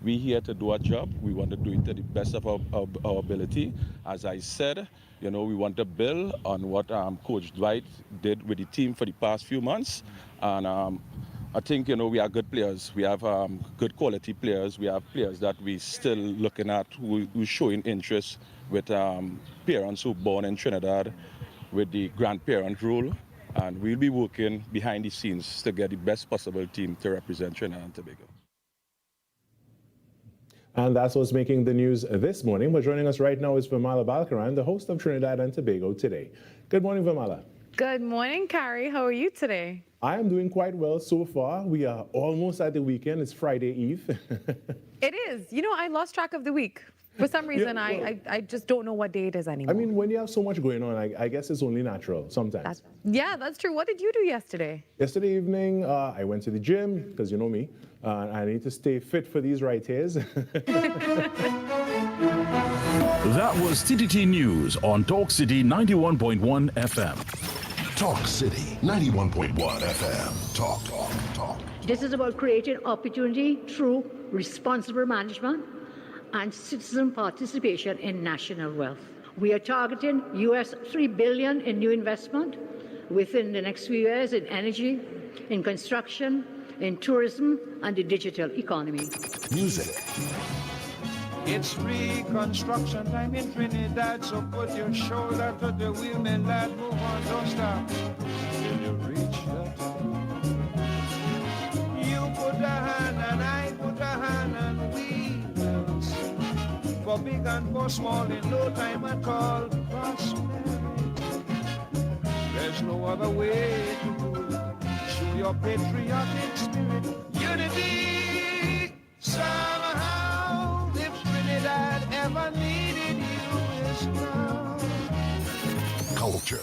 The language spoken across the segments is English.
we here to do our job. We want to do it to the best of our ability. As I said, we want to build on what Coach Dwight did with the team for the past few months. And I think, we are good players. We have good quality players. We have players that we still looking at who showing interest with parents who born in Trinidad with the grandparent rule. And we'll be working behind the scenes to get the best possible team to represent Trinidad and Tobago. And that's what's making the news this morning. But joining us right now is Vimala Balkaran, the host of Trinidad and Tobago Today. Good morning, Vimala. Good morning, Carrie. How are you today? I am doing quite well so far. We are almost at the weekend. It's Friday Eve. It is. I lost track of the week. For some reason, I just don't know what day it is anymore. I mean, when you have so much going on, I guess it's only natural sometimes. That's true. What did you do yesterday? Yesterday evening, I went to the gym, because you know me. I need to stay fit for these right hairs. That was TTT News on Talk City 91.1 FM. Talk City 91.1 FM. Talk. This is about creating opportunity through responsible management and citizen participation in national wealth. We are targeting US $3 billion in new investment within the next few years in energy, in construction, in tourism, and the digital economy. Music. It's reconstruction time in Trinidad, so put your shoulder to the wheel, man, lad, move on, don't stop till you reach the top. You put a hand and I put a hand and we will sing. For big and for small in no time at all, prosperity. There's no other way to do it. Show your patriotic spirit, unity, somehow. If Trinidad ever needed you, it's now. Culture.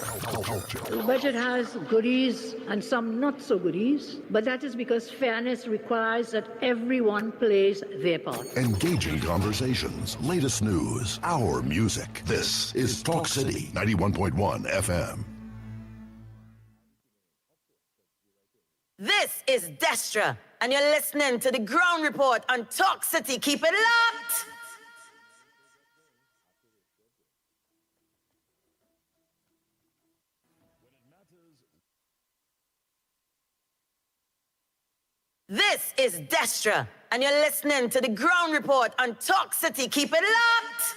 The budget has goodies and some not so goodies, but that is because fairness requires that everyone plays their part. Engaging conversations, latest news, our music. This is Talk City 91.1 FM. This is Destra, and you're listening to the Ground Report on Talk City. Keep it locked! This is Destra, and you're listening to the Ground Report on Talk City. Keep it locked!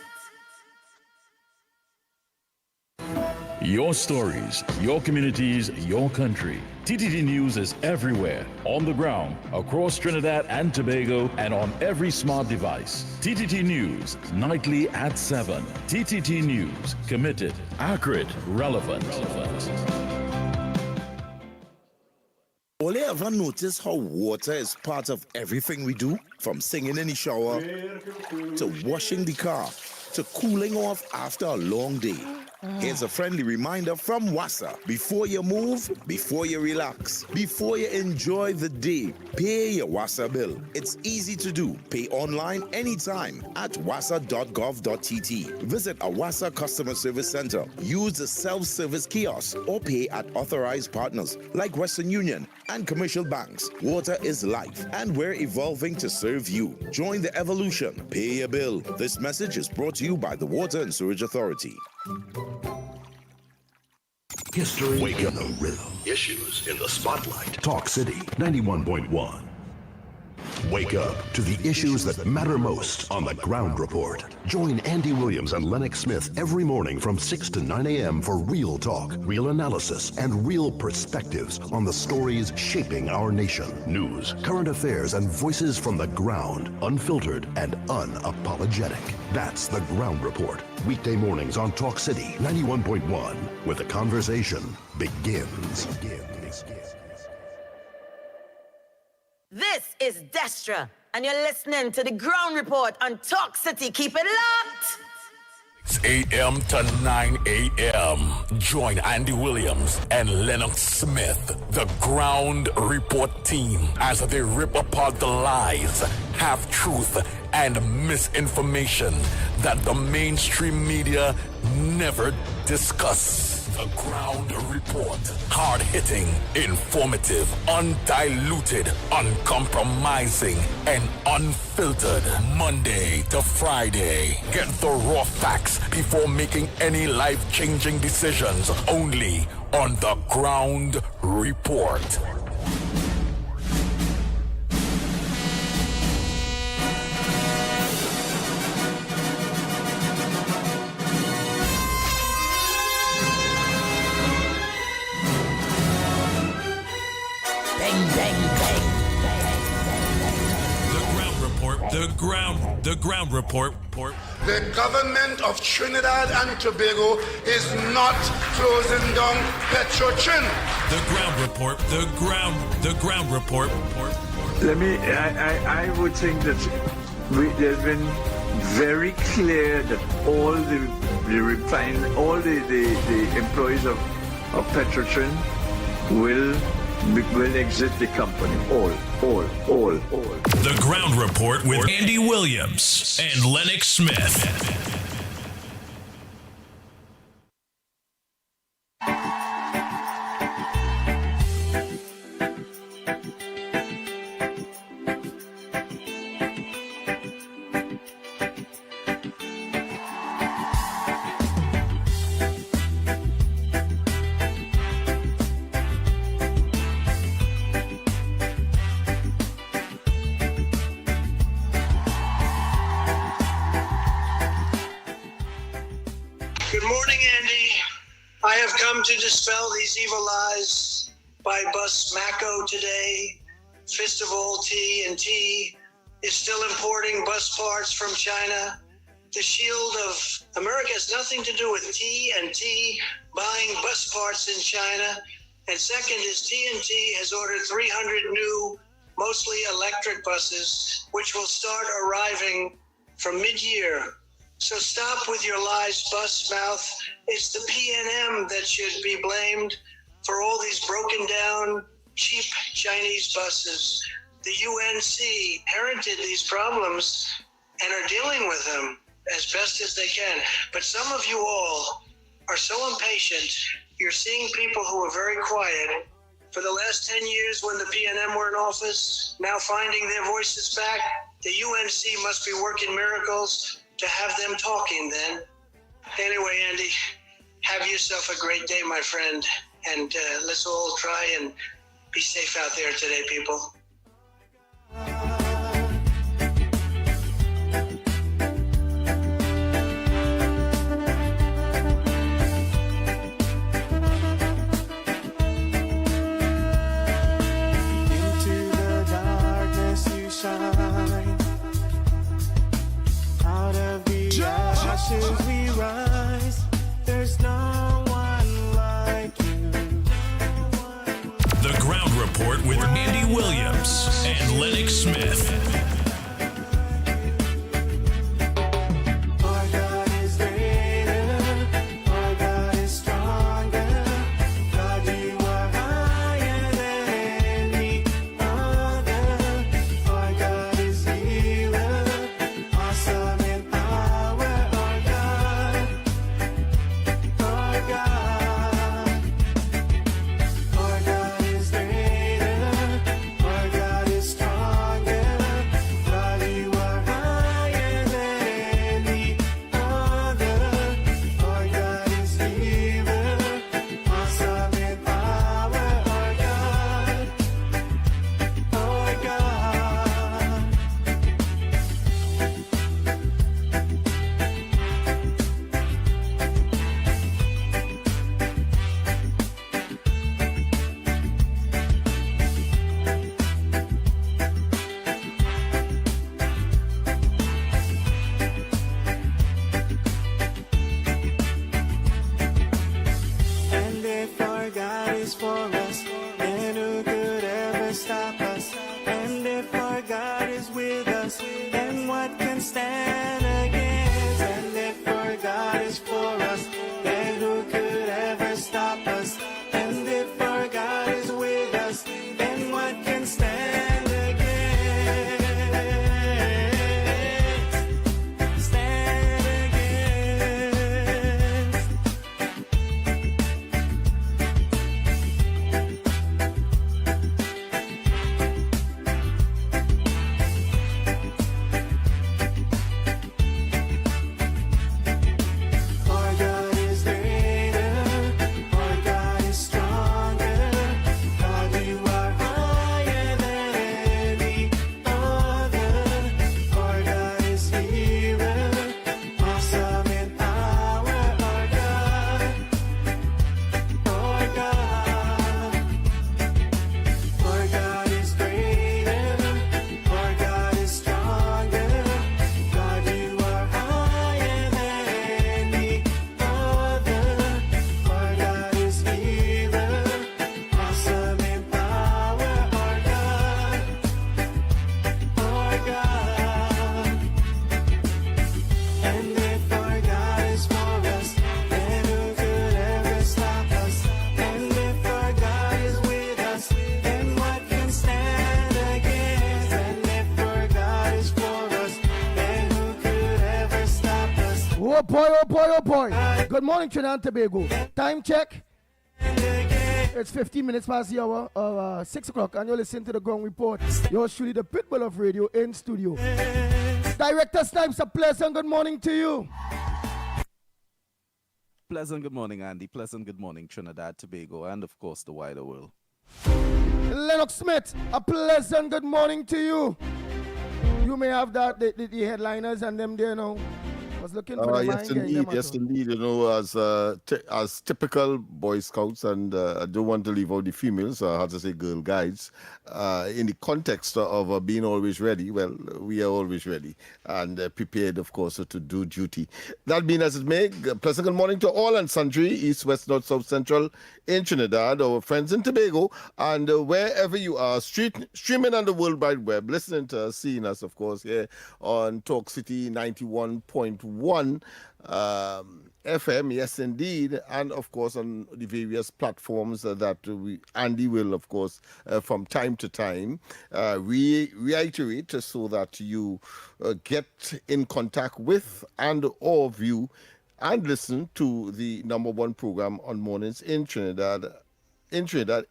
Your stories, your communities, your country. TTT News is everywhere, on the ground, across Trinidad and Tobago, and on every smart device. TTT News, nightly at 7. TTT News, committed, accurate, relevant. All you ever notice how water is part of everything we do? From singing in the shower, to washing the car, to cooling off after a long day. Here's a friendly reminder from WASA. Before you move, before you relax, before you enjoy the day, pay your WASA bill. It's easy to do. Pay online anytime at wasa.gov.tt. Visit a WASA customer service center. Use the self-service kiosk or pay at authorized partners like Western Union and commercial banks. Water is life, and we're evolving to serve you. Join the evolution. Pay your bill. This message is brought to you by the Water and Sewage Authority. History, wake up the rhythm. Issues in the spotlight. Talk City 91.1. Wake up to the issues that matter most on the Ground Report. Join Andy Williams and Lennox Smith every morning from 6 to 9 a.m. for real talk, real analysis, and real perspectives on the stories shaping our nation. News, current affairs, and voices from the ground, unfiltered and unapologetic. That's the Ground Report. Weekday mornings on Talk City 91.1, where the conversation begins. This is Destra, and you're listening to the Ground Report on Talk City. Keep it locked! 6 a.m. to 9 a.m. Join Andy Williams and Lennox Smith, the Ground Report team, as they rip apart the lies, half-truth, and misinformation that the mainstream media never discuss. The Ground Report. Hard-hitting, informative, undiluted, uncompromising, and unfiltered. Monday to Friday. Get the raw facts before making any life-changing decisions. Only on The Ground Report. The ground report. The government of Trinidad and Tobago is not closing down Petrotrin. The ground report. The ground report. I would think that there's been very clear that all the employees of Petrotrin will exit the company. All. The Ground Report with Andy Williams and Lennox Smith. Good morning, Andy. I have come to dispel these evil lies by Bus Mako today. Fist of all T&T is still importing bus parts from China. The shield of America has nothing to do with T&T buying bus parts in China. And second is T&T has ordered 300 new, mostly electric buses, which will start arriving from mid-year. So stop with your lies, bus mouth. It's the PNM that should be blamed for all these broken down, cheap Chinese buses. The UNC parented these problems and are dealing with them as best as they can. But some of you all are so impatient. You're seeing people who are very quiet for the last 10 years when the PNM were in office, now finding their voices back. The UNC must be working miracles to have them talking then. Anyway, Andy, have yourself a great day, my friend. And let's all try and be safe out there today, people. Into the darkness you shine. Out of the ashes we rise. There's no one like you. The Ground Report with Andy Williams and Lennox Smith. Our God is greater. Our God is stronger. God, you are higher than any other. Our God is healer. Awesome in power. Our God. Our God. Our God is greater. Our God is stronger. Oh boy, oh boy, oh boy. Good morning, Trinidad and Tobago. Time check. It's 15 minutes past the hour of 6 o'clock, and you're listening to the Ground Report. Yours truly, the Pitbull of Radio in studio. Director Snipes, a pleasant good morning to you. Pleasant good morning, Andy. Pleasant good morning, Trinidad, Tobago, and of course the wider world. Lennox Smith, a pleasant good morning to you. You may have that the headliners and them there now. Was looking for the yes, indeed. Yes, indeed. You know, as typical Boy Scouts, and I don't want to leave out the females, I have to say Girl Guides, in the context of being always ready, well, we are always ready and prepared, of course, to do duty. That being as it may, pleasant good morning to all and sundry, East, West, North, South, Central, in Trinidad, our friends in Tobago, and wherever you are, streaming on the World Wide Web, listening to us, seeing us, of course, here on Talk City 91.1 FM, yes indeed, and of course on the various platforms that Andy will, of course, from time to time reiterate so that you get in contact with and or view and listen to the #1 program on mornings in Trinidad,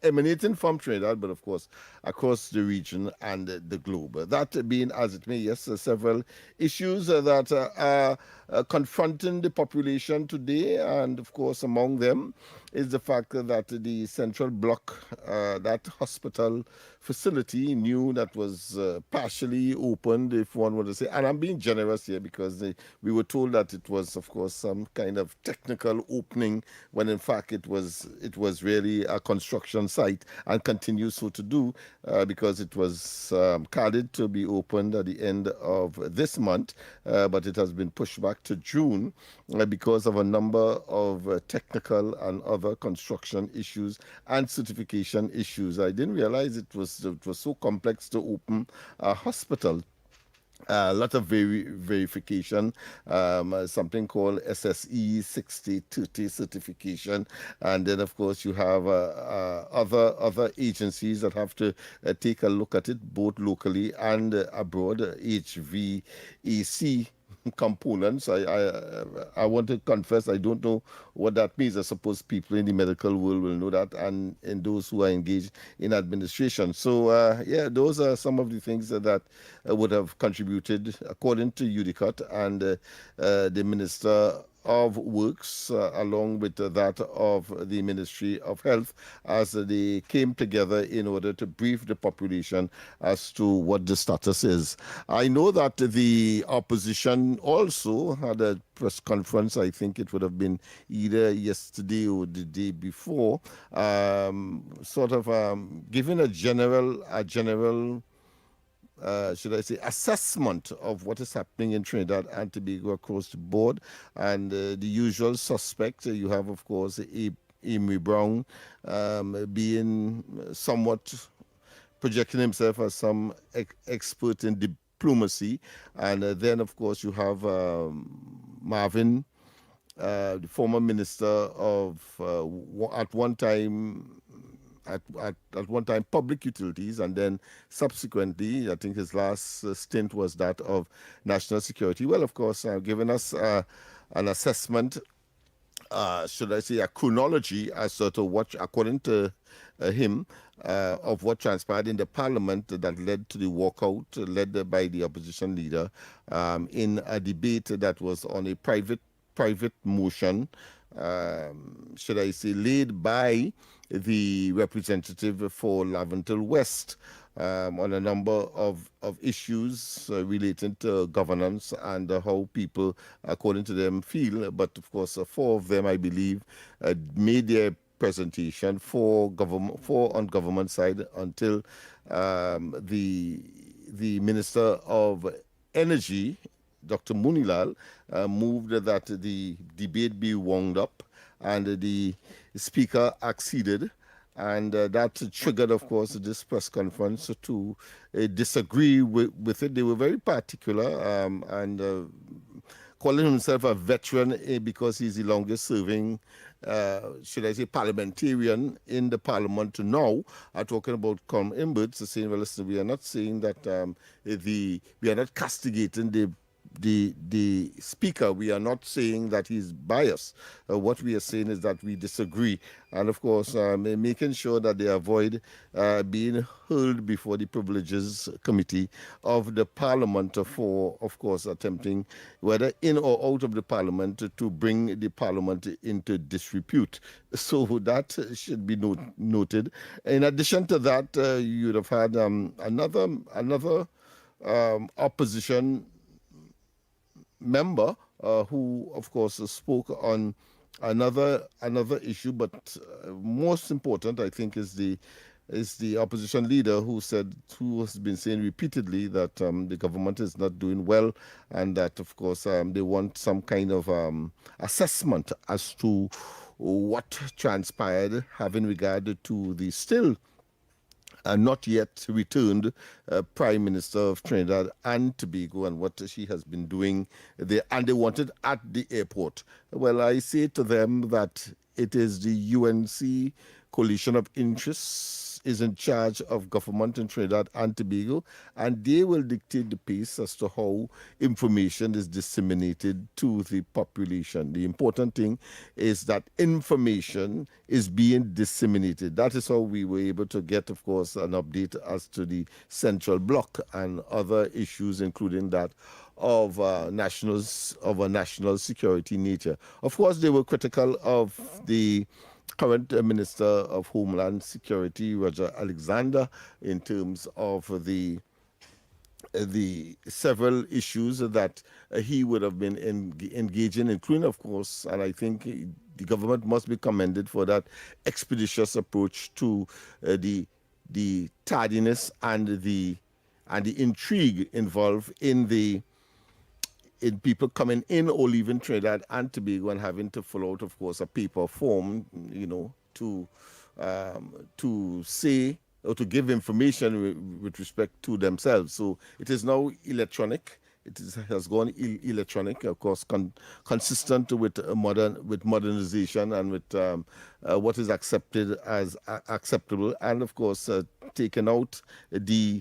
emanating from Trinidad, but of course across the region and the globe. That being as it may, yes, several issues that are confronting the population today, and of course among them is the fact that the Central Block, that hospital facility, new that was partially opened, if one were to say, and I'm being generous here because we were told that it was, of course, some kind of technical opening, when in fact it was really a construction site and continues so to do, because it was carded to be opened at the end of this month, but it has been pushed back to June because of a number of technical and other construction issues and certification issues. I didn't realize it was so complex to open a hospital. A lot of verification, something called SSE 6030 certification, and then of course you have other agencies that have to take a look at it, both locally and abroad, HVAC components. I want to confess I don't know what that means. I suppose people in the medical world will know that, and those who are engaged in administration. So those are some of the things that would have contributed, according to UDICOT and the Minister of Works, along with that of the Ministry of Health, as they came together in order to brief the population as to what the status is. I know that the opposition also had a press conference. I think it would have been either yesterday or the day before, giving a general should I say, assessment of what is happening in Trinidad and Tobago across the board. And the usual suspects, you have, of course, Amy Brown being somewhat projecting himself as some expert in diplomacy. And then, of course, you have Marvin, the former minister of, at one time public utilities, and then subsequently, I think his last stint was that of national security. Well, of course, giving us an assessment, should I say a chronology as to what, according to him, of what transpired in the parliament that led to the walkout led by the opposition leader in a debate that was on a private motion, should I say, laid by the representative for Laventille West on a number of issues relating to governance and how people, according to them, feel. But of course, 4 of them, I believe, made their presentation for on government side until the Minister of Energy, Dr. Munilal, moved that the debate be wound up, and the speaker acceded, and that triggered, of course, this press conference to disagree with it. They were very particular, and calling himself a veteran because he's the longest serving, should I say, parliamentarian in the parliament now, are talking about Colm Imberts, saying, well, listen, we are not saying that we are not castigating the the speaker. We are not saying that he's biased. What we are saying is that we disagree, and of course, making sure that they avoid being hurled before the Privileges Committee of the Parliament for, of course, attempting, whether in or out of the Parliament, to bring the Parliament into disrepute. So that should be noted. In addition to that, you'd have had another opposition member who, of course, spoke on another issue, but most important, I think, is the opposition leader who has been saying repeatedly that the government is not doing well, and that, of course, they want some kind of assessment as to what transpired having regard to the still not yet returned Prime Minister of Trinidad and Tobago and what she has been doing there, and they want it at the airport. Well, I say to them that it is the UNC Coalition of Interests is in charge of government in Trinidad and Tobago, and they will dictate the pace as to how information is disseminated to the population. The important thing is that information is being disseminated. That is how we were able to get, of course, an update as to the Central Bloc and other issues, including that of a national security nature. Of course, they were critical of the current Minister of Homeland Security, Roger Alexander, in terms of the several issues that he would have been engaging, including, of course, and I think the government must be commended for that expeditious approach to the tardiness and the intrigue involved in people coming in or leaving Trinidad and Tobago and having to fill out, of course, a paper form, to say or to give information with respect to themselves. So it is now electronic. Has gone electronic, of course, consistent with modernization and with what is accepted as acceptable, and of course, taking out the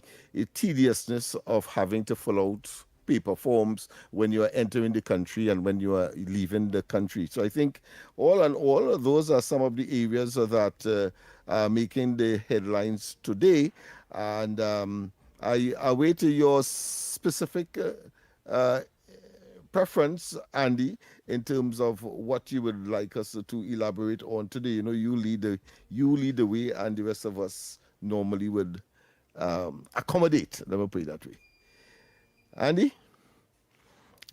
tediousness of having to fill out paper forms when you are entering the country and when you are leaving the country. So I think all in all, those are some of the areas that are making the headlines today. And I await your specific preference, Andy, in terms of what you would like us to elaborate on today. You lead the way, and the rest of us normally would accommodate. Let me put it that way. Andy?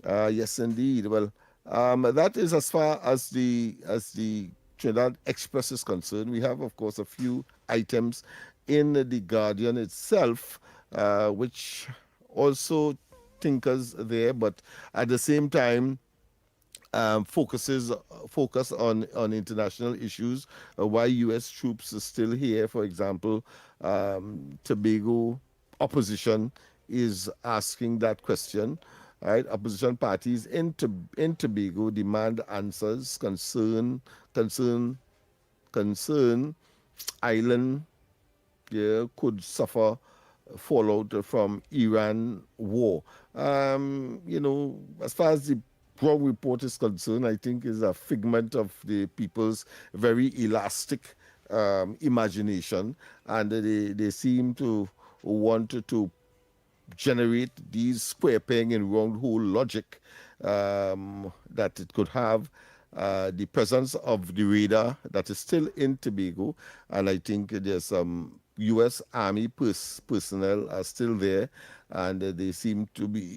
Yes, indeed. Well, that is as far as the Trinidad Express is concerned. We have, of course, a few items in the Guardian itself, which also tinkers there, but at the same time focus on international issues. Why U.S. troops are still here, for example. Tobago opposition is asking that question. Right? Opposition parties in Tobago demand answers. Concern island could suffer fallout from Iran war. As far as the ground report is concerned, I think is a figment of the people's very elastic imagination, and they seem to want to generate these square peg and round hole logic that it could have. The presence of the radar that is still in Tobago, and I think there's some U.S. Army personnel are still there, and they seem to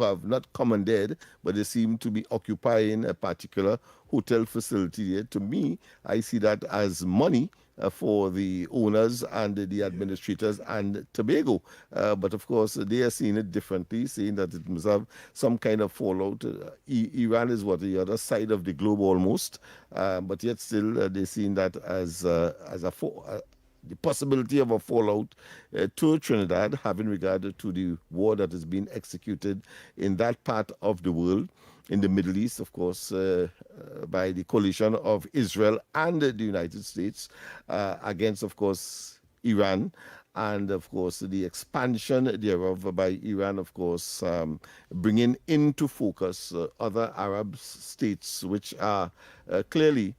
have not commandeered, but they seem to be occupying a particular hotel facility there. To me, I see that as money for the owners and the administrators and Tobago. But of course, they are seeing it differently, saying that it must have some kind of fallout. Iran is the other side of the globe almost, but yet still they're seeing that as the possibility of a fallout to Trinidad, having regard to the war that is being executed in that part of the world, in the Middle East, of course, by the coalition of Israel and the United States against, of course, Iran. and of course the expansion thereof by Iran, of course, bringing into focus other Arab states which are clearly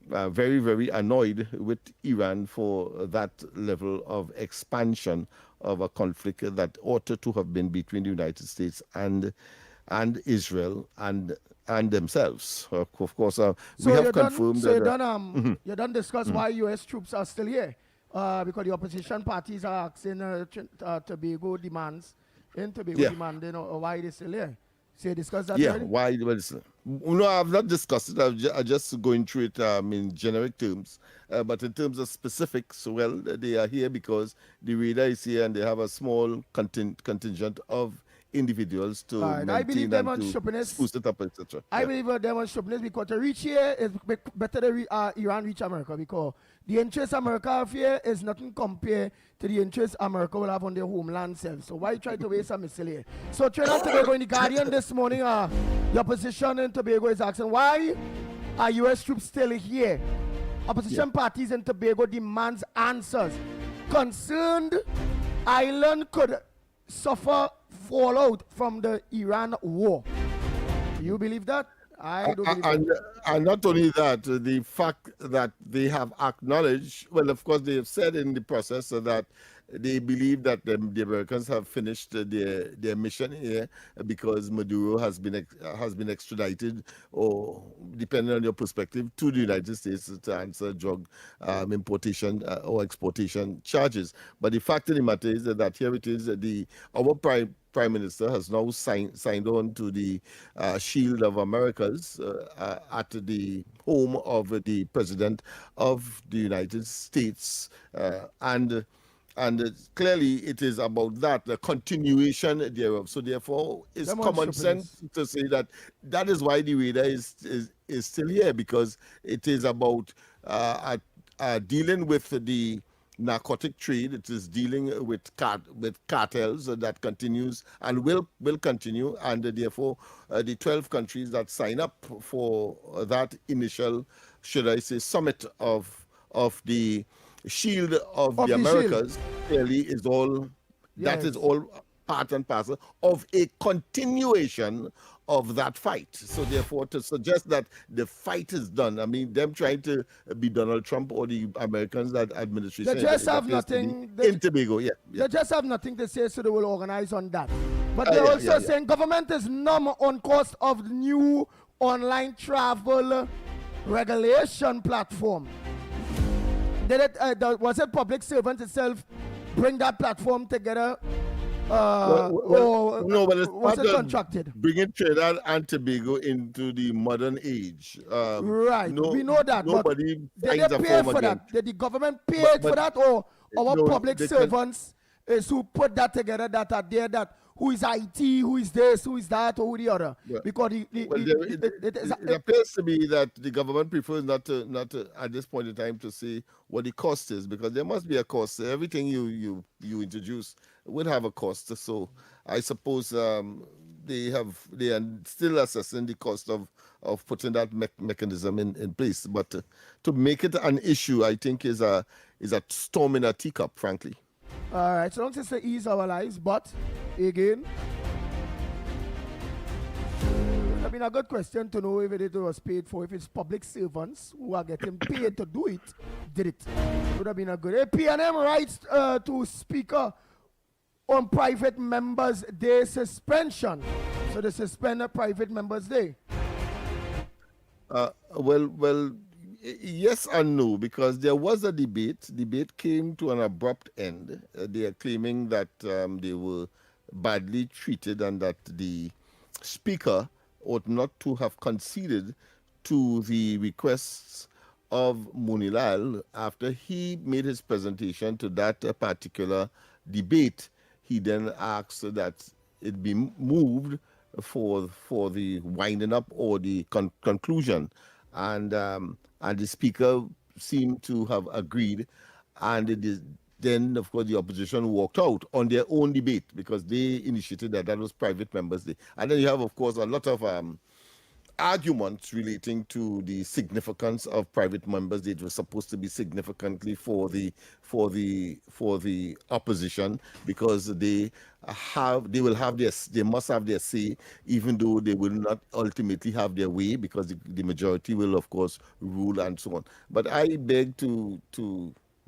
very, very annoyed with Iran for that level of expansion of a conflict that ought to have been between the United States and Israel and themselves. Of course, we have confirmed that. You don't discuss why U.S. troops are still here, because the opposition parties are asking Tobago demands, and Tobago demanding why they still here. So you discussed that already? Why? No, I've not discussed it. I'm just going through it in generic terms. But in terms of specifics, well, they are here because the radar is here and they have a small contingent of individuals to maintain and to spruce it up, etc. I believe them on sharpness because to reach here is better than Iran reach America, because the interest America have here is nothing compared to the interest America will have on their homeland self. So why try to waste a missile here? So Trinidad and Tobago in the Guardian this morning, the opposition in Tobago is asking why are U.S. troops still here? Opposition parties in Tobago demands answers. Concerned island could suffer fallout from the Iran war. Do you believe that? I do believe that. And not only that, the fact that they have acknowledged, well, of course, they have said in the process that they believe that the Americans have finished their mission here because Maduro has been extradited, or depending on your perspective, to the United States to answer drug importation or exportation charges. But the fact of the matter is that here it is, our Prime Minister has now signed on to the Shield of Americas at the home of the President of the United States, and clearly it is about that, the continuation thereof. So therefore, it's common sense to say that is why the radar is still here, because it is about dealing with the narcotic trade. It is dealing with cartels that continues and will continue, and therefore the 12 countries that sign up for that initial, should I say, summit of the Shield of the Americas clearly is all that is all part and parcel of a continuation of that fight. So therefore, to suggest that the fight is done, I mean, them trying to be Donald Trump or the Americans, that administration, they just have nothing in Tobago. They just have nothing to say, so they will organize on that. But they're also saying government is numb on cost of the new online travel regulation platform. Was it public servant itself bring that platform together? No, but it's was it contracted? Bringing Trinidad and Tobago into the modern age. Right, we know that. Nobody did they pay for that? Did the government pay for that, or our public servants is who put that together, that are there, that who is IT, who is this, who is that, or who the other? Yeah. Because it appears to me that the government prefers not to at this point in time to say what the cost is, because there must be a cost. Everything you introduce would have a cost. So I suppose they are still assessing the cost of putting that mechanism in place. But to make it an issue, I think is a storm in a teacup, frankly. All right, so don't just say ease our lives, but again, I mean, a good question to know if it was paid for, if it's public servants who are getting paid to do it, did it. Would have been a good. PNM writes to Speaker on Private Members' Day suspension. So they suspend a Private Members' Day. Well, yes and no, because there was a debate. Debate came to an abrupt end. They are claiming that they were badly treated and that the Speaker ought not to have conceded to the requests of Munilal after he made his presentation to that particular debate. He then asked that it be moved for the winding up or the conclusion, and the Speaker seemed to have agreed, and it is then, of course, the opposition walked out on their own debate because they initiated that was Private Members' Day. And then you have, of course, a lot of arguments relating to the significance of private members. They were supposed to be significantly for the opposition, because they must have their say, even though they will not ultimately have their way, because the majority will of course rule and so on. But I beg to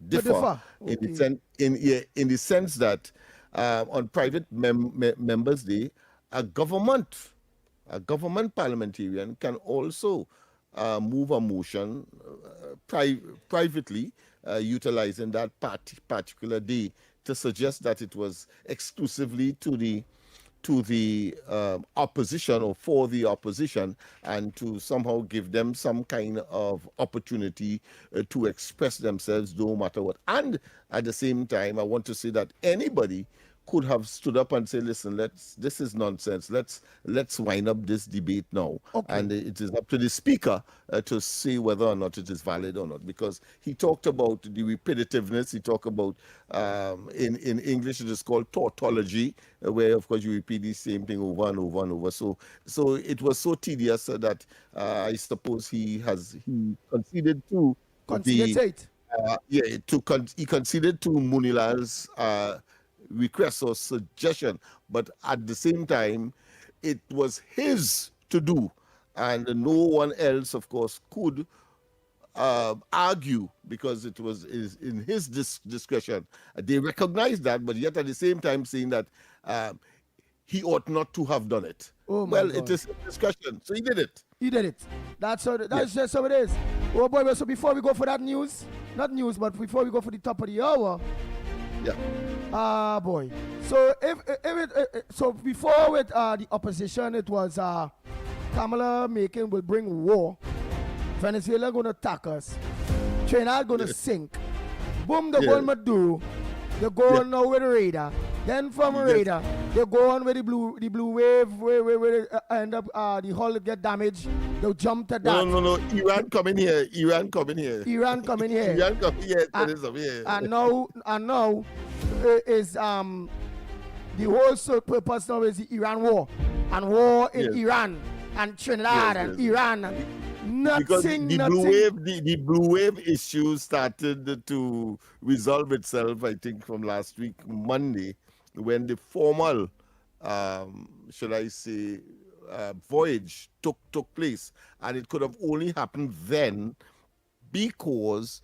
differ in the sense that on private members day, a government parliamentarian can also move a motion privately, utilizing that particular day to suggest that it was exclusively to the opposition or for the opposition, and to somehow give them some kind of opportunity to express themselves no matter what. And at the same time, I want to say that anybody could have stood up and say, listen, this is nonsense. Let's wind up this debate now. Okay. And it is up to the speaker to say whether or not it is valid or not, because he talked about the repetitiveness. He talked about, in English, it is called tautology, where, of course, you repeat the same thing over and over and over. So it was so tedious that I suppose he conceded to he conceded to Munilal's request or suggestion, but at the same time, it was his to do, and no one else, of course, could argue, because it was in his discretion. They recognized that, but yet at the same time saying that he ought not to have done it. It is a discussion, so he did it. That's just how it is. Oh boy, so before we go for that news, not news, but before we go for the top of the hour, boy. So so before with the opposition, it was Kamala will bring war. Venezuela gonna attack us. Trinidad gonna sink. Boom, they go on Maduro. They go on now with radar. Then from radar, they go on with the blue wave where they end up the hull get damaged. They'll jump to that. No. Iran coming here. Iran coming here. And now is the whole purpose now is the Iran war, and war in Iran and Trinidad and Iran. Because the blue wave issue started to resolve itself, I think, from last week, Monday, when the formal, should I say, voyage took place. And it could have only happened then because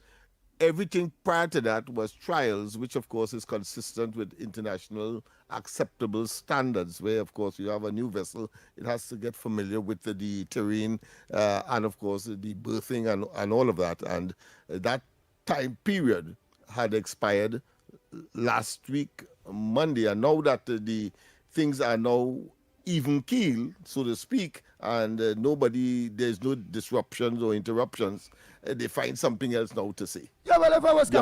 everything prior to that was trials, which of course is consistent with international acceptable standards, where of course you have a new vessel, it has to get familiar with the terrain and of course the berthing and all of that. And that time period had expired last week, Monday. And now that the things are now even keel, so to speak, and there's no disruptions or interruptions, they find something else now to say. Yeah, well, if I was the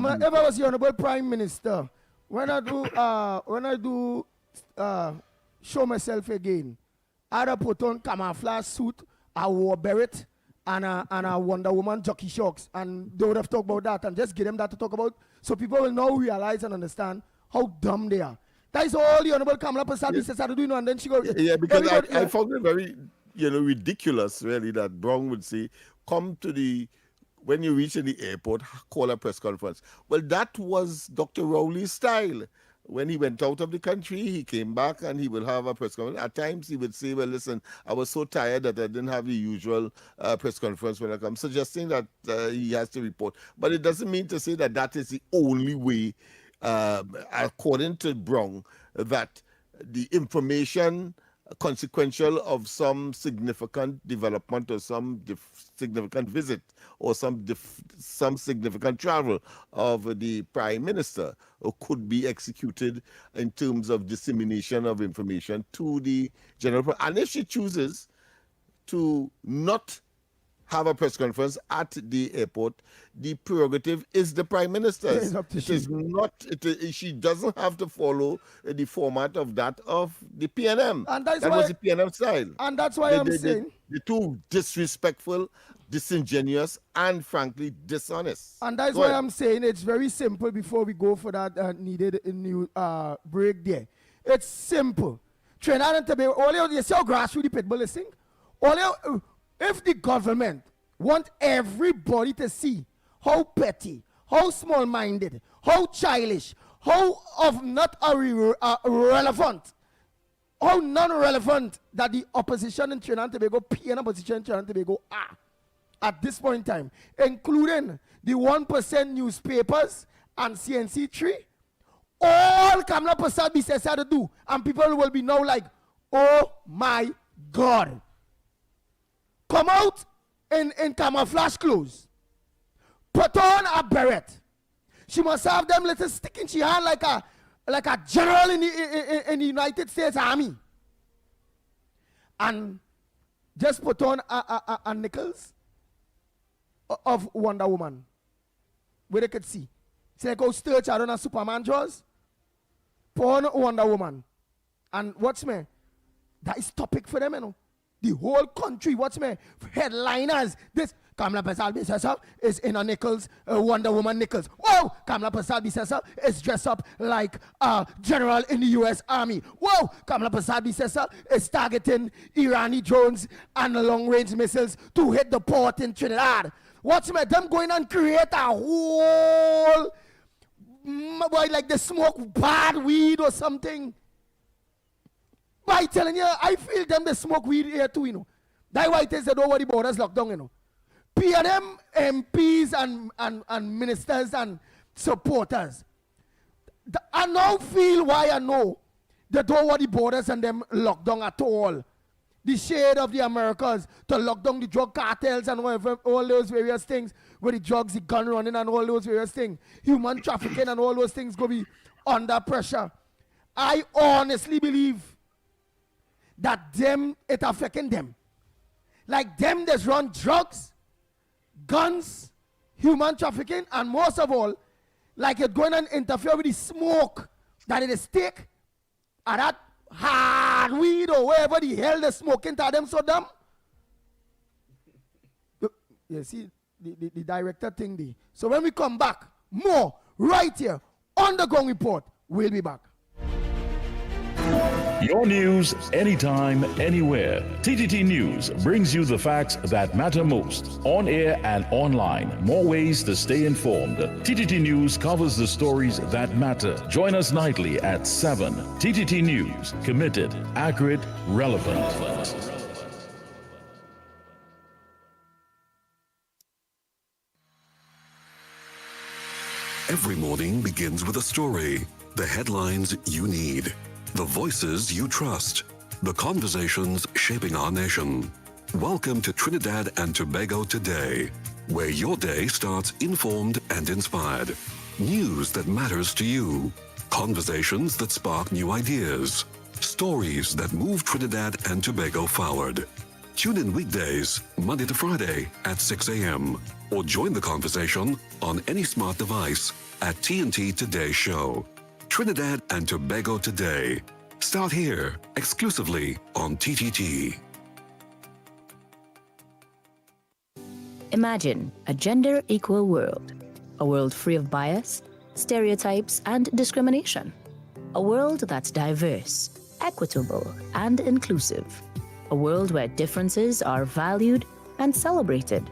Honorable Prime Minister, when I do show myself again, I'd put on camouflage suit, a war beret, and a Wonder Woman jockey shocks, and they would have talked about that, and just give them that to talk about, so people will now realize and understand how dumb they are. That is all the Honorable Kamala Prasad started doing, and then she goes. Yeah, because I found it very, ridiculous, really, that Brown would say, when you reach in the airport, call a press conference. Well, that was Dr. Rowley's style. When he went out of the country, he came back and he will have a press conference. At times he would say, well, listen, I was so tired that I didn't have the usual press conference when I come, suggesting that he has to report. But it doesn't mean to say that that is the only way, according to Brown, that the information consequential of some significant development or some significant visit or some significant travel of the Prime Minister could be executed in terms of dissemination of information to the general public. And if she chooses to not have a press conference at the airport, the prerogative is the Prime Minister's. She doesn't have to follow the format of that of the PNM. And that was the PNM style. And that's why I'm saying the two disrespectful, disingenuous, and frankly dishonest. And that's why I'm saying it's very simple before we go for that needed new break there. It's simple. Trinidad and Tobago, all you see how grassroots the pitbull is sing? if the government want everybody to see how petty, how small-minded, how childish, how of not relevant, how non-relevant that the opposition in Trinidad and Tobago, PN opposition in Trinidad and Tobago are at this point in time, including the 1% newspapers and CNC3, all Kamala Prasad Bisesa to do, and people will be now like, oh my God. Come out in camouflage clothes. Put on a beret. She must have them little stick in she hand like a general in the United States Army. And just put on a knickers of Wonder Woman. Where they could see. It's like how Sturge had on a Superman jaws. Put on Wonder Woman. And what's me? That is topic for them, you know. The whole country, what's me? Headliners. This Kamala Prasad Bisesa is in a Nichols, Wonder Woman Nichols. Whoa! Kamala Prasad Bisesa is dressed up like a general in the U.S. Army. Whoa! Kamala Prasad Bisesa is targeting Irani drones and long-range missiles to hit the port in Trinidad. What's me? Them going and create a whole, boy, like they smoke bad weed or something. By telling you, I feel them they smoke weed here too, you know. That's why it is that over the borders locked down, you know. PNM MPs and ministers and supporters. I now feel why I know they don't want the borders and them locked down at all. The shade of the Americas to lock down the drug cartels and whatever, all those various things, where the drugs, the gun running and all those various things, human trafficking and all those things go be under pressure. I honestly believe that them, it affecting them. Like them that's run drugs, guns, human trafficking, and most of all, like it going and interfere with the smoke that it is take, and that hard weed or wherever the hell they're smoking to them so dumb. You see, the director thing there. So when we come back, more right here on the Ground Report, we'll be back. Your news, anytime, anywhere. TTT News brings you the facts that matter most, on air and online. More ways to stay informed. TTT News covers the stories that matter. Join us nightly at 7. TTT News, committed, accurate, relevant. Every morning begins with a story. The headlines you need. The voices you trust. The conversations shaping our nation. Welcome to Trinidad and Tobago Today, where your day starts informed and inspired. News that matters to you. Conversations that spark new ideas. Stories that move Trinidad and Tobago forward. Tune in weekdays, Monday to Friday at 6 a.m. or join the conversation on any smart device at TNT Today Show. Trinidad and Tobago Today. Start here, exclusively on TTT. Imagine a gender-equal world. A world free of bias, stereotypes, and discrimination. A world that's diverse, equitable, and inclusive. A world where differences are valued and celebrated.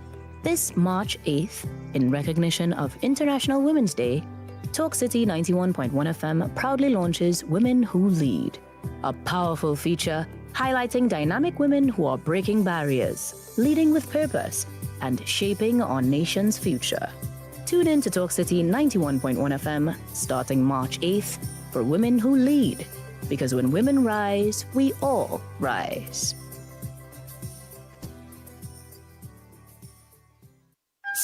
This March 8th, in recognition of International Women's Day, Talk City 91.1 FM proudly launches Women Who Lead, a powerful feature highlighting dynamic women who are breaking barriers, leading with purpose, and shaping our nation's future. Tune in to Talk City 91.1 FM starting March 8th for Women Who Lead, because when women rise, we all rise.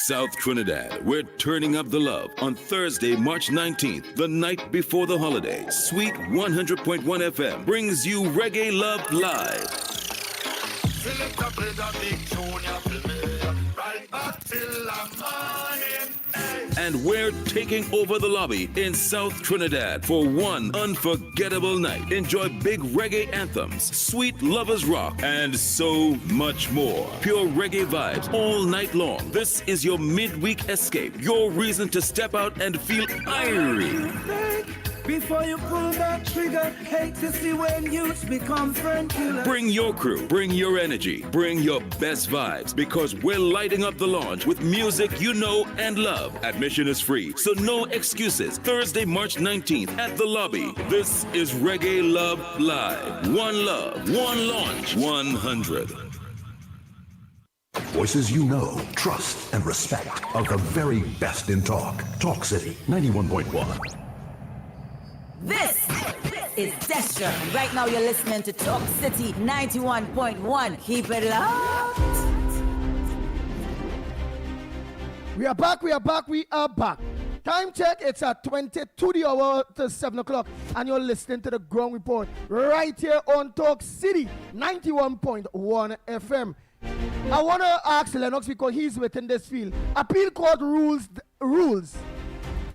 South Trinidad, we're turning up the love on Thursday, March 19th, the night before the holiday. Sweet 100.1 FM brings you Reggae Love Live. And we're taking over the lobby in South Trinidad for one unforgettable night. Enjoy big reggae anthems, sweet lovers rock, and so much more. Pure reggae vibes all night long. This is your midweek escape, your reason to step out and feel irie. Before you pull that trigger, hate to see when youths become friend killers. Bring your crew, bring your energy, bring your best vibes, because we're lighting up the launch with music you know and love. Admission is free, so no excuses. Thursday, March 19th at the lobby. This is Reggae Love Live. One love, one launch, 100. Voices you know, trust, and respect of the very best in talk. Talk City 91.1. This is Destra. And right now you're listening to Talk City 91.1. Keep it locked. We are back. Time check, it's at 22 the hour to 7 o'clock, and you're listening to the Ground Report right here on Talk City 91.1 FM. I want to ask Lennox, because he's within this field. Appeal court rules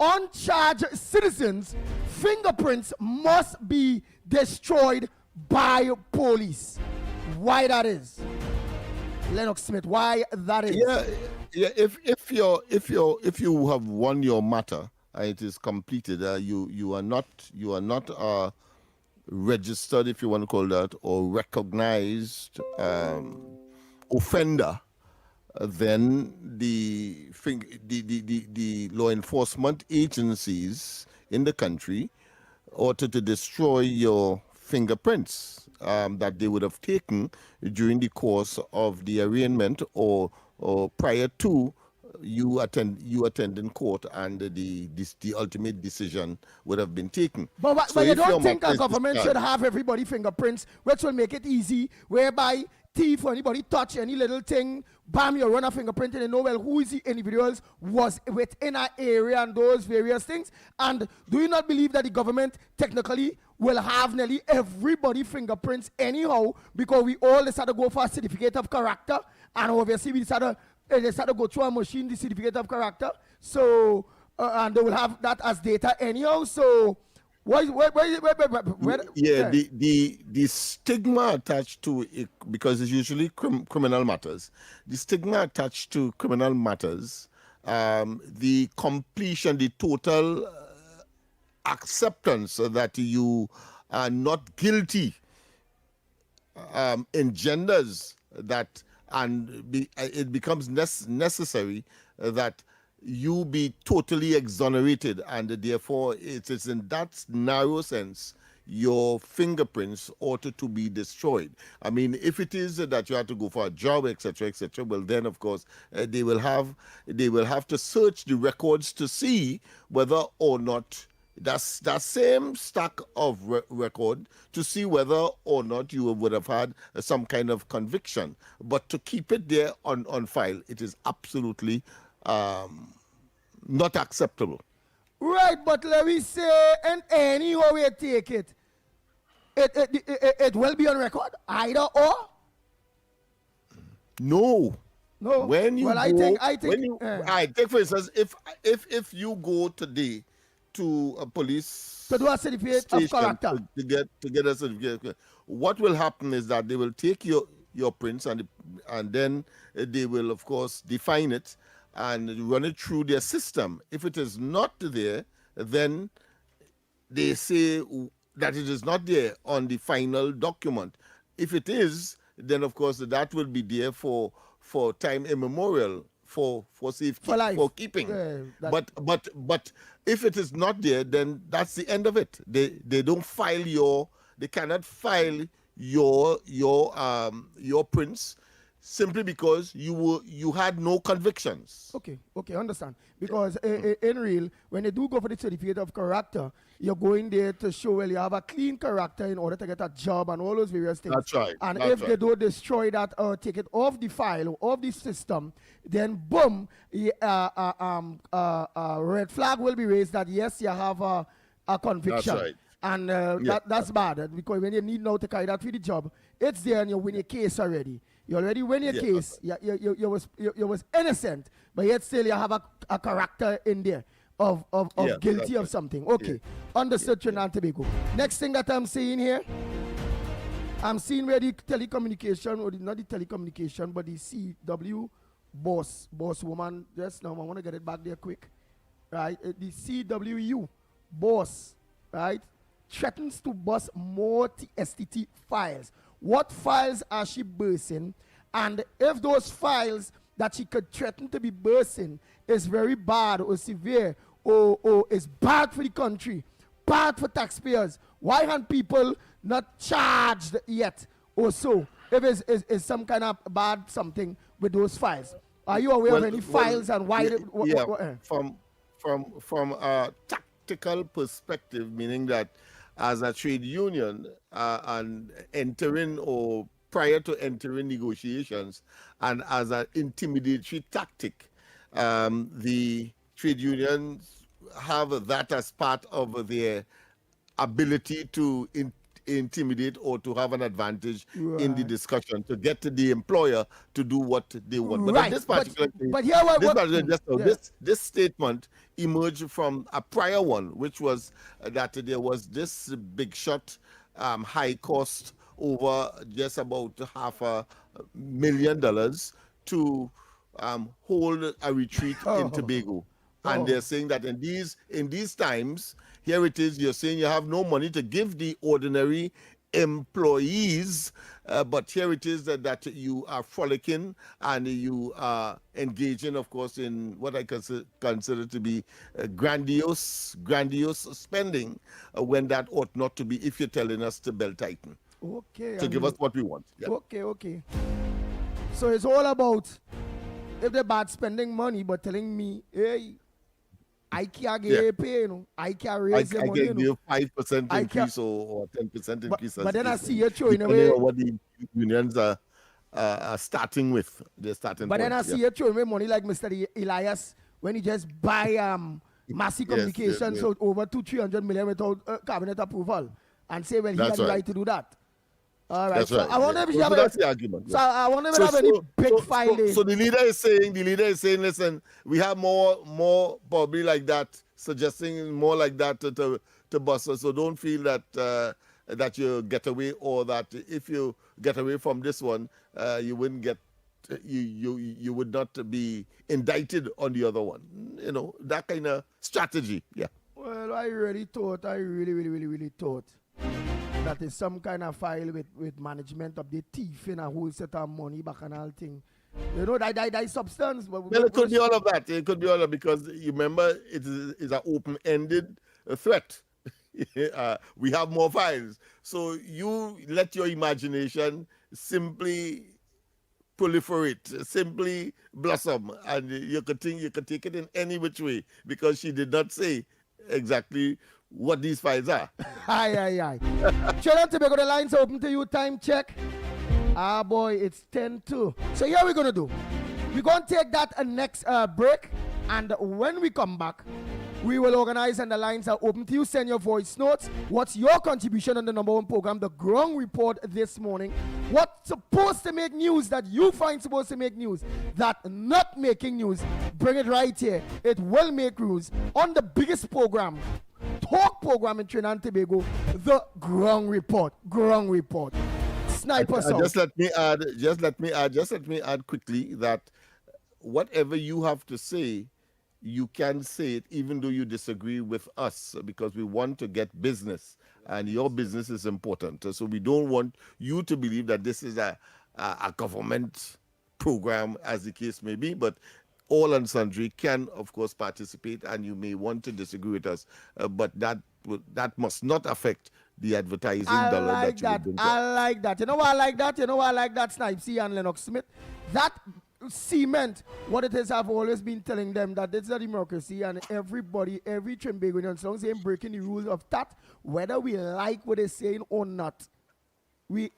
uncharged citizens' fingerprints must be destroyed by police. Why that is? Lennox Smith, why that is? Yeah. If you have won your matter and it is completed, you are not registered, if you want to call that, or recognized offender. Then the law enforcement agencies in the country ought to destroy your fingerprints that they would have taken during the course of the arraignment or prior to you attending court, and the ultimate decision would have been taken. But you don't think a government should have everybody fingerprints, which will make it easy, whereby thief or anybody touch any little thing, bam, you run a fingerprint and you know, well, who is the individuals was within an area and those various things. And do you not believe that the government technically will have nearly everybody fingerprints anyhow, because we all decide to go for a certificate of character, and obviously we decide to go through a machine, the certificate of character, so and they will have that as data anyhow. So the stigma attached to it, because it's usually criminal matters, the stigma attached to criminal matters, the completion, the total acceptance that you are not guilty engenders that, and it becomes necessary that you be totally exonerated, and therefore it is in that narrow sense your fingerprints ought to be destroyed. I mean, if it is that you have to go for a job, etc., well, then of course they will have to search the records to see whether or not that same stack of record, to see whether or not you would have had some kind of conviction. But to keep it there on file, it is absolutely not acceptable. Right, but let me say, and anyhow we take it, it will be on record, either or. No. When you I take for instance, if you go today to a police to do a certificate of character to get a certificate, what will happen is that they will take your prints and then they will of course define it and run it through their system. If it is not there, then they say that it is not there on the final document. If it is, then of course that will be there for time immemorial, for safety, for keeping. But if it is not there, then that's the end of it. They don't file they cannot file your prints simply because you had no convictions. Okay, understand. Because in real, when you do go for the certificate of character, you're going there to show, well, you have a clean character in order to get a job and all those various things. That's right. And if they don't destroy that or take it off the file or off the system, then boom, red flag will be raised that yes, you have a conviction. That's right. And that's bad, because when you need now to carry that for the job, it's there and you win your case already. You already win your case. You was innocent, but yet still you have a character in there of guilty of something. Okay, understood, Trinidad and Tobago. Next thing that I'm seeing here, I'm seeing where the telecommunication, or not the telecommunication, but the CW boss woman, just now, I want to get it back there quick. Right, the CWU boss right, threatens to bust more STT files. What files are she bursting? And if those files that she could threaten to be bursting is very bad or severe or is bad for the country, bad for taxpayers, why aren't people not charged yet or so? If it's some kind of bad something with those files. Are you aware of any files and why? From a tactical perspective, meaning that as a trade union and entering or prior to entering negotiations and as an intimidatory tactic, the trade unions have that as part of their ability to intimidate or to have an advantage in the discussion to get the employer to do what they want. But in this particular case, this statement emerged from a prior one, which was that there was this big shot high cost over just about $500,000 to hold a retreat in Tobago. And they're saying that in these times, here it is, you're saying you have no money to give the ordinary employees, but here it is that you are frolicking and you are engaging, of course, in what I consider to be grandiose spending when that ought not to be, if you're telling us to belt tighten. Okay. To give us what we want. Yeah. Okay. So it's all about, if they're bad spending money, but telling me, hey, I can't get pay, I can't raise the money. I can give 5% increase or 10% increase. But then I see you throwing away what the unions are starting with. They're starting. But then I see you throwing away money like Mr. Elias when he just buy Massy Communications so over 200-300 million without cabinet approval and say, well, he has the right to do that. All right. That's right. I wonder if you have that's the argument. So I wonder if you have any big filing. So the leader is saying, listen, we have more probably like that, suggesting more like that to bust us. So don't feel that that you get away, or that if you get away from this one, you wouldn't get you would not be indicted on the other one. You know, that kind of strategy. Yeah. Well, I really thought that is some kind of file with management of the thief in a whole set of money back and all thing. You know, that substance. Well, it could be all of that. It could be all of, because you remember it is an open-ended threat. We have more files. So you let your imagination simply proliferate, simply blossom, and you could take it in any which way, because she did not say exactly what these files are. Aye. Trinidad and Tobago, the lines are open to you. Time check. Ah, boy, it's 10-2. So here we're going to do. We're going to take that next break. And when we come back, we will organize and the lines are open to you. Send your voice notes. What's your contribution on the number one program, The Ground Report, this morning? What's supposed to make news that you find supposed to make news that not making news? Bring it right here. It will make news on the biggest program, talk program in Trinidad and Tobago, The Ground Report. Sniper out. Just let me add quickly that whatever you have to say, you can say it even though you disagree with us, because we want to get business, and your business is important. So we don't want you to believe that this is a government program, as the case may be, but all and sundry can, of course, participate, and you may want to disagree with us, but that must not affect the advertising dollar that you would bring. I like that. You know why I like that? Snipesy and Lennox Smith. That cement what it is. I've always been telling them that it's a democracy, and everybody, every Trimbagonian, as long as they're breaking the rules of that, whether we like what they're saying or not, we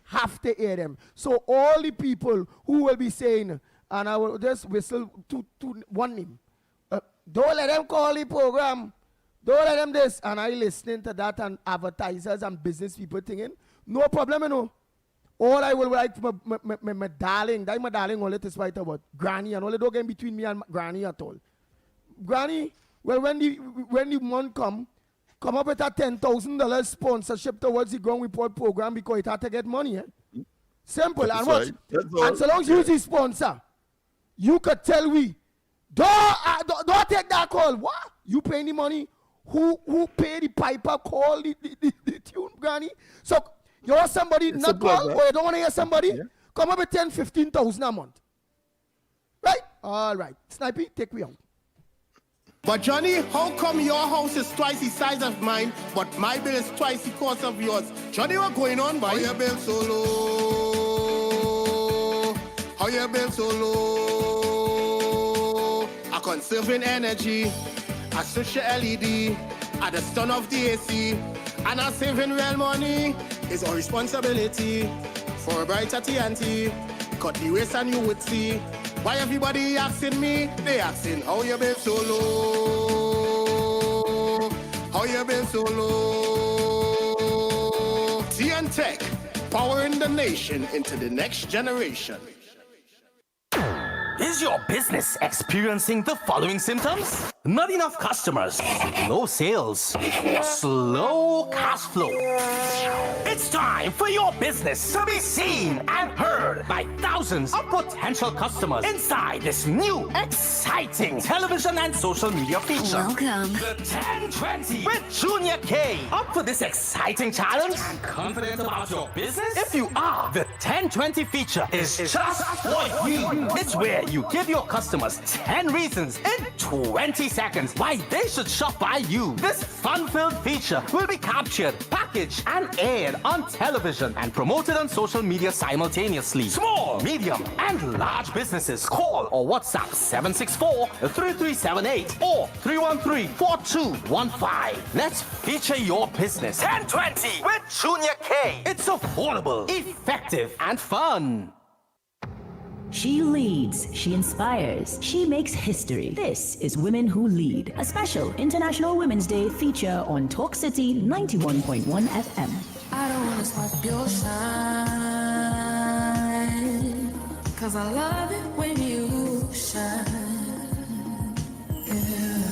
have to hear them. So all the people who will be saying, and I will just whistle to one name, don't let them call the program, don't let them this, and I listening to that, and advertisers and business people thinking, no problem, you know. All I will like my darling, that my darling only to spite about Granny, and all the don't get between me and Granny at all. Granny, well, when the month come up with a $10,000 sponsorship towards the Ground Report program, because it had to get money. Simple. That's and what? Right. And so long as you the sponsor, you could tell we, don't take that call. What? You paying the money? who pay the piper call the tune, Granny. So you want somebody It's not a call, pleasure. or you don't want to hear somebody? Come up with 10, 15,000 a month. Right? All right. Snipey, take me out. But Johnny, how come your house is twice the size of mine, but my bill is twice the cost of yours? Johnny, what going on, boy? How your bill so low? How your bill so low? I'm conserving energy. I switch your LED at the stun of the AC, and I'm saving real money. It's our responsibility for a brighter TNT. Cut the waste and you would see. Why everybody asking me? They asking how you been so low? How you been so low? TN Tech, powering the nation into the next generation. Is your business experiencing the following symptoms? Not enough customers, low sales, slow cash flow. It's time for your business to be seen and heard by thousands of potential customers inside this new, exciting television and social media feature. Welcome. The 1020 with Junior K. Up for this exciting challenge and confident about your business? If you are, the 1020 feature is just for you. It's where you give your customers 10 reasons in 20 seconds why they should shop by you. This fun-filled feature will be captured, packaged, and aired on television and promoted on social media simultaneously. Small, medium, and large businesses call or WhatsApp 764-3378 or 313-4215. Let's feature your business. 1020 with Junior K. It's affordable, effective, and fun. She leads, she inspires, she makes history. This is Women Who Lead, a special International Women's Day feature on Talk City 91.1 FM. I don't wanna stop your shine, 'cause I love it when you shine. Yeah.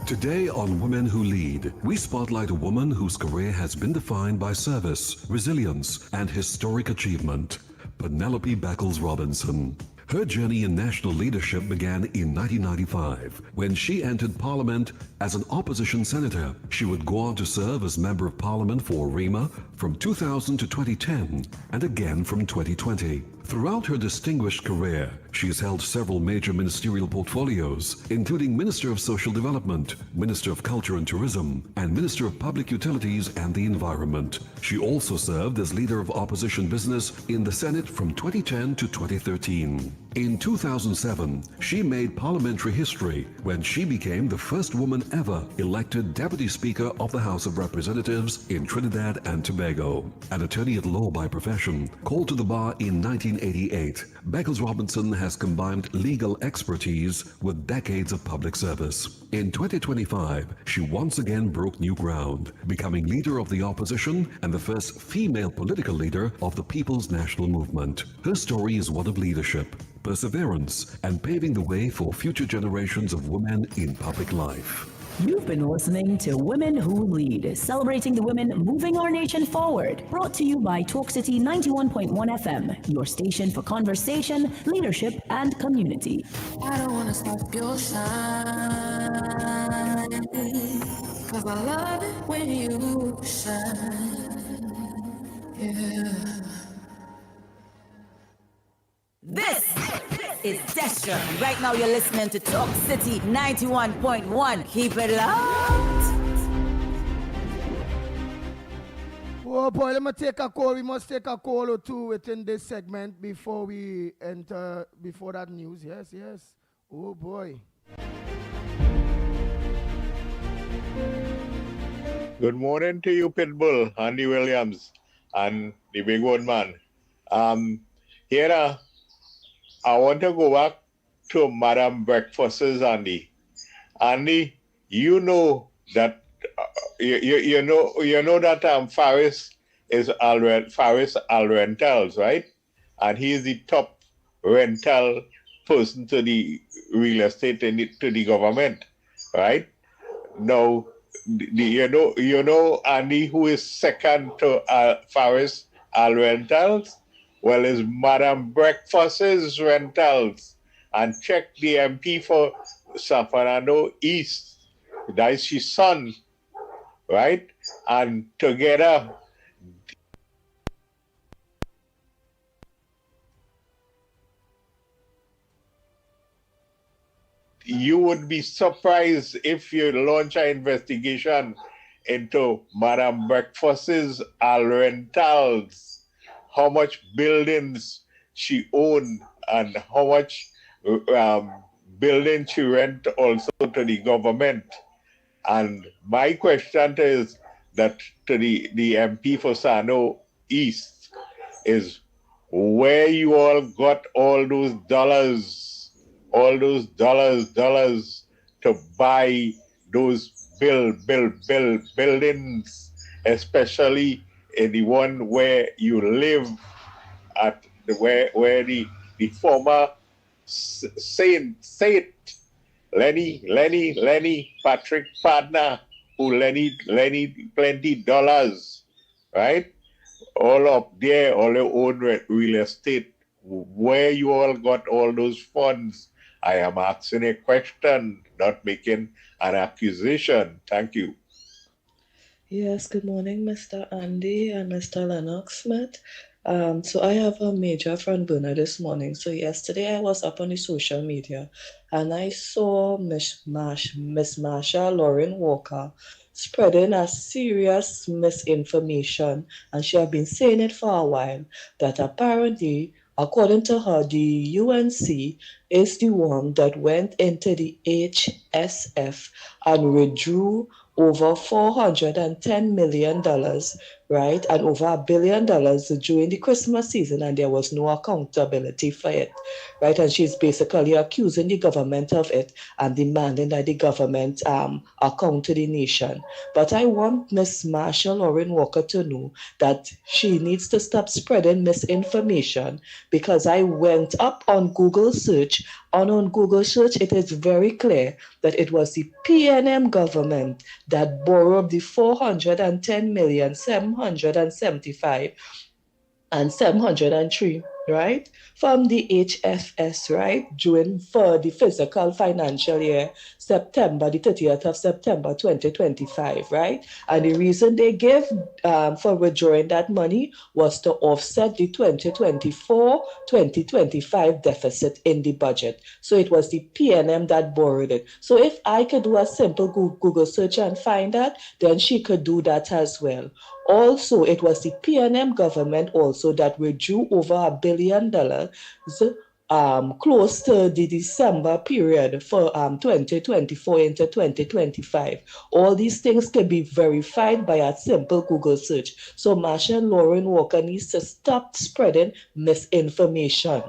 Today on Women Who Lead, we spotlight a woman whose career has been defined by service, resilience, and historic achievement. Penelope Beckles-Robinson. Her journey in national leadership began in 1995 when she entered Parliament as an opposition senator. She would go on to serve as Member of Parliament for Rima from 2000 to 2010 and again from 2020. Throughout her distinguished career, she has held several major ministerial portfolios, including Minister of Social Development, Minister of Culture and Tourism, and Minister of Public Utilities and the Environment. She also served as Leader of Opposition Business in the Senate from 2010 to 2013. In 2007, she made parliamentary history when she became the first woman ever elected Deputy Speaker of the House of Representatives in Trinidad and Tobago. An attorney at law by profession, called to the bar in 1988, Beckles-Robinson has combined legal expertise with decades of public service. In 2025, she once again broke new ground, becoming Leader of the Opposition and the first female political leader of the People's National Movement. Her story is one of leadership, perseverance, and paving the way for future generations of women in public life. You've been listening to Women Who Lead, celebrating the women moving our nation forward. Brought to you by Talk City 91.1 FM, your station for conversation, leadership, and community. I don't wanna stop your shine, 'cause I love it when you shine. Yeah. This is Destra. Right now you're listening to Talk City 91.1. Keep it locked. Oh boy, let me take a call. We must take a call or two within this segment before we enter, before that news. Yes, yes. Oh boy. Good morning to you, Pitbull, Andy Williams, and the big one man. Here, I want to go back to Madam Breakfast's Andy. Andy, you know that you know that Faris is Faris Rentals, right? And he is the top rental person to the real estate to the government, right? Now, you know Andy, who is second to Faris Rentals? Well, is Madam Breakfast's Rentals. And check the MP for San Fernando East. that is his son, right? And together, you would be surprised if you launch an investigation into Madame Breakfast's rentals, how much buildings she owned and how much building she rent also to the government. And my question is that to the MP for Sano East is where you all got all those dollars to buy those buildings, especially in the one where you live at where the former Saint Lenny Patrick partner who Lenny plenty dollars, right? All up there, all your own real estate. Where you all got all those funds? I am asking a question, not making an accusation. Thank you. Yes, good morning, Mr. Andy and Mr. Lennox Smith. So I have a major front burner this morning. So yesterday I was up on the social media and I saw Miss Marsha Lauren Walker spreading a serious misinformation, and she had been saying it for a while, that apparently, according to her, the UNC is the one that went into the HSF and withdrew over $410 million, right? And over $1 billion during the Christmas season, and there was no accountability for it, right? And she's basically accusing the government of it and demanding that the government account to the nation. But I want Miss Marsha Lauren Walker to know that she needs to stop spreading misinformation, because I went up on Google search, and on Google search it is very clear that it was the PNM government that borrowed the 410,775 and 703, right, from the HFS, right, during for the fiscal financial year, September, the 30th of September 2025, right? And the reason they gave for withdrawing that money was to offset the 2024-2025 deficit in the budget. So it was the PNM that borrowed it. So if I could do a simple Google search and find that, then she could do that as well. Also, it was the PNM government also that withdrew over $1 billion close to the December period for 2024 into 2025. All these things can be verified by a simple Google search. So Marsha Lauren Walker needs to stop spreading misinformation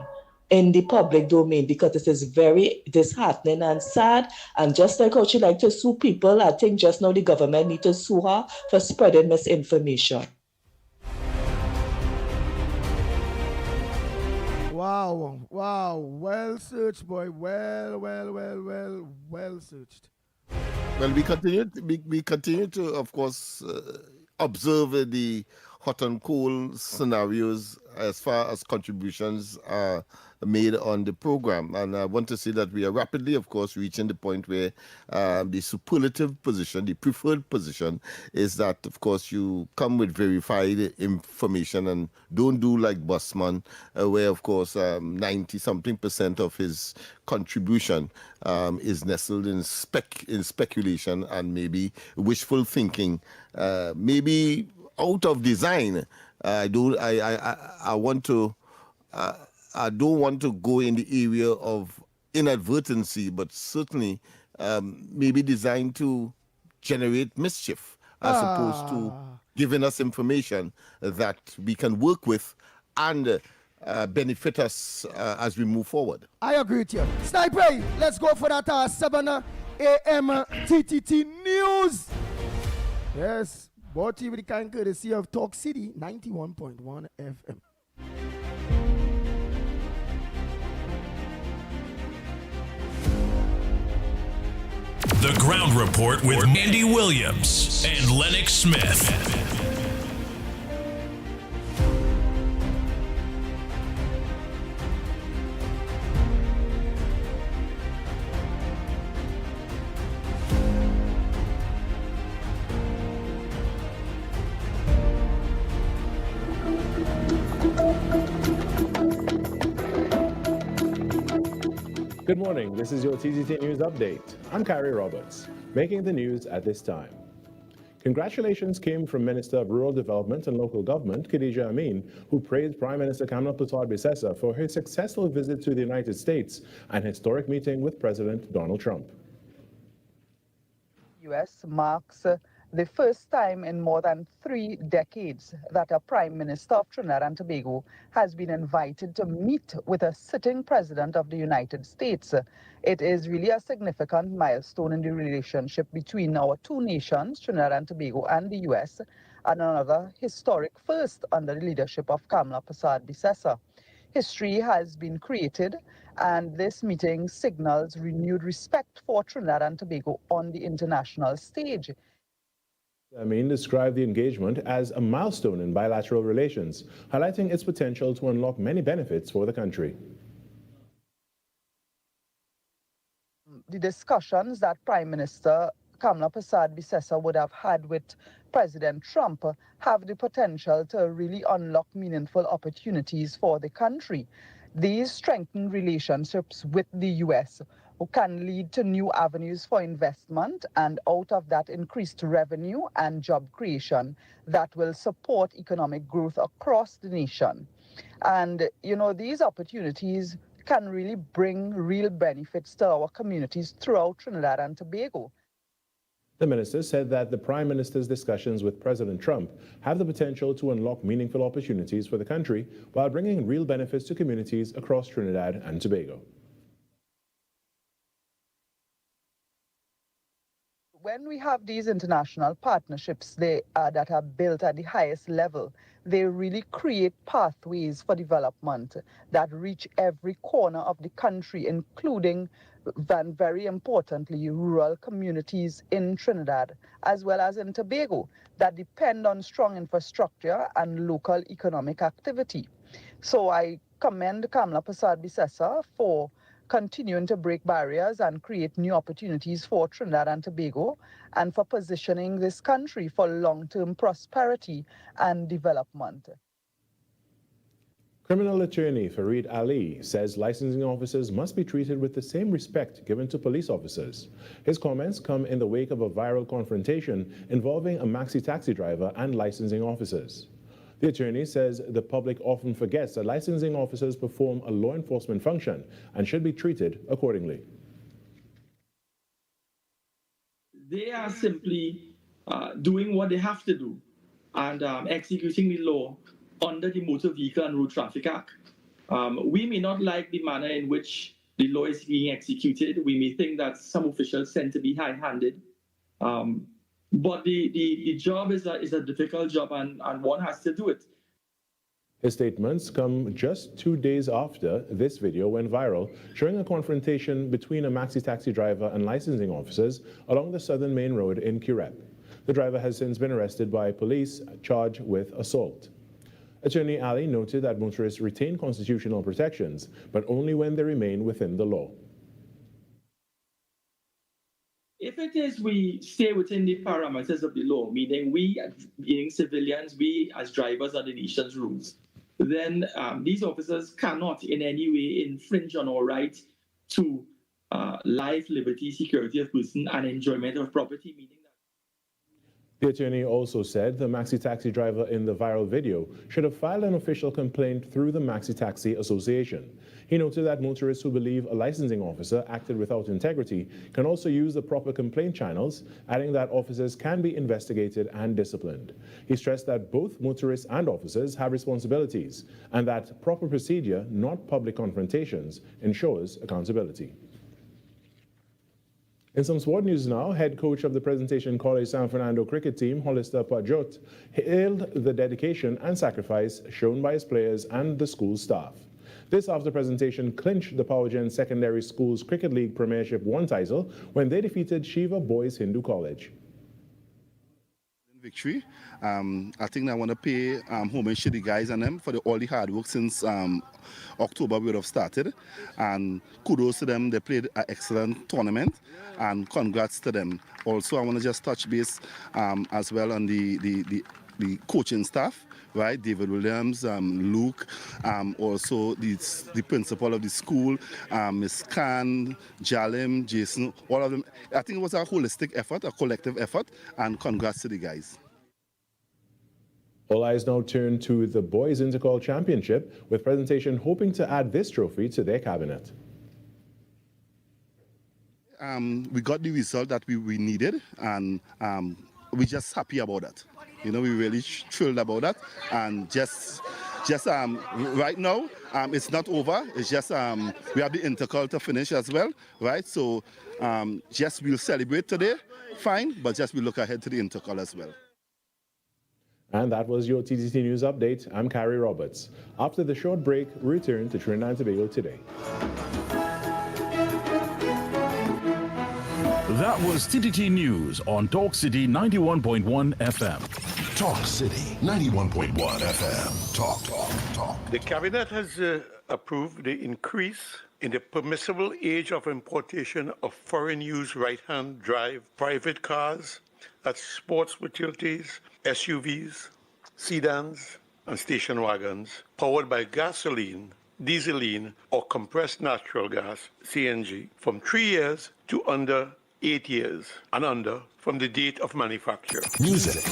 in the public domain, because it is very disheartening and sad. And just like how she like to sue people, I think just now the government need to sue her for spreading misinformation. Wow, well searched, boy. Well searched. Well, we continue to, of course, observe the hot and cold scenarios as far as contributions are made on the program. And I want to say that we are rapidly, of course, reaching the point where the superlative position, the preferred position, is that, of course, you come with verified information and don't do like Busman, where, of course, 90-something% of his contribution is nestled in speculation and maybe wishful thinking, maybe out of design. I don't want to go in the area of inadvertency, but certainly maybe designed to generate mischief as opposed to giving us information that we can work with and benefit us as we move forward. I agree with you. Sniper, let's go for that 7 a.m. TTT News. Yes, brought to you with the kind courtesy of Talk City 91.1 FM. The Ground Report with Andy Williams and Lennox Smith. Good morning. This is your TTT News Update. I'm Kyrie Roberts, making the news at this time. Congratulations came from Minister of Rural Development and Local Government, Khadija Amin, who praised Prime Minister Kamla Bissessa for his successful visit to the United States and historic meeting with President Donald Trump. U.S. marks the first time in more than 3 decades that a Prime Minister of Trinidad and Tobago has been invited to meet with a sitting President of the United States. It is really a significant milestone in the relationship between our two nations, Trinidad and Tobago and the U.S., and another historic first under the leadership of Kamla Bissessa. History has been created, and this meeting signals renewed respect for Trinidad and Tobago on the international stage. Amin described the engagement as a milestone in bilateral relations, highlighting its potential to unlock many benefits for the country. The discussions that Prime Minister Kamla Bissessa would have had with President Trump have the potential to really unlock meaningful opportunities for the country. These strengthened relationships with the U.S. can lead to new avenues for investment, and out of that, increased revenue and job creation that will support economic growth across the nation. And, these opportunities can really bring real benefits to our communities throughout Trinidad and Tobago. The minister said that the Prime Minister's discussions with President Trump have the potential to unlock meaningful opportunities for the country while bringing real benefits to communities across Trinidad and Tobago. When we have these international partnerships that are built at the highest level, they really create pathways for development that reach every corner of the country, including, and very importantly, rural communities in Trinidad, as well as in Tobago, that depend on strong infrastructure and local economic activity. So I commend Kamla Bissessa for continuing to break barriers and create new opportunities for Trinidad and Tobago, and for positioning this country for long-term prosperity and development. Criminal attorney Fareed Ali says licensing officers must be treated with the same respect given to police officers. His comments come in the wake of a viral confrontation involving a maxi taxi driver and licensing officers. The attorney says the public often forgets that licensing officers perform a law enforcement function and should be treated accordingly. They are simply doing what they have to do and executing the law under the Motor Vehicle and Road Traffic Act. We may not like the manner in which the law is being executed. We may think that some officials tend to be high-handed. But the job is a difficult job, and one has to do it. His statements come just 2 days after this video went viral, showing a confrontation between a maxi taxi driver and licensing officers along the southern main road in Curep. The driver has since been arrested by police, charged with assault. Attorney Ali noted that motorists retain constitutional protections, but only when they remain within the law. If it is we stay within the parameters of the law, meaning we, being civilians, we as drivers are the nation's rules, then these officers cannot in any way infringe on our right to life, liberty, security of person, and enjoyment of property, meaning The attorney also said the maxi taxi driver in the viral video should have filed an official complaint through the Maxi Taxi Association. He noted that motorists who believe a licensing officer acted without integrity can also use the proper complaint channels, adding that officers can be investigated and disciplined. He stressed that both motorists and officers have responsibilities and that proper procedure, not public confrontations, ensures accountability. In some sport news now, head coach of the Presentation College San Fernando cricket team, Hollister Pajot, hailed the dedication and sacrifice shown by his players and the school staff. This after Presentation clinched the Powergen Secondary Schools Cricket League Premiership 1 title when they defeated Shiva Boys Hindu College. Victory. I think I want to pay homage to the guys and them for all the hard work since October we would have started, and kudos to them. They played an excellent tournament, and congrats to them. Also, I want to just touch base as well on the the coaching staff, right? David Williams, Luke, also the principal of the school, Miss Khan, Jalim, Jason, all of them. I think it was a holistic effort, a collective effort, and congrats to the guys. All eyes now turn to the Boys Intercall Championship, with presentation hoping to add this trophy to their cabinet. We got the result that we needed, and we're just happy about that. You know, we're really thrilled about that, and just right now, it's not over. It's just we have the intercall to finish as well, right? So just we'll celebrate today, fine, but just we look ahead to the intercall as well. And that was your TTT News Update. I'm Carrie Roberts. After the short break, return to Trinidad and Tobago Today. That was TTT News on Talk City 91.1 FM. Talk City 91.1 FM. Talk. The Cabinet has approved the increase in the permissible age of importation of foreign-use right-hand drive private cars, that's sports utilities, SUVs, sedans, and station wagons powered by gasoline, dieseline, or compressed natural gas, CNG, from 3 years to under 8 years and under from the date of manufacture. Music.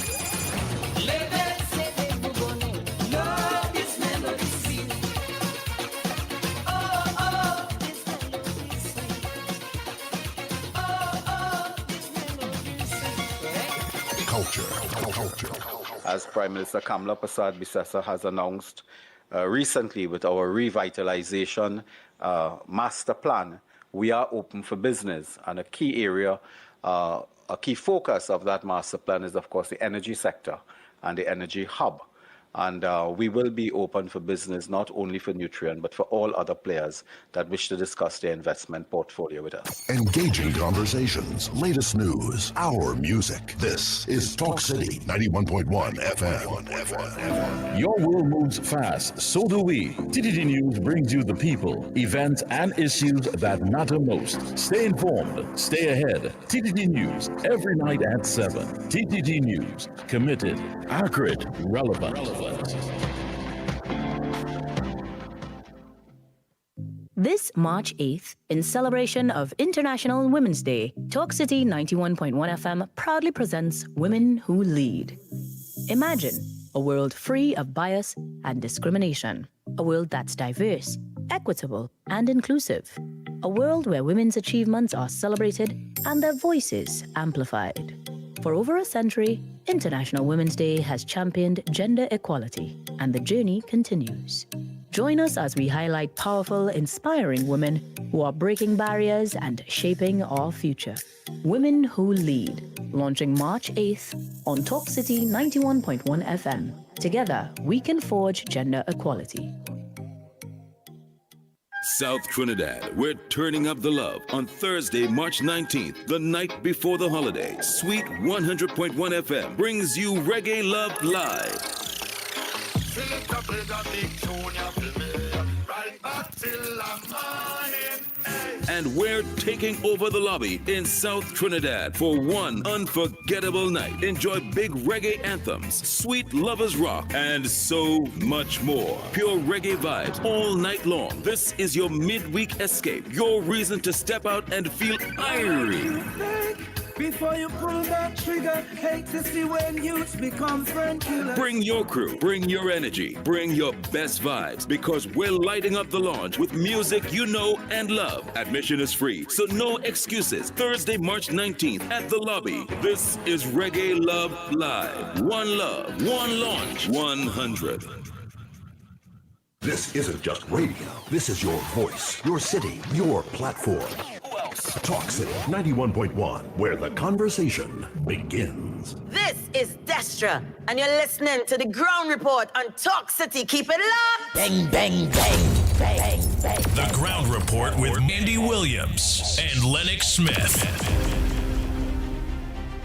Culture. As Prime Minister Kamla Prasad Bisesa has announced recently with our revitalization master plan, we are open for business, and a key area, a key focus of that master plan is, of course, the energy sector and the energy hub. And we will be open for business, not only for Nutrien, but for all other players that wish to discuss their investment portfolio with us. Engaging conversations, latest news, our music. This is Talk City 91.1 FM. Your world moves fast, so do we. TTT News brings you the people, events, and issues that matter most. Stay informed, stay ahead. TTT News, every night at 7. TTT News, committed, accurate, relevant. This March 8th, in celebration of International Women's Day, Talk City 91.1 FM proudly presents Women Who Lead. Imagine a world free of bias and discrimination. A world that's diverse, equitable, and inclusive. A world where women's achievements are celebrated and their voices amplified. For over a century, International Women's Day has championed gender equality, and the journey continues. Join us as we highlight powerful, inspiring women who are breaking barriers and shaping our future. Women Who Lead, launching March 8th on Talk City 91.1 FM. Together, we can forge gender equality. South Trinidad, we're turning up the love on Thursday, March 19th, the night before the holiday. Sweet 100.1 FM brings you Reggae Love Live. And we're taking over the lobby in South Trinidad for one unforgettable night. Enjoy big reggae anthems, sweet lovers rock, and so much more. Pure reggae vibes all night long. This is your midweek escape, your reason to step out and feel irie. Before you pull that trigger, hate to see when youths become friend killers. Bring your crew, bring your energy, bring your best vibes, because we're lighting up the launch with music you know and love. Admission is free, so no excuses. Thursday, March 19th at the lobby. This is Reggae Love Live. One love, one launch, 100. This isn't just radio. This is your voice, your city, your platform. Talk City 91.1, where the conversation begins. This is Destra, and you're listening to the Ground Report on Talk City. Keep it locked. Bang, bang, bang, bang, bang. The Ground Report with Andy Williams and Lennox Smith.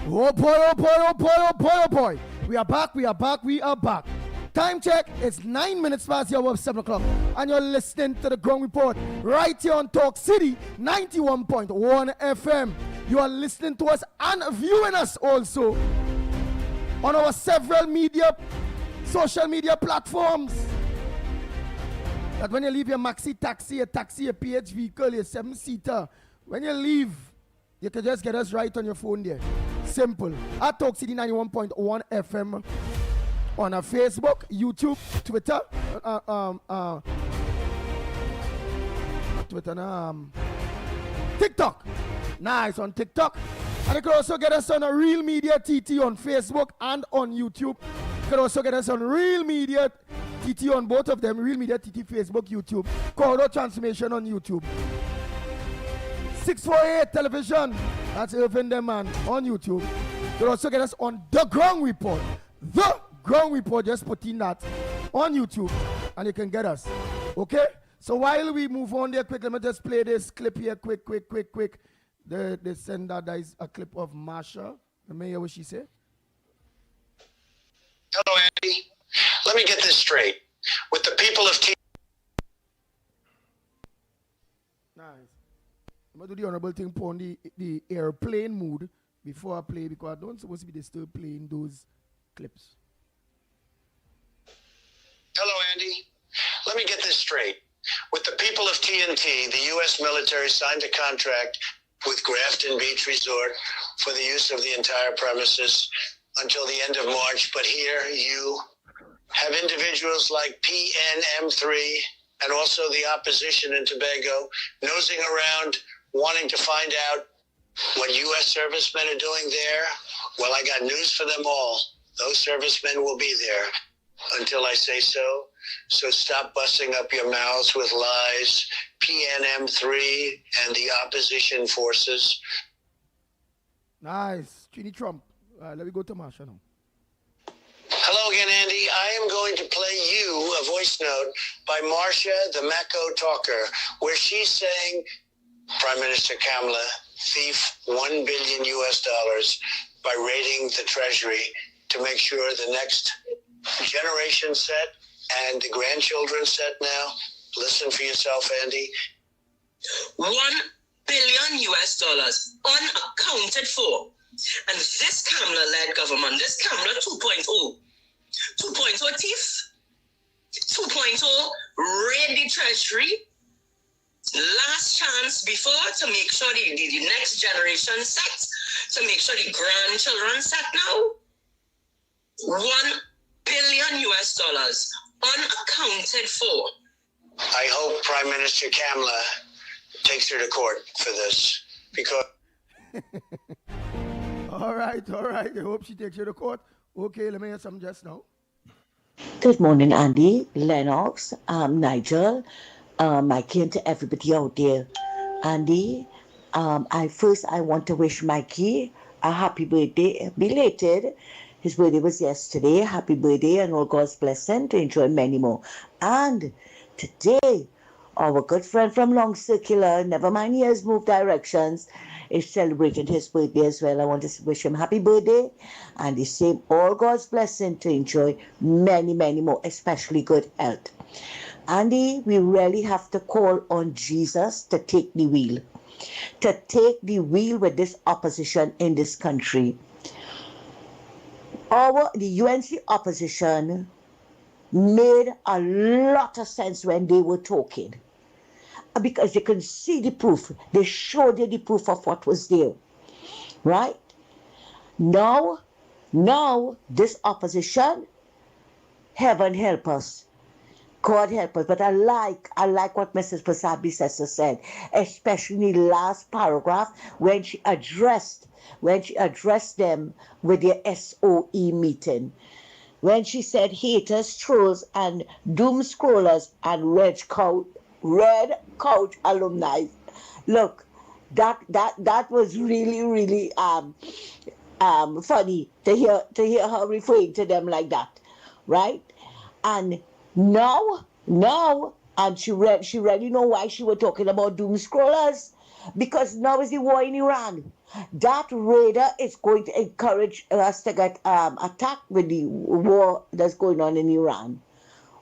Oh boy, oh boy, oh boy, oh boy, oh boy. We are back, we are back, we are back. Time check, it's 9 minutes past the hour of 7 o'clock, and you're listening to the Ground Report right here on Talk City 91.1 FM. You are listening to us and viewing us also on our several social media platforms. That when you leave your maxi taxi, a PH vehicle, your 7-seater, when you leave, you can just get us right on your phone there. Simple. At Talk City 91.1 FM on our Facebook, YouTube, Twitter, TikTok. Nice, on TikTok. And you can also get us on a Real Media TT on Facebook and on YouTube. You can also get us on Real Media TT on both of them. Real Media TT, Facebook, YouTube. Corridor Transformation on YouTube. 648 Television. That's Irvin Deman on YouTube. You can also get us on The Ground Report. The Ground Report, just put in that on YouTube. And you can get us. Okay? So while we move on there quick, let me just play this clip here quick. They send that is a clip of Marsha. Let me hear what she said. Hello, Andy. Let me get this straight. With the people of Nice. I'm going to do the honorable thing on the airplane mood before I play, because I don't supposed to be still playing those clips. Hello, Andy. Let me get this straight. With the people of TNT, the U.S. military signed a contract with Grafton Beach Resort for the use of the entire premises until the end of March. But here you have individuals like PNM3 and also the opposition in Tobago nosing around, wanting to find out what U.S. servicemen are doing there. Well, I got news for them all. Those servicemen will be there until I say so. So stop busting up your mouths with lies. PNM3 and the opposition forces. Nice. Trini Trump. Let me go to Marsha now. Hello again, Andy. I am going to play you a voice note by Marsha, the Mako talker, where she's saying Prime Minister Kamala thief $1 billion by raiding the Treasury to make sure the next generation set and the grandchildren set now. Listen for yourself, Andy. $1 billion unaccounted for. And this Kamala-led government, this Kamala 2.0 thief, 2.0 raid the Treasury, last chance before to make sure the next generation set, to make sure the grandchildren set now. $1 billion unaccounted for. I hope Prime Minister Kamala takes her to court for this, because... All right. I hope she takes you to court. Okay, let me hear some just now. Good morning, Andy, Lennox, Nigel, Mikey, and to everybody out there. Andy, I want to wish Mikey a happy birthday, belated. His birthday was yesterday. Happy birthday and all God's blessing to enjoy many more. And today, our good friend from Long Circular, never mind he has moved directions, is celebrating his birthday as well. I want to wish him happy birthday and the same all God's blessing to enjoy many, many more, especially good health. Andy, we really have to call on Jesus to take the wheel. To take the wheel with this opposition in this country. The UNC opposition made a lot of sense when they were talking. Because you can see the proof. They showed you the proof of what was there. Right? Now, this opposition, heaven help us. God help us. But I like what Mrs. Prasabi Sessa said, especially in the last paragraph when she addressed them with their SOE meeting. When she said haters, trolls, and doom scrollers and red couch alumni. Look, that was really funny to hear her referring to them like that, right? And now, and she really know why she was talking about doom scrollers, because now is the war in Iran. That raider is going to encourage us to get attacked with the war that's going on in Iran.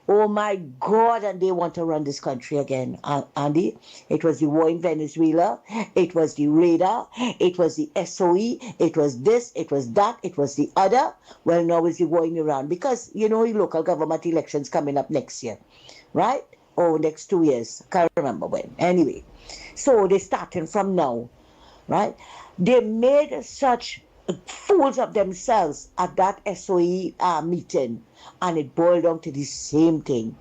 Oh my God, and they want to run this country again. Andy, it was the war in Venezuela, it was the radar, it was the SOE, it was this, it was that, it was the other. Well, now it's the war in Iran because, the local government elections coming up next year, right? Or next 2 years. Can't remember when. Anyway, so they're starting from now, right? They made such fools of themselves at that SOE meeting, and it boiled down to the same thing.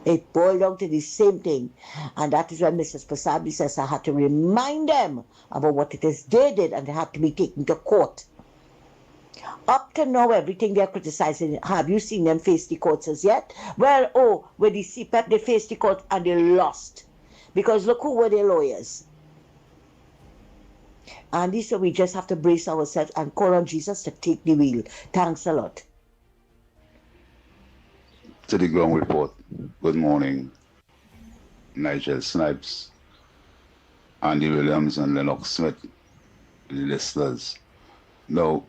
It boiled down to the same thing. And that is when Mrs. Pasabi says I had to remind them about what it is they did, and they had to be taken to court. Up to now, everything they're criticizing, have you seen them face the courts as yet? Well, with the CPEP, they faced the court and they lost. Because look who were their lawyers. And so we just have to brace ourselves and call on Jesus to take the wheel. Thanks a lot. To the ground report. Good morning, Nigel Snipes, Andy Williams, and Lennox Smith, the listeners. Now,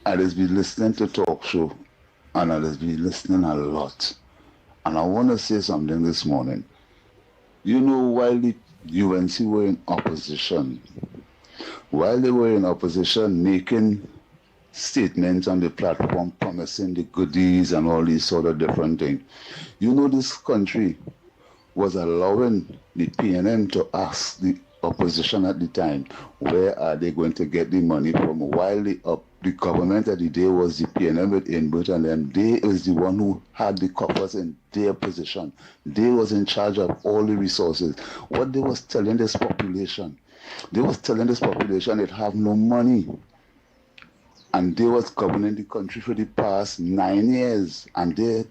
I just be listening to talk show, and I just be listening a lot. And I want to say something this morning. While the UNC were in opposition, making statements on the platform, promising the goodies and all these sort of different things, this country was allowing the PNM to ask the opposition at the time, where are they going to get the money from? While the government at the day was the PNM with Inbert, and then they was the one who had the coffers in their position. They was in charge of all the resources. What they was telling this population, it have no money. And they was governing the country for the past 9 years, and they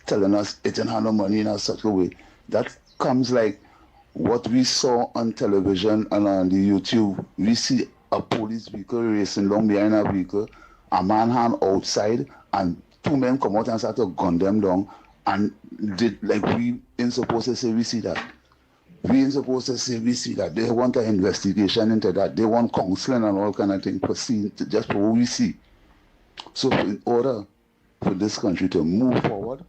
telling us it didn't have no money in such a way. That comes like what we saw on television and on the YouTube. We see a police vehicle racing down behind a vehicle, a man hand outside, and two men come out and start to gun them down. And we ain't supposed to say we see that. We ain't supposed to say we see that. They want an investigation into that. They want counseling and all kind of things just for what we see. So in order for this country to move forward,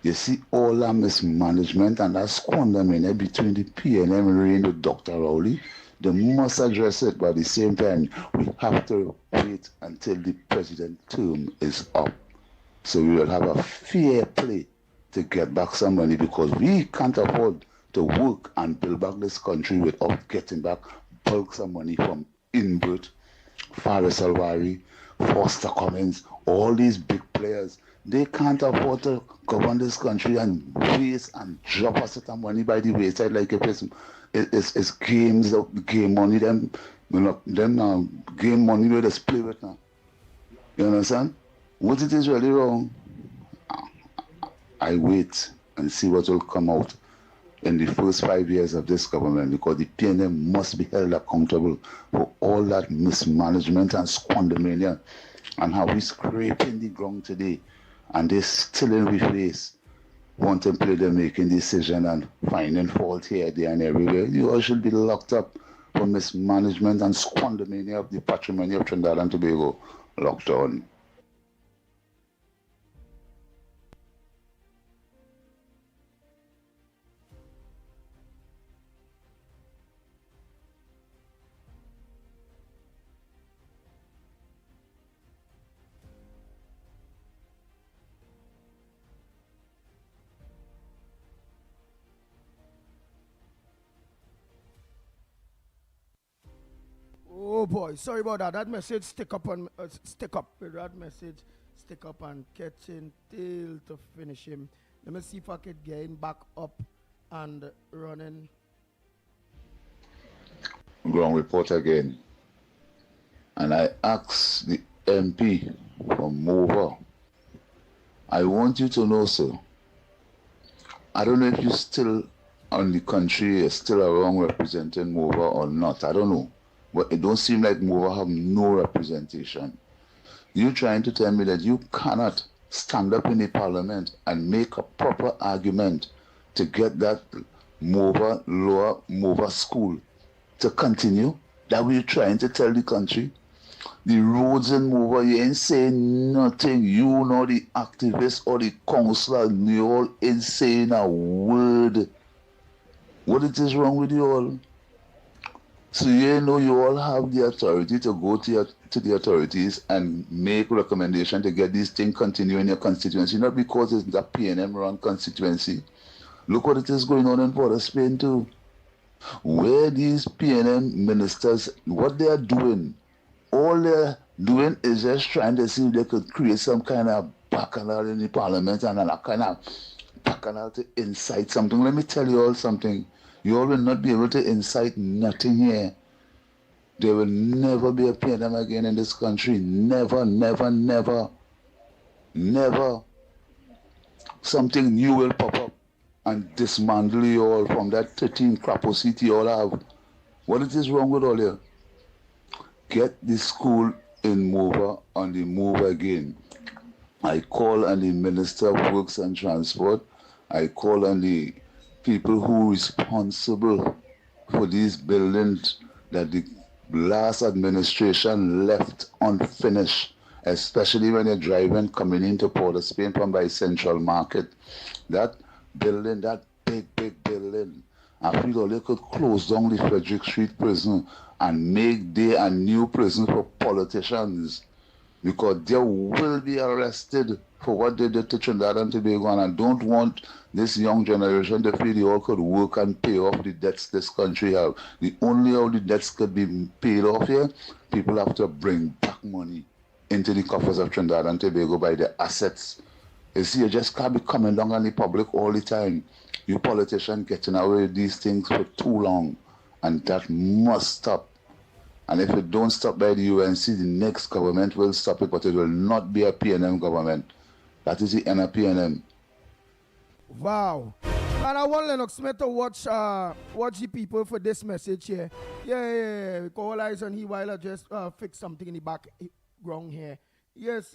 you see all that mismanagement and that squanderment between the PNM reign with Dr. Rowley. They must address it, but at the same time, we have to wait until the president's term is up. So we will have a fair play to get back some money, because we can't afford to work and build back this country without getting back bulk some money from Inbert, Faris Alwari, Foster Cummins, all these big players. They can't afford to govern this country and waste and drop a certain money by the wayside like a person. It's games, game money, them game money where they play with now. You understand? What it is really wrong, I wait and see what will come out in the first 5 years of this government, because the PNM must be held accountable for all that mismanagement and squandermania and how we scraping the ground today, and they still in we face contemplating making decision and finding fault here, there, and everywhere. You all should be locked up for mismanagement and squandermania of the patrimony of Trinidad and Tobago. Locked on. Oh boy, sorry about that. That message stick up. That message stick up and catching till to finish him. Let me see if I can get him back up and running. Ground report again. And I asked the MP from Mova, I want you to know, sir, I don't know if you're still on the country, you're still around representing Mova or not. I don't know. But it don't seem like Mova have no representation. You're trying to tell me that you cannot stand up in the parliament and make a proper argument to get that Mova, lower Mova school to continue? That we're trying to tell the country? The roads in Mova, you ain't saying nothing. You know the activists or the councillor, you all ain't saying a word. What it is wrong with you all? So you know you all have the authority to go to the authorities and make recommendation to get these things continue in your constituency, not because it's a PNM run constituency. Look what it is going on in Port of Spain too. Where these PNM ministers, what they are doing, all they're doing is just trying to see if they could create some kind of bacchanal in the parliament and a kind of bacchanal to incite something. Let me tell you all something. You all will not be able to incite nothing here. There will never be a PNM again in this country. Never, never, never. Never. Something new will pop up and dismantle you all from that 13 crapo seat you all have. What is wrong with all you? Get the school in Mova on the move again. I call on the Minister of Works and Transport. I call on the people who are responsible for these buildings that the last administration left unfinished, especially when you're driving coming into Port of Spain from by Central Market. That building, that big building, I feel all they could close down the Frederick Street prison and make there a new prison for politicians, because they will be arrested for what they did to Trinidad and Tobago, and I don't want this young generation to feel they all could work and pay off the debts this country have. The only how the debts could be paid off here, people have to bring back money into the coffers of Trinidad and Tobago by the assets. You see, you just can't be coming down on the public all the time. You politicians getting away with these things for too long, and that must stop. And if it don't stop by the UNC, the next government will stop it, but it will not be a PNM government. That is the end of PNM. Wow. And I want Lennox Smith to watch the people for this message here. Yeah. We call eyes on him while I just fix something in the background here. Yes.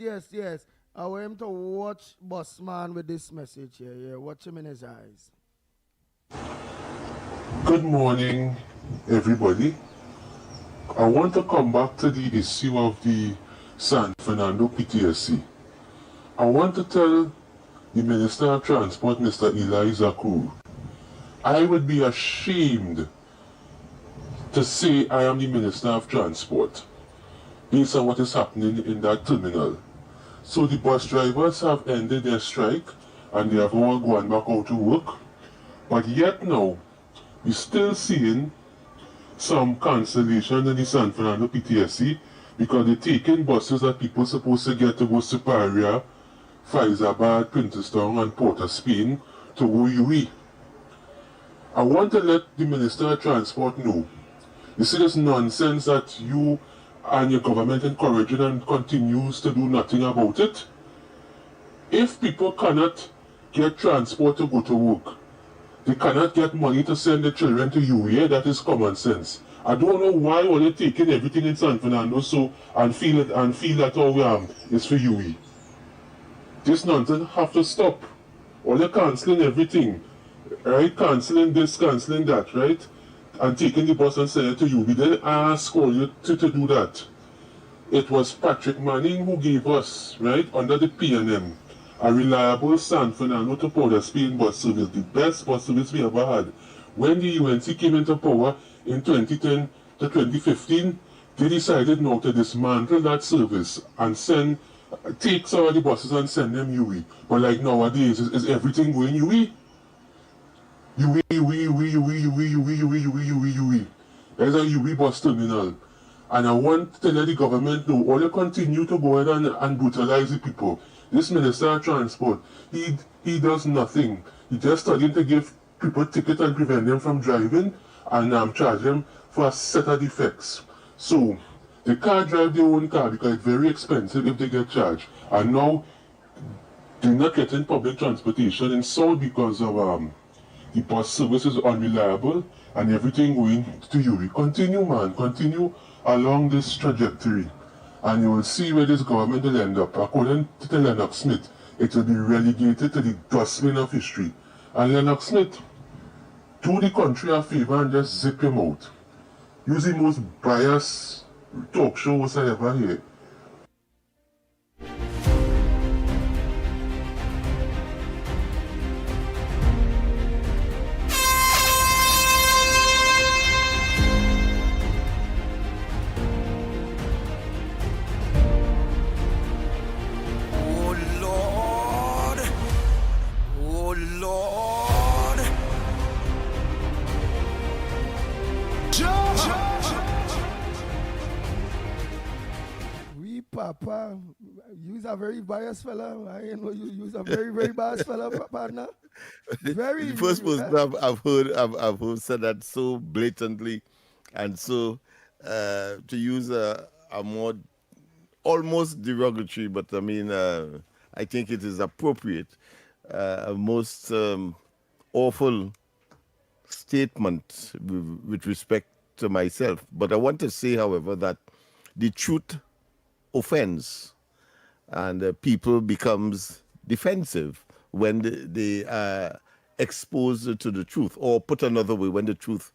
I want him to watch Bossman with this message here. Yeah, watch him in his eyes. Good morning, everybody. I want to come back to the issue of the San Fernando PTSC. I want to tell the Minister of Transport, Mr. Eli Zakur, I would be ashamed to say I am the Minister of Transport based on what is happening in that terminal. So the bus drivers have ended their strike and they have all gone back out to work. But yet now, we're still seeing some cancellation in the San Fernando PTSC because they're taking buses that people are supposed to get to go Superior, Faizabad, Princeton and Port of Spain to go UE. I want to let the Minister of Transport know, you see this nonsense that you and your government encouraging and continues to do nothing about it? If people cannot get transport to go to work, they cannot get money to send their children to UE, that is common sense. I don't know why all they're taking everything in San Fernando and feel that it's for UE. This nonsense have to stop. All they're cancelling everything, right? Cancelling this, cancelling that, right? And taking the bus and sending it to UE. We didn't ask all you to do that. It was Patrick Manning who gave us, right, under the PNM, a reliable San Fernando to Port of Spain bus service, the best bus service we ever had. When the UNC came into power in 2010 to 2015, they decided now to dismantle that service and take some of the buses and send them UE. But like nowadays, is everything going UE? UE. There's a UE bus terminal. And I want to let the government know, all you continue to go ahead and brutalize the people. This Minister of Transport, he does nothing. He just studying to give people tickets and prevent them from driving and charge them for a set of defects. So, they can't drive their own car because it's very expensive if they get charged. And now, they're not getting public transportation in South because of the bus service is unreliable and everything going to UE. Continue, man. Continue along this trajectory. And you will see where this government will end up. According to Lennox Smith, it will be relegated to the dustbin of history. And Lennox Smith, do the country a favor and just zip him out. Use the most biased talk shows I ever hear. Papa, you's a very biased fella. I know you's a very, very biased fella, partner. Very. The first person I've heard said that so blatantly, and so to use a more almost derogatory, but I mean I think it is appropriate, a most awful statement with respect to myself. But I want to say, however, that the truth offends, and people becomes defensive when they are exposed to the truth, or put another way, when the truth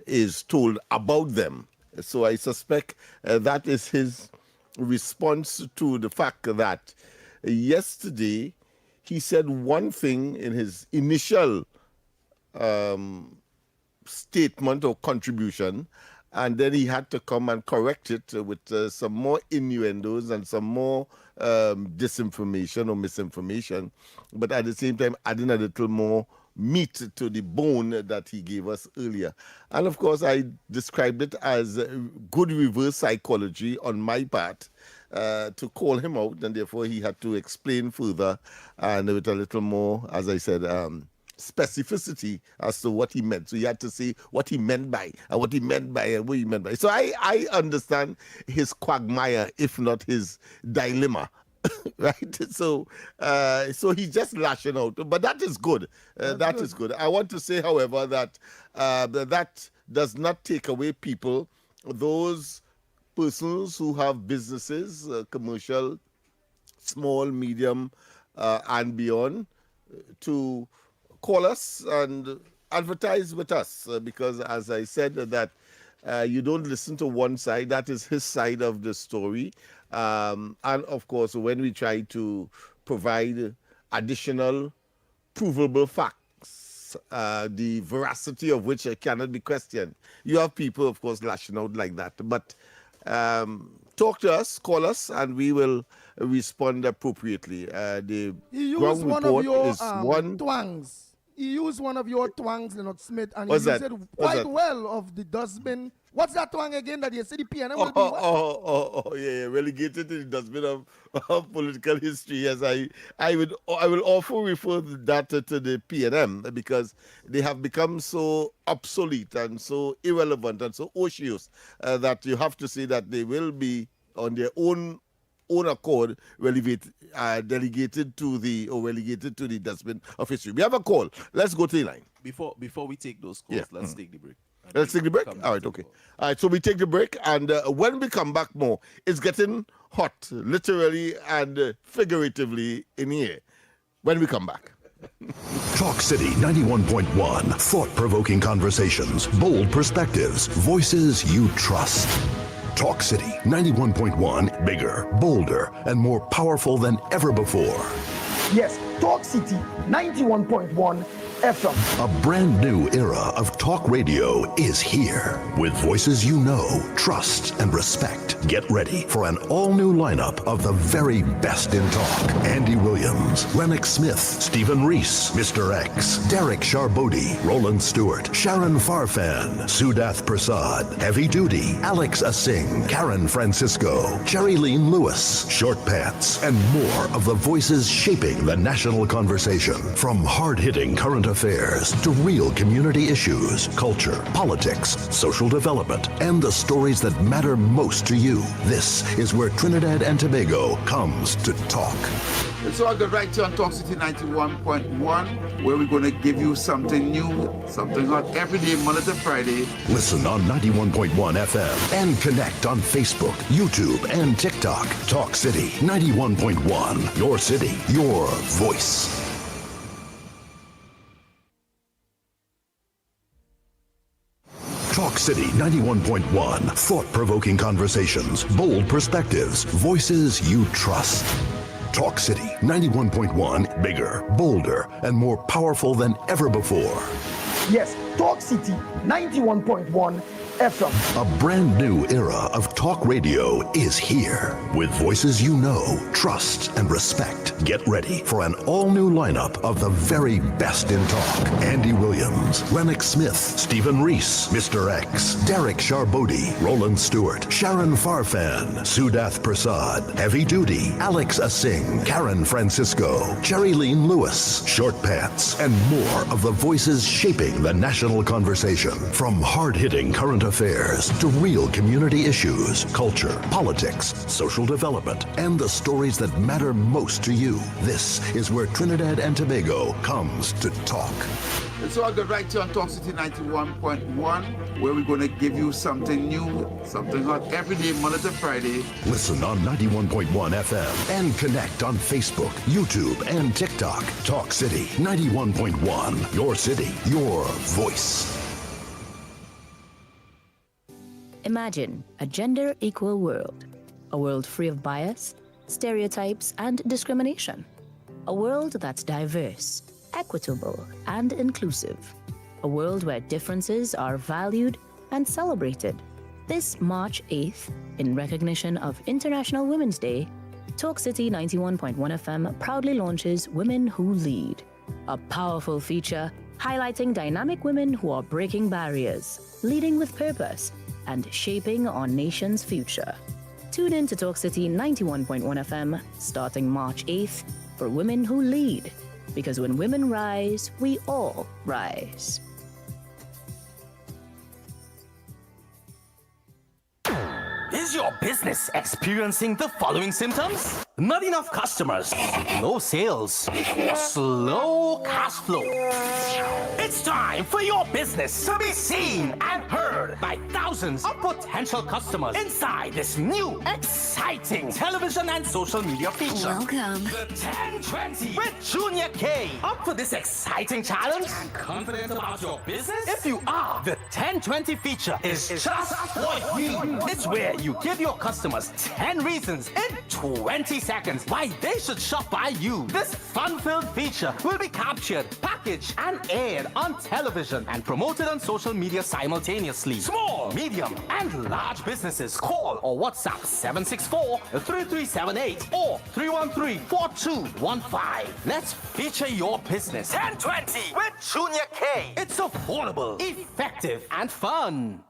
is told about them. So I suspect that is his response to the fact that yesterday he said one thing in his initial statement or contribution, and then he had to come and correct it with some more innuendos and some more disinformation or misinformation, but at the same time adding a little more meat to the bone that he gave us earlier. And of course, I described it as good reverse psychology on my part to call him out, and therefore he had to explain further and with a little more, as I said, specificity as to what he meant. So he had to say what he meant by, and what he meant by, and what he meant by. So I understand his quagmire, if not his dilemma. Right? So he's just lashing out. But that is good. That is good. I want to say, however, that that does not take away people, those persons who have businesses, commercial, small, medium, and beyond, to call us and advertise with us, because as I said, that you don't listen to one side. That is his side of the story. And of course, when we try to provide additional provable facts, the veracity of which cannot be questioned, you have people, of course, lashing out like that. But talk to us, call us, and we will respond appropriately. The he used ground one report of your is one. twangs. He used one of your twangs, Lennox Smith, and What's he that? said What's quite that? well of the dustbin. What's that twang again that you said the PNM will be what? Yeah, relegated to the dustbin of political history. Yes, I will often refer that to the PNM, because they have become so obsolete and so irrelevant and so ocious that you have to say that they will be on their own accord delegated to the dustbin of history. We have a call. Let's go to the line. Before we take those calls, let's take the break. Let's take the break? All right, okay. All right, so we take the break, and when we come back more, it's getting hot, literally and figuratively in here, when we come back. Talk City 91.1. Thought-provoking conversations, bold perspectives, voices you trust. Talk City 91.1. Bigger, bolder, and more powerful than ever before. Yes, Talk City 91.1 FM. A brand new era of talk radio is here. With voices you know, trust, and respect. Get ready for an all-new lineup of the very best in talk. Andy Williams, Lennox Smith, Stephen Reese, Mr. X, Derek Charbodi, Roland Stewart, Sharon Farfan, Sudath Prasad, Heavy Duty, Alex Asing, Karen Francisco, Jerry Lean Lewis, Short Pants, and more of the voices shaping the national conversation. From hard-hitting current affairs to real community issues, culture, politics, social development, and the stories that matter most to you. This is where Trinidad and Tobago comes to talk. So I got right here on Talk City 91.1, where we're going to give you something new, something hot every day, Monday to Friday. Listen on 91.1 FM and connect on Facebook, YouTube, and TikTok. Talk City 91.1. Your city, your voice. Talk City 91.1. Thought-provoking conversations, bold perspectives, voices you trust. Talk City 91.1. Bigger, bolder, and more powerful than ever before. Yes, Talk City 91.1 FM. A brand new era of talk radio is here. With voices you know, trust, and respect. Get ready for an all-new lineup of the very best in talk. Andy Williams, Lennox Smith, Stephen Reese, Mr. X, Derek Charbodi, Roland Stewart, Sharon Farfan, Sudath Prasad, Heavy Duty, Alex Asing, Karen Francisco, Cherry-Leen Lewis, Short Pants, and more of the voices shaping the national conversation. From hard-hitting current affairs to real community issues, culture, politics, social development, and the stories that matter most to you. This is where Trinidad and Tobago comes to talk. It's all good right here on Talk City 91.1, where we're going to give you something new, something hot every day, Monday to Friday. Listen on 91.1 FM and connect on Facebook, YouTube, and TikTok. Talk City 91.1. Your city, your voice. Imagine a gender-equal world. A world free of bias, stereotypes, and discrimination. A world that's diverse, equitable, and inclusive. A world where differences are valued and celebrated. This March 8th, in recognition of International Women's Day, Talk City 91.1 FM proudly launches Women Who Lead, a powerful feature highlighting dynamic women who are breaking barriers, leading with purpose, and shaping our nation's future. Tune in to Talk City 91.1 FM starting March 8th for Women Who Lead. Because when women rise, we all rise. Is your business experiencing the following symptoms? Not enough customers, low sales, slow cash flow. It's time for your business to be seen and heard by thousands of potential customers inside this new, exciting television and social media feature. Welcome. The 1020 with Junior K. Up for this exciting challenge and confident about your business? If you are, the 1020 feature is just for you. It's where you give your customers 10 reasons in 20 seconds why they should shop by you. This fun-filled feature will be captured, packaged, and aired on television and promoted on social media simultaneously. Small, medium, and large businesses call or WhatsApp 764-3378 or 313-4215. Let's feature your business. 1020 with Junior K. It's affordable, effective, and fun.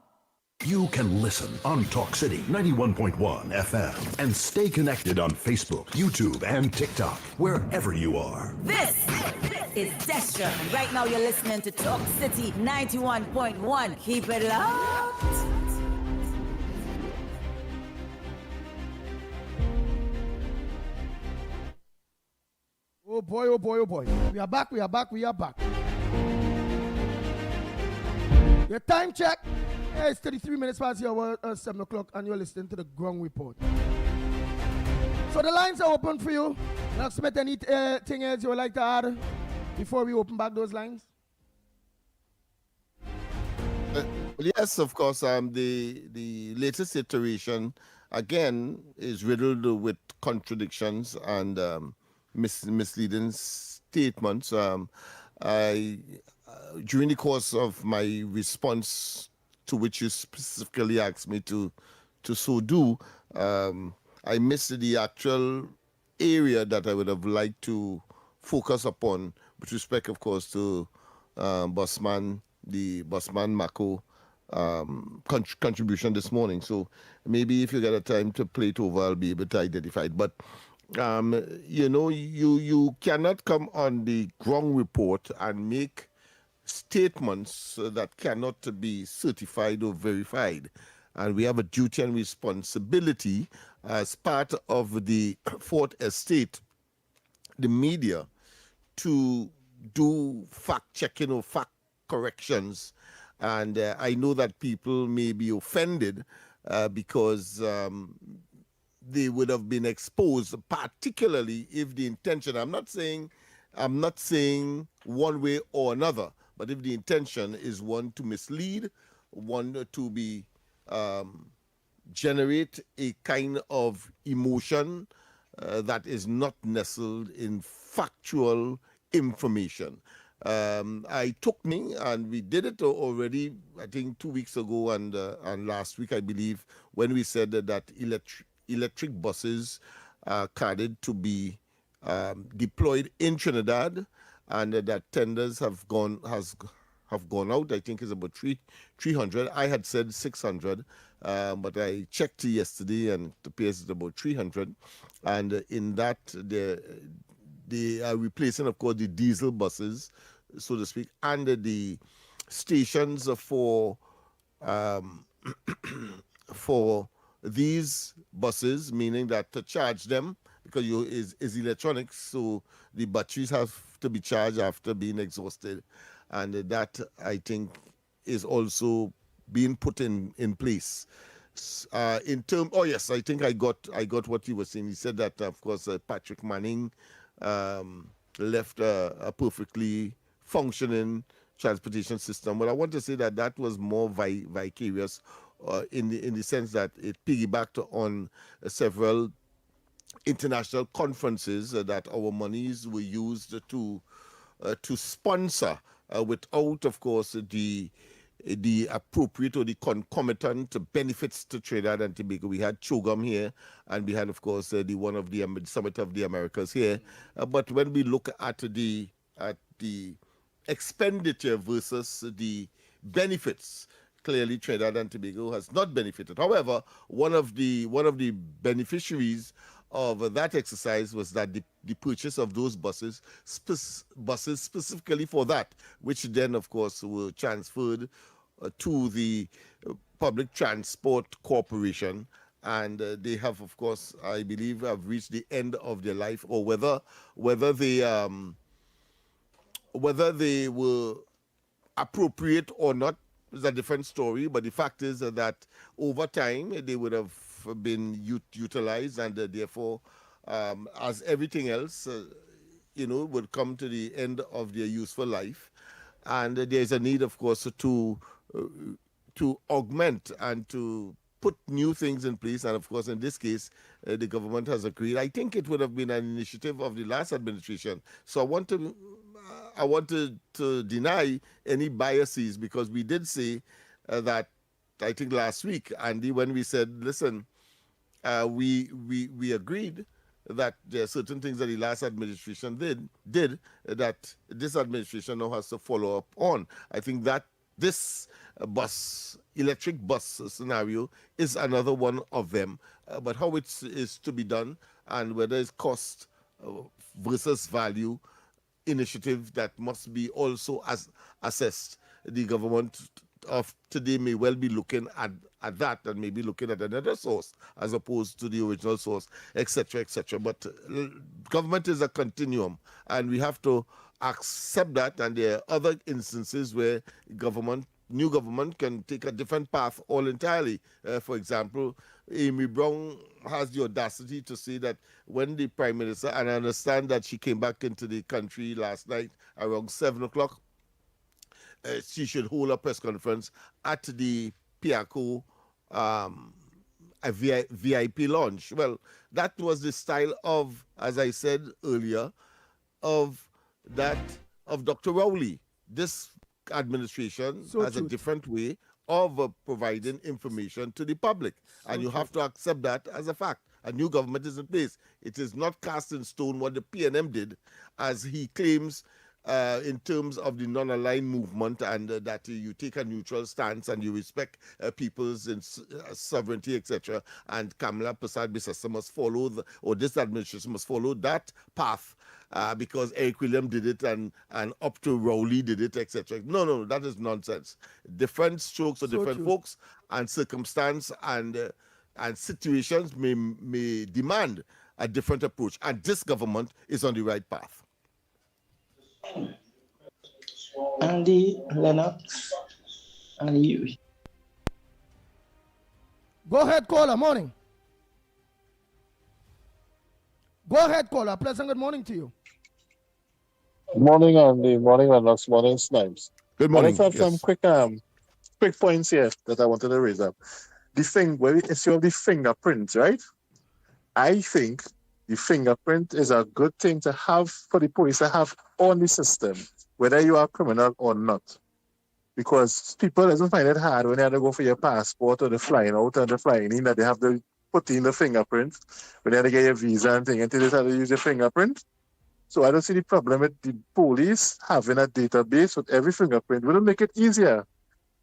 You can listen on Talk City 91.1 FM and stay connected on Facebook, YouTube, and TikTok, wherever you are. This is Destra, and right now you're listening to Talk City 91.1. Keep it locked. Oh boy, oh boy, oh boy. We are back, we are back, we are back. Your time check. Yeah, it's 33 minutes past the hour, 7 o'clock, and you're listening to the Ground Report. So the lines are open for you. Now, Smith, anything else you would like to add before we open back those lines? Well, yes, of course. The latest iteration, again, is riddled with contradictions and misleading statements. During the course of my response to which you specifically asked me to so do, I missed the actual area that I would have liked to focus upon with respect, of course, to the Bossman Mako contribution this morning. So maybe if you get a time to play it over, I'll be able to identify it. But, you cannot come on the Ground Report and make statements that cannot be certified or verified. And we have a duty and responsibility as part of the Fourth Estate, the media, to do fact-checking or fact corrections. And I know that people may be offended because they would have been exposed, particularly if the intention, I'm not saying one way or another, but if the intention is one to mislead want to be generate a kind of emotion that is not nestled in factual information. I took me, and we did it already, I think 2 weeks ago and last week, I believe, when we said that electric buses are carded to be deployed in Trinidad, and that tenders have gone out. I think it's about 300. I had said 600, but I checked yesterday, and it appears it's about 300. And in that, they are replacing, of course, the diesel buses, so to speak, and the stations for for these buses, meaning that to charge them, because is electronics, so the batteries have to be charged after being exhausted, and that, I think, is also being put in place. In term, oh yes, I think I got what he was saying. He said that, of course, Patrick Manning left a perfectly functioning transportation system. But I want to say that was more vicarious in the sense that it piggybacked on several international conferences that our monies were used to sponsor without, of course, the appropriate or the concomitant benefits to Trinidad and Tobago. We had CHOGM here, and we had, of course, the Summit of the Americas here. But when we look at the expenditure versus the benefits, clearly Trinidad and Tobago has not benefited. However, one of the beneficiaries of that exercise was that the purchase of those buses specifically for that, which then, of course, were transferred to the Public Transport Corporation, and they have, of course, I believe, have reached the end of their life, or whether they were appropriate or not is a different story. But the fact is that over time they would have been utilized, and therefore, as everything else, would come to the end of their useful life. And there's a need, of course, to augment and to put new things in place. And of course, in this case, the government has agreed. I think it would have been an initiative of the last administration. So I want to deny any biases, because we did say that, I think last week, Andy, when we said, listen, we agreed that there are certain things that the last administration did that this administration now has to follow up on. I think that this electric bus scenario is another one of them. But how it is to be done, and whether it's cost versus value initiative that must be also assessed, the government of today may well be looking at that, and maybe looking at another source as opposed to the original source, etc., etc. But government is a continuum, and we have to accept that. And there are other instances where new government can take a different path all entirely. For example, Amy Brown has the audacity to say that when the Prime Minister, and I understand that she came back into the country last night around 7 o'clock, she should hold a press conference at the Piaco VIP lounge. Well, that was the style of, as I said earlier, of Dr. Rowley. This administration has a different way of providing information to the public, and you have to accept that as a fact. A new government is in place. It is not cast in stone what the PNM did, as he claims, in terms of the non-aligned movement, and that you take a neutral stance and you respect people's sovereignty, etc. And Kamala Persad-Bissessar must follow, this administration must follow that path, because Eric William did it, and up to Rowley did it, etc. No, that is nonsense. Different strokes for different folks, and circumstance and situations may demand a different approach, and this government is on the right path. Andy, Lennox, and you. Go ahead, caller. Morning. Go ahead, caller. Pleasant good morning to you. Morning, Andy. Morning, Lennox. Morning, Snipes. Good morning. I have some quick quick points here that I wanted to raise up. The thing, where the issue of the fingerprints, right? I think the fingerprint is a good thing to have for the police to have on the system, whether you are a criminal or not. Because people doesn't find it hard when they have to go for your passport or the flying out and the flying in that they have to put in the fingerprint when they have to get your visa and thing until they have to use your fingerprint. So I don't see the problem with the police having a database with every fingerprint. It will make it easier.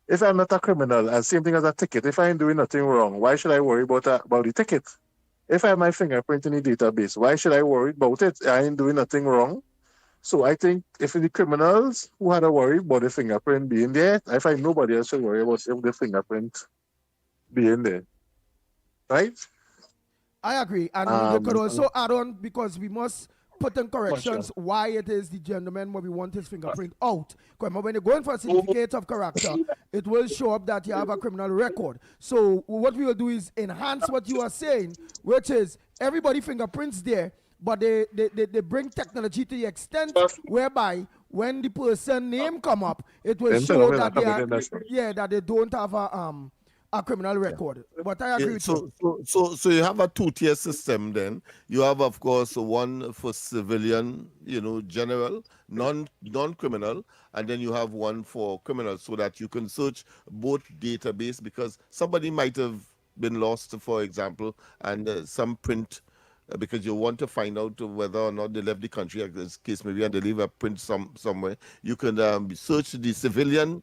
If I'm not a criminal, and same thing as a ticket, if I ain't doing nothing wrong, why should I worry about the ticket? If I have my fingerprint in the database, why should I worry about it? I ain't doing nothing wrong. So I think if the criminals who had a worry about the fingerprint being there, I find nobody else should worry about if the fingerprint being there. Right? I agree. And we could also add on, because we must put in corrections why it is the gentleman where we want his fingerprint out. Because when you're going for a certificate of character, it will show up that you have a criminal record. So what we will do is enhance what you are saying, which is everybody fingerprints there, but they bring technology to the extent whereby when the person name come up, it will show that they are, that they don't have a criminal record. But I agree with you. So you have a two-tier system then. You have, of course, one for civilian, general, non-criminal, and then you have one for criminal, so that you can search both database, because somebody might have been lost, for example, and some print, because you want to find out whether or not they left the country, in this case maybe, and they leave a print somewhere. You can search the civilian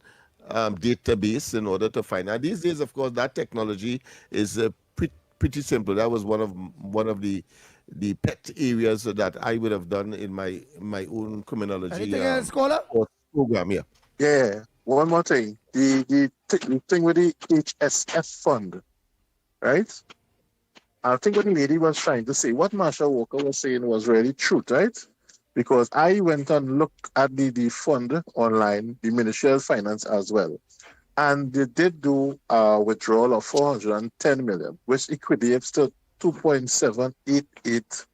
database in order to find out. These days, of course, that technology is pretty simple. That was one of the pet areas that I would have done in my own criminology Anything else, caller? program. Yeah. One more thing. The thing with the HSF fund, right? I think what the lady was trying to say, what Marsha Walker was saying was really truth, right? Because I went and looked at the fund online, the Ministry of Finance as well. And they did do a withdrawal of 410 million, which equates to 2.788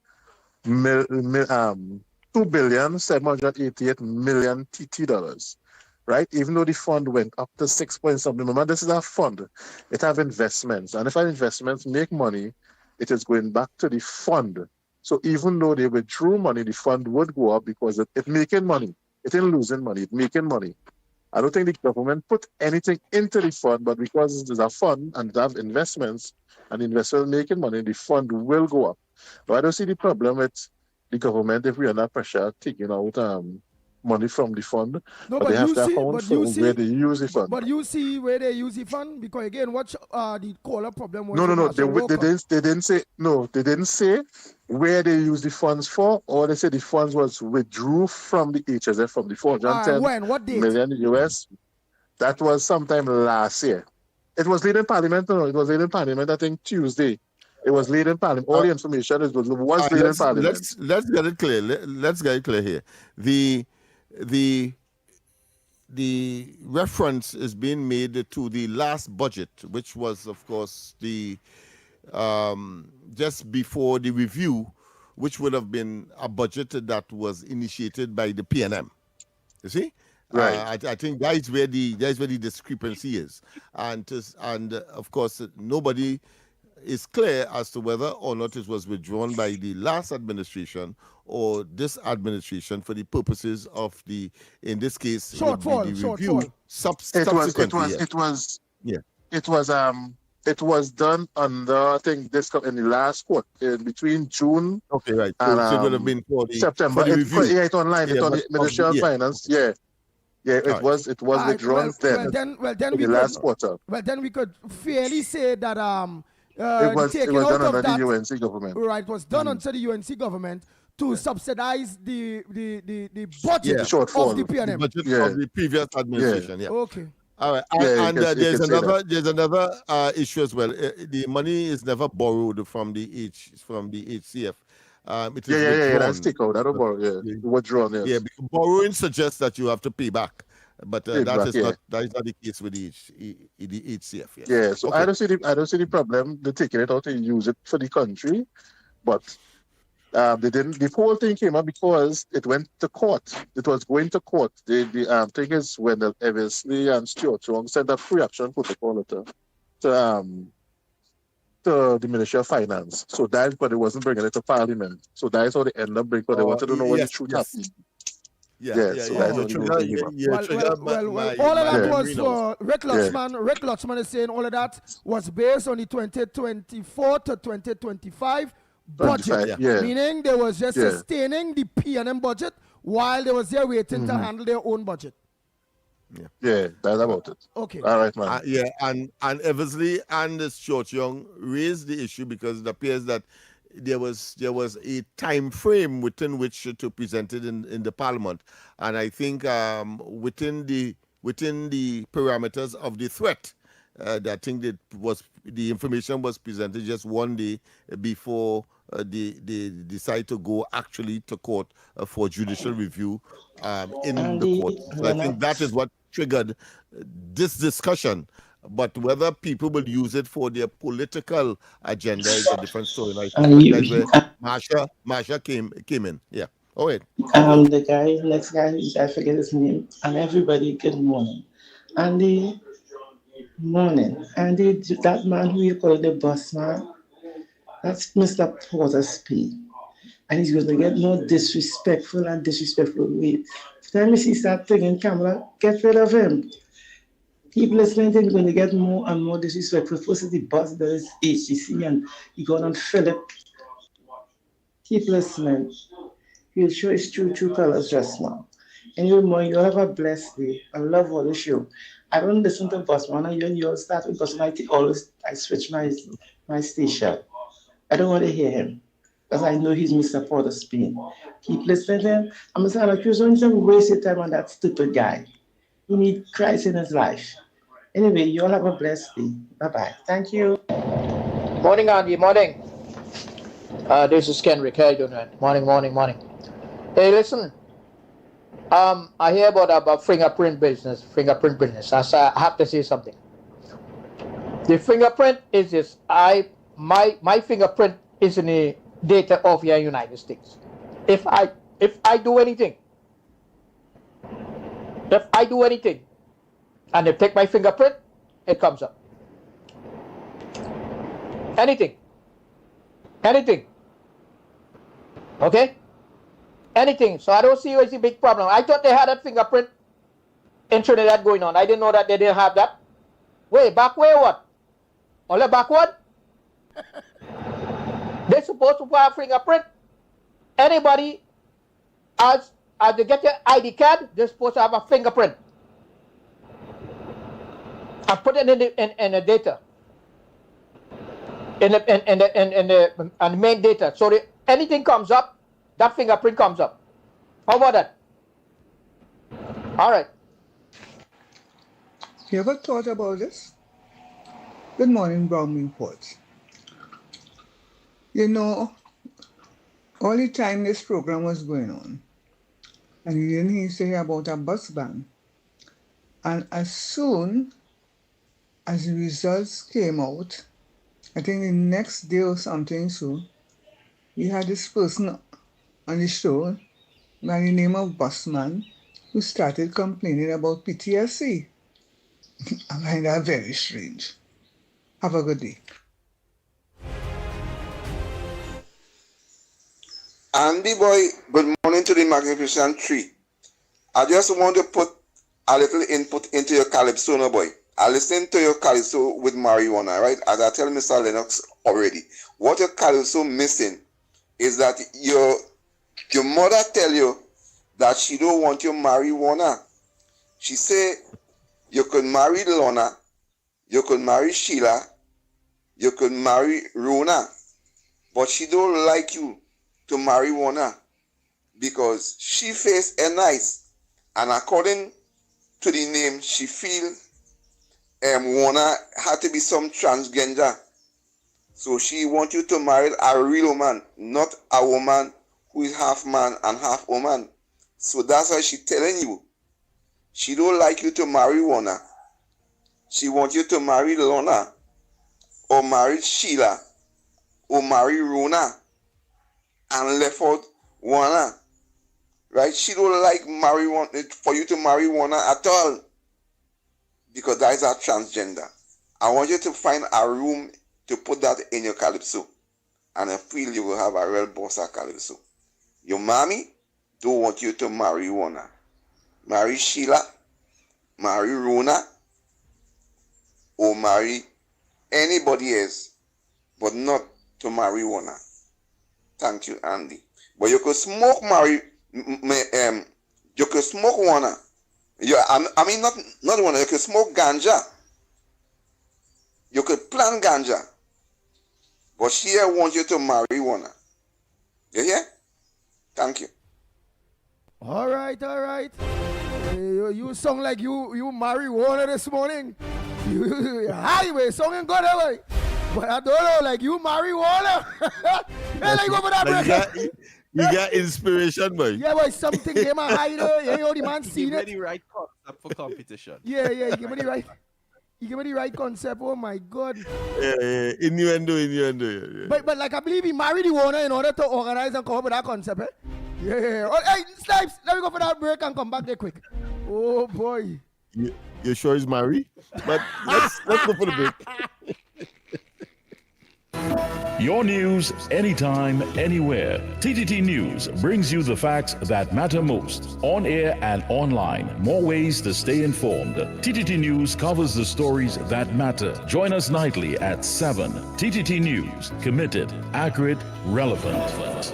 $2,788 million TT dollars, right? Even though the fund went up to 6 point something. Remember, this is a fund. It have investments. And if our investments make money, it is going back to the fund. So even though they withdrew money, the fund would go up because it making money. It ain't losing money, it making money. I don't think the government put anything into the fund, but because it is a fund and they have investments and the investors making money, the fund will go up. But I don't see the problem with the government if we are under pressure taking out money from the fund. No, but they have to account for where they use the fund. But you see where they use the fund? Because again, what the caller problem was. No. They didn't say They didn't say where they use the funds for, or they said the funds was withdrew from the HSF from the 410 what date? million US. That was sometime last year. It was laid in Parliament. No, it was laid in Parliament. I think Tuesday. It was laid in Parliament. All the information was laid in Parliament. Let's get it clear. Let's get it clear here. The reference is being made to the last budget, which was, of course, the just before the review, which would have been a budget that was initiated by the PNM. You see, right? I think that's where the discrepancy is, and of course nobody is clear as to whether or not it was withdrawn by the last administration or this administration for the purposes of in this case, the review. It was done under, I think, in the last quarter, in between June. Okay, right. And so it would have been for the September. For the review. It's online. It's on the Ministry of Finance. Yeah. It was withdrawn then. Well, then in the last quarter. Well, then we could fairly say that it was done under the UNC government. Right, it was done under the UNC government to subsidize the budget of the PNM. The budget of the previous administration. Yeah. Okay. All right, and there's another issue as well. The money is never borrowed from the HCF. It is that's take out. I don't borrow. Yeah, withdrawn. Yes. Yeah, borrowing suggests that you have to pay back, but that is not the case with the HCF. Yes. Yeah, so okay. I don't see the problem. They're taking it out and use it for the country, but They didn't. The whole thing came up because it went to court. It was going to court. The thing is when Eversley and Stuart Young sent a pre-action protocol to the Ministry of Finance. So that's but it wasn't bringing it to Parliament. So that's how they end up bringing. But they wanted to know what the truth happened. So that's how the whole thing came up. All of that was for Rick Lutzman. Yeah. Rick Lutzman is saying all of that was based on the 2024 to 2025 budget. Meaning they was just sustaining the P&M budget while they was there waiting to handle their own budget. Yeah, that's about it. Okay. All right, man. And Eversley and Stuart Young raised the issue because it appears that there was a time frame within which to present it in the Parliament, and I think within the parameters of the threat, I think that the information was presented just one day before they decide to go actually to court for judicial review in the court. So I think that is what triggered this discussion. But whether people will use it for their political agenda is a different story. Like that's where Marsha came in. Yeah. Oh wait. The next guy, I forget his name. And everybody, good morning. Andy, morning. Andy, that man who you call the boss man, that's Mr. Porter's P. And he's going to get more disrespectful way. Time you see start taking camera, get rid of him. People listening to him going to get more and more disrespectful. First the boss does HTC and he got on Philip. Keep listening. He'll show his true colors just now. Anyway, more, you'll have a blessed day. I love all the show. I don't listen to Bossman and you all start with Bossman. I switch my station. I don't want to hear him. Because I know he's Mr. Porter Spain. Keep listening to him. I'm saying accused of wasting time on that stupid guy. He needs Christ in his life. Anyway, you all have a blessed day. Bye-bye. Thank you. Morning, Andy. Morning. This is Kenrick. How you doing, man? Morning. Hey, listen. I hear about fingerprint business. I have to say something. The fingerprint is this. My fingerprint is in the data of the United States. If I do anything, and they take my fingerprint, it comes up. Anything. Okay? Anything. So I don't see what's the big problem. I thought they had a fingerprint in Trinidad going on. I didn't know that they didn't have that. Wait, back way what? Only backward? They're supposed to have a fingerprint. Anybody, as they get your ID card, they're supposed to have a fingerprint. And put it in the data. In the main data. So anything comes up, that fingerprint comes up. How about that? All right. You ever thought about this? Good morning, Brown Report. You know, all the time this program was going on, and you didn't hear say about a bus ban. And as soon as the results came out, I think the next day or something so, we had this person on the show by the name of Busman who started complaining about PTSD. I find that very strange. Have a good day. Andy boy, good morning to the Magnificent Tree. I just want to put a little input into your calypso, no boy. I listened to your calypso with marijuana, right? As I tell Mr. Lennox already. What your calypso missing is that your mother tell you that she don't want you marijuana. She say you could marry Lorna, you could marry Sheila, you could marry Rona, but she don't like you to marijuana because she face a nice, and according to the name, she feel Warner had to be some transgender. So she want you to marry a real woman, not a woman who is half man and half woman. So that's why she telling you. She don't like you to marry Warner. She want you to marry Lorna, or marry Sheila, or marry Rona. and left out Warner. Right? She don't like marijuana, for you to marry Warner at all. Because that is a transgender. I want you to find a room to put that in your calypso. And I feel you will have a real boss at calypso. Your mommy don't want you to marry Warner. Marry Sheila, marry Rona, or marry anybody else, but not to marry Warner. Thank you, Andy. But you could smoke you could smoke Warner. I mean, not Warner, you could smoke ganja. You could plant ganja. But she wants you to marry Warner. You hear? Thank you. All right. You sound like you marry Warner this morning. You highway songing good away. But I don't know, like you marry Warner. Like over that break. You got inspiration, boy. Yeah, boy, something came a hider. Yeah, the man seen it. Give me the right concept for competition. Yeah, give me the right. You give me the right concept. Oh my God. Yeah. Innuendo. Yeah. But like I believe he married the Warner in order to organize and come up with that concept. Eh? Yeah. Oh, hey, Snipes, let me go for that break and come back there quick. Oh boy. You sure he's married? But let's go for the break. Your news, anytime, anywhere. TTT News brings you the facts that matter most, on air and online. More ways to stay informed. TTT News covers the stories that matter. Join us nightly at 7. TTT News, committed, accurate, relevant.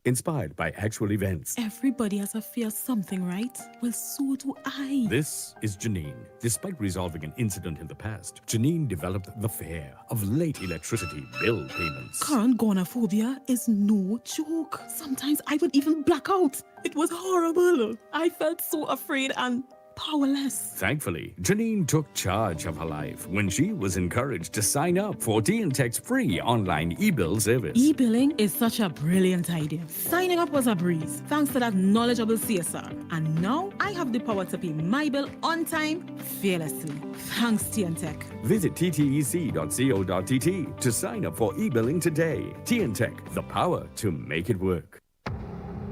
Inspired by actual events. Everybody has a fear of something, right? Well, so do I. This is Janine. Despite resolving an incident in the past, Janine developed the fear of late electricity bill payments. Current gonophobia is no joke. Sometimes I would even black out. It was horrible. I felt so afraid and powerless. Thankfully, Janine took charge of her life when she was encouraged to sign up for TNTech's free online e-bill service. E-billing is such a brilliant idea. Signing up was a breeze, thanks to that knowledgeable CSR. And now I have the power to pay my bill on time, fearlessly. Thanks, TNTech. Visit ttec.co.tt to sign up for e-billing today. TNTech, the power to make it work.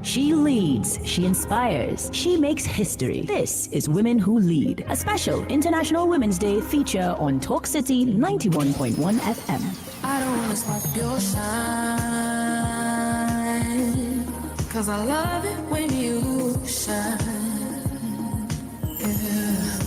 She leads, she inspires, she makes history. This is Women Who Lead, a special International Women's Day feature on Talk City 91.1 FM. I don't wanna stop your shine, 'cause I love it when you shine. Yeah.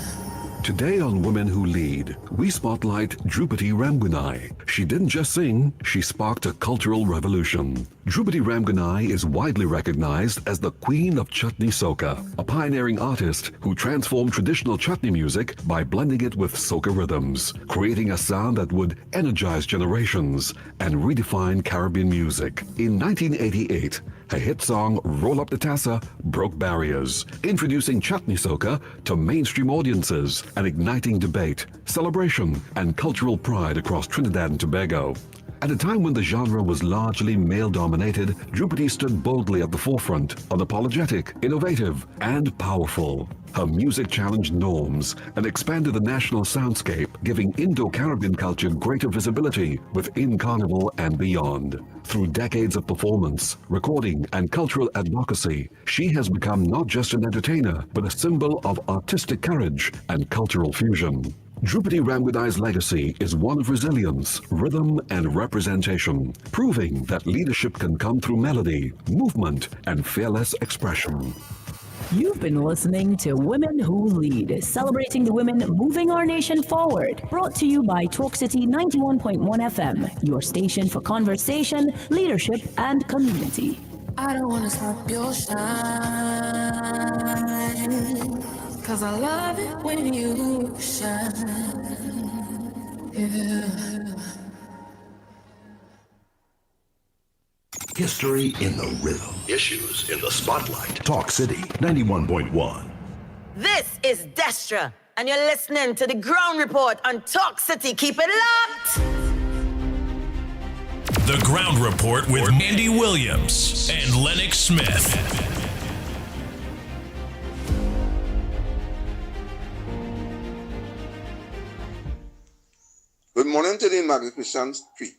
Today on Women Who Lead, we spotlight Drupadi Ramgunai. She didn't just sing, she sparked a cultural revolution. Drupadi Ramgunai is widely recognized as the queen of chutney soca, a pioneering artist who transformed traditional chutney music by blending it with soca rhythms, creating a sound that would energize generations and redefine Caribbean music. In 1988, her hit song Roll Up the Tassa broke barriers, introducing chutney soca to mainstream audiences and igniting debate, celebration, and cultural pride across Trinidad and Tobago. At a time when the genre was largely male-dominated, Drupadi stood boldly at the forefront, unapologetic, innovative, and powerful. Her music challenged norms and expanded the national soundscape, giving Indo-Caribbean culture greater visibility within Carnival and beyond. Through decades of performance, recording, and cultural advocacy, she has become not just an entertainer, but a symbol of artistic courage and cultural fusion. Drupadi Ramgunai's legacy is one of resilience, rhythm, and representation, proving that leadership can come through melody, movement, and fearless expression. You've been listening to Women Who Lead, celebrating the women moving our nation forward. Brought to you by Talk City 91.1 FM, your station for conversation, leadership, and community. I don't wanna stop your shine, 'cause I love it when you shine. Yeah. History in the rhythm. Issues in the spotlight. Talk City 91.1. This is Destra, and you're listening to the Ground Report on Talk City. Keep it locked. The Ground Report with Andy Williams and Lennox Smith. going to the Magnificent Street.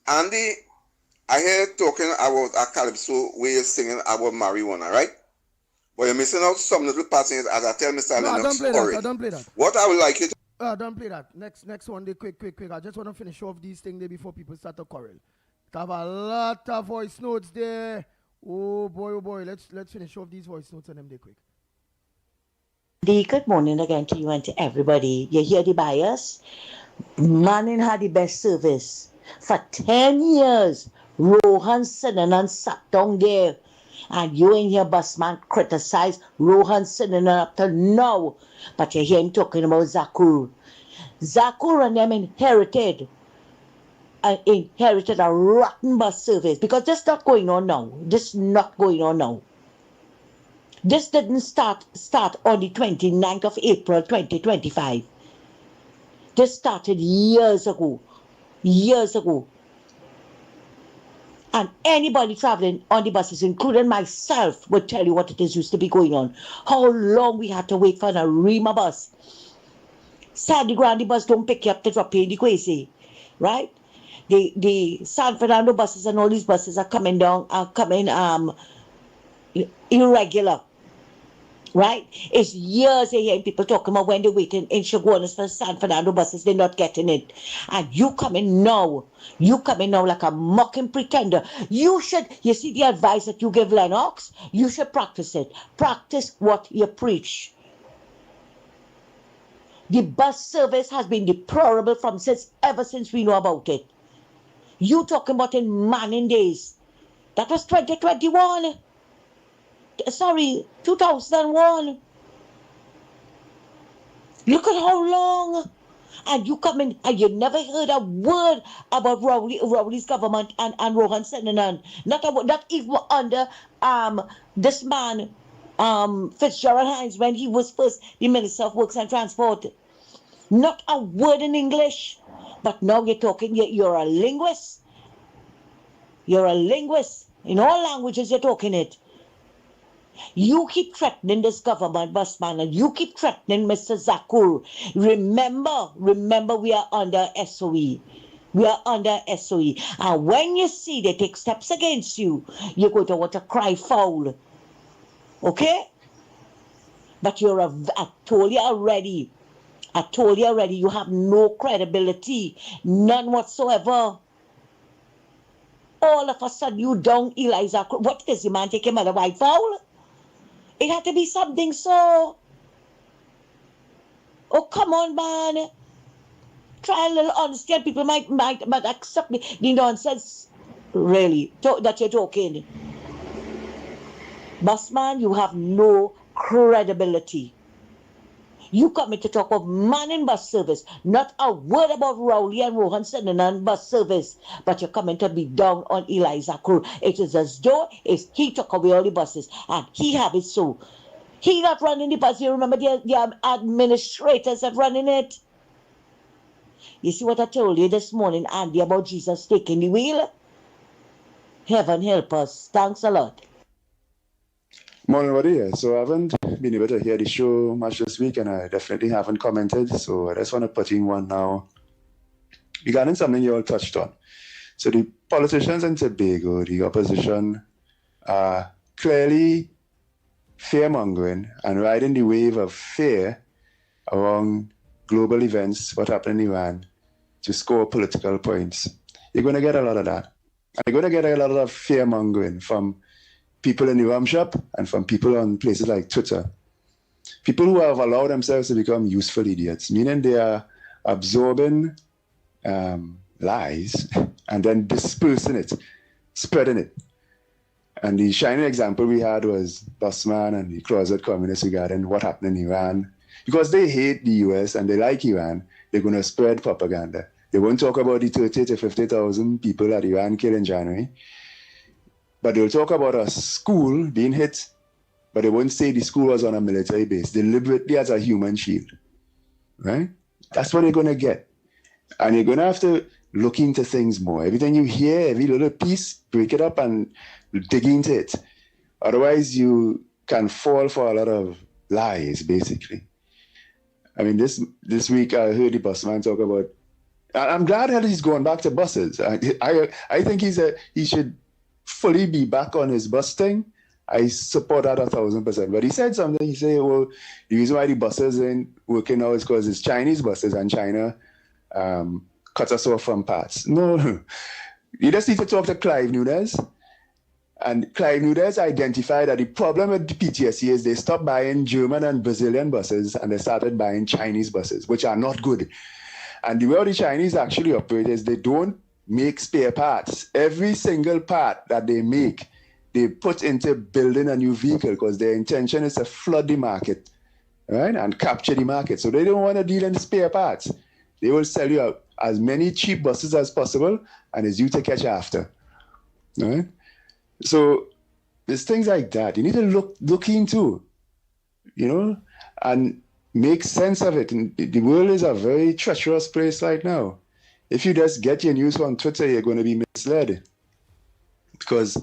Andy, I hear talking about a calypso where you're singing about marijuana, right? But you're missing out some little parts in it, as I tell Mr. No, I Lennox don't play that. already. I don't play that. What I would like you to... Don't play that. Next one, they quick. I just want to finish off these things there before people start to quarrel. I have a lot of voice notes there. Oh boy. Let's finish off these voice notes and them they quick. Good morning again to you and to everybody. You hear the bias? Manning had the best service. For 10 years, Rohan Sinanan sat down there. And you in here, busman, criticize Rohan Sinanan up till now. But you hear him talking about Zakur. Zakur and them inherited a rotten bus service. Because this not going on now. This not going on now. This didn't start on the 29th of April 2025. This started years ago. And anybody traveling on the buses, including myself, would tell you what it is used to be going on. How long we had to wait for an Arima bus. Sandy Grande bus don't pick you up to drop you in the Kwesi, right? The San Fernando buses and all these buses are coming irregular. Right? It's years of hearing people talking about when they're waiting in Chaguanas for San Fernando buses, they're not getting it. And you coming now like a mocking pretender. You see the advice that you give Lennox? You should practice it. Practice what you preach. The bus service has been deplorable ever since we know about it. You talking about in Manning days. That was 2021. Sorry, 2001. Look at how long. And you come in and you never heard a word about Rowley's government and Rohan Sinanan. Not even under this man, Fitzgerald Hines, when he was first the Minister of Works and Transport. Not a word in English. But now you're talking, you're a linguist. You're a linguist. In all languages you're talking it. You keep threatening this government, busman, and you keep threatening Mr. Zakur. Remember, we are under SOE. We are under SOE. And when you see they take steps against you, you're going to want to cry foul. Okay? But I told you already, you have no credibility. None whatsoever. All of a sudden, you down Eliza. What is the man taking mother white foul? It had to be something so. Oh, come on, man. Try a little honesty and people might accept the nonsense, really, that you're talking. Busman, you have no credibility. You come in to talk of Manning bus service, not a word about Rowley and Rohan Sinanan bus service, but you're coming to be down on Eliza Crew. It is as though he took away all the buses and he have it so. He not running the bus. You remember the administrators that running it. You see what I told you this morning, Andy, about Jesus taking the wheel? Heaven help us. Thanks a lot. Morning, everybody. So I haven't been able to hear the show much this week, and I definitely haven't commented. So I just want to put in one now regarding something you all touched on. So the politicians in Tobago, the opposition, are clearly fear-mongering and riding the wave of fear around global events, what happened in Iran, to score political points. You're going to get a lot of that. And you're going to get a lot of fear-mongering from people in the rum shop and from people on places like Twitter. People who have allowed themselves to become useful idiots, meaning they are absorbing lies and then dispersing it, spreading it. And the shining example we had was Busman and the closet communists regarding what happened in Iran. Because they hate the US and they like Iran, they're going to spread propaganda. They won't talk about the 30 to 50,000 people that Iran killed in January. But they'll talk about a school being hit, but they won't say the school was on a military base, deliberately as a human shield, right? That's what they're going to get. And you're going to have to look into things more. Everything you hear, every little piece, break it up and dig into it. Otherwise, you can fall for a lot of lies, basically. I mean, this week I heard the busman talk about I'm glad that he's going back to buses. I think he should fully be back on his bus thing. I support that 1,000%. But he said something. He said, well, the reason why the buses ain't working now is because it's Chinese buses and China cut us off from parts. No. You just need to talk to Clive Nunez. And Clive Nunez identified that the problem with the PTSC is they stopped buying German and Brazilian buses and they started buying Chinese buses, which are not good. And the way the Chinese actually operate is they don't make spare parts. Every single part that they make, they put into building a new vehicle because their intention is to flood the market, right, and capture the market. So they don't want to deal in spare parts. They will sell you as many cheap buses as possible, and it's you to catch after, right? So there's things like that. You need to look into, and make sense of it. And the world is a very treacherous place right now. If you just get your news on Twitter, you're going to be misled because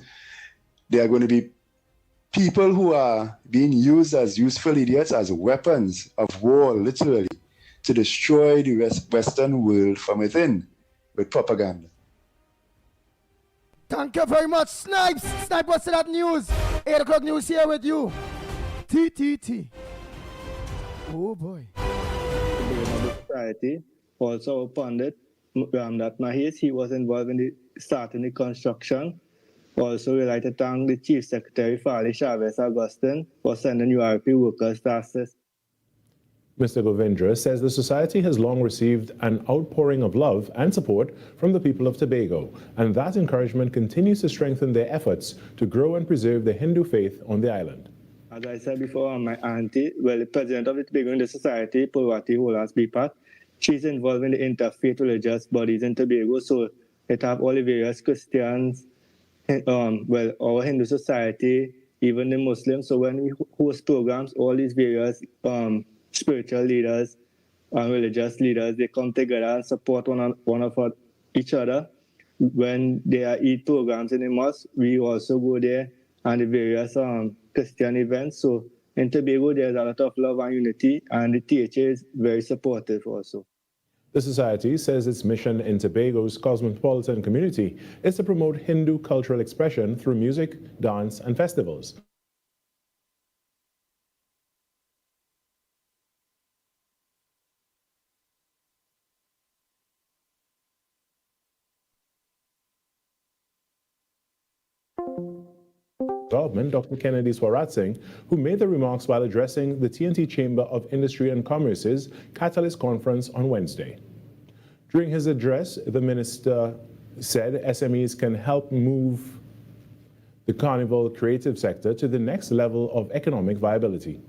there are going to be people who are being used as useful idiots, as weapons of war, literally, to destroy the Western world from within with propaganda. Thank you very much, Snipes. Snipe, what's that news? 8 o'clock news here with you. TTT. Oh boy. The society, also pundit, that Mahis, he was involved in the starting the construction. Also, we'd like to thank the Chief Secretary, Farley Chavez Augustin, for sending URP workers to assist. Mr. Govindra says the society has long received an outpouring of love and support from the people of Tobago, and that encouragement continues to strengthen their efforts to grow and preserve the Hindu faith on the island. As I said before, my auntie, the president of the Tobago Hindu Society, Purwati Holas Bipat, she's involved in the interfaith religious bodies in Tobago, so it have all the various Christians, our Hindu society, even the Muslims. So when we host programs, all these various spiritual leaders and religious leaders, they come together and support one of each other. When they are Eid programs in the mosque, we also go there and the various Christian events. So in Tobago, there's a lot of love and unity, and the THA is very supportive also. The society says its mission in Tobago's cosmopolitan community is to promote Hindu cultural expression through music, dance, and festivals. Development, Dr. Kennedy Swarat Singh, who made the remarks while addressing the TNT Chamber of Industry and Commerce's Catalyst Conference on Wednesday. During his address, the minister said SMEs can help move the carnival creative sector to the next level of economic viability.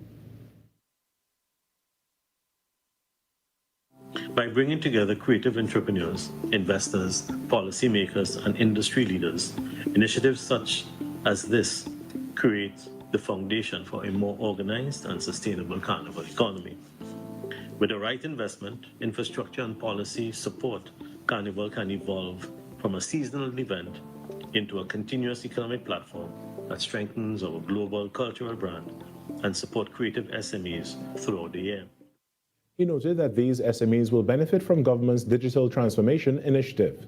By bringing together creative entrepreneurs, investors, policymakers, and industry leaders, initiatives such as this create the foundation for a more organized and sustainable carnival economy. With the right investment, infrastructure, and policy support, Carnival can evolve from a seasonal event into a continuous economic platform that strengthens our global cultural brand and support creative SMEs throughout the year. He noted that these SMEs will benefit from government's digital transformation initiative.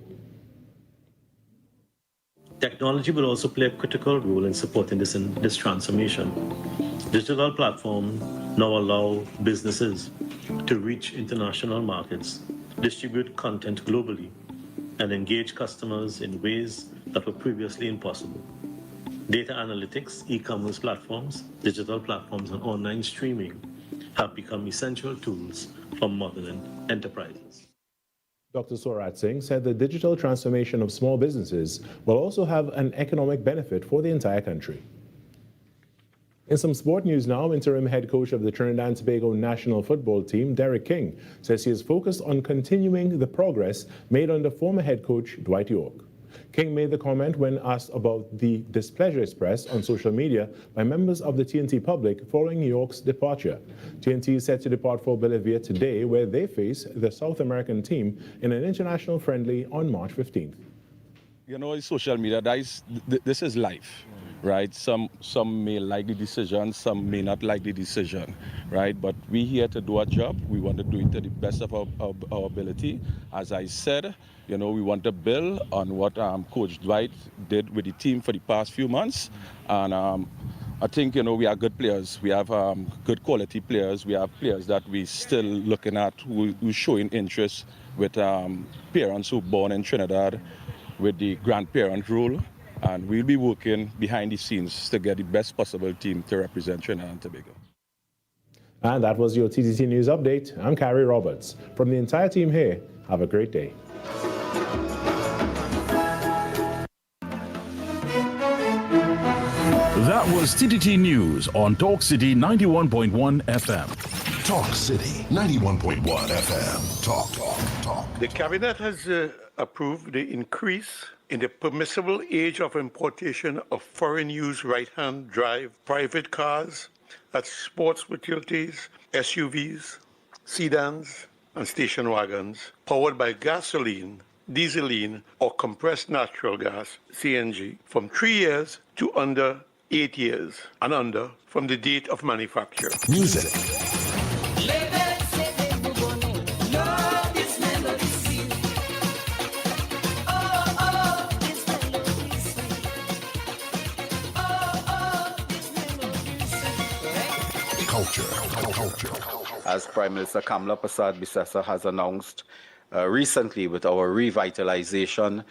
Technology will also play a critical role in supporting this transformation. Digital platforms now allow businesses to reach international markets, distribute content globally, and engage customers in ways that were previously impossible. Data analytics, e-commerce platforms, digital platforms, and online streaming have become essential tools for modern enterprises. Dr. Swarat Singh said the digital transformation of small businesses will also have an economic benefit for the entire country. In some sport news now, interim head coach of the Trinidad and Tobago national football team, Derek King, says he is focused on continuing the progress made under former head coach Dwight York. King made the comment when asked about the displeasure expressed on social media by members of the TNT public following York's departure. TNT is set to depart for Bolivia today, where they face the South American team in an international friendly on March 15th. You know, social media, this is life. right? Some may like the decision, some may not like the decision, right? But we here to do our job. We want to do it to the best of our ability. As I said, we want to build on what Coach Dwight did with the team for the past few months. And I think, we are good players. We have good quality players. We have players that we still looking at who showing interest with parents who born in Trinidad with the grandparent rule. And we'll be working behind the scenes to get the best possible team to represent Trinidad and Tobago. And that was your TTT News Update. I'm Carrie Roberts. From the entire team here, have a great day. That was TTT News on Talk City 91.1 FM. Talk City 91.1 FM. Talk. The cabinet has approved the increase in the permissible age of importation of foreign-use right-hand drive private cars, that's sports utilities, SUVs, sedans, and station wagons, powered by gasoline, dieseline, or compressed natural gas, CNG, from 3 years to under 8 years, and under from the date of manufacture. Music. Culture. As Prime Minister Kamla Prasad Bisesa has announced recently with our revitalization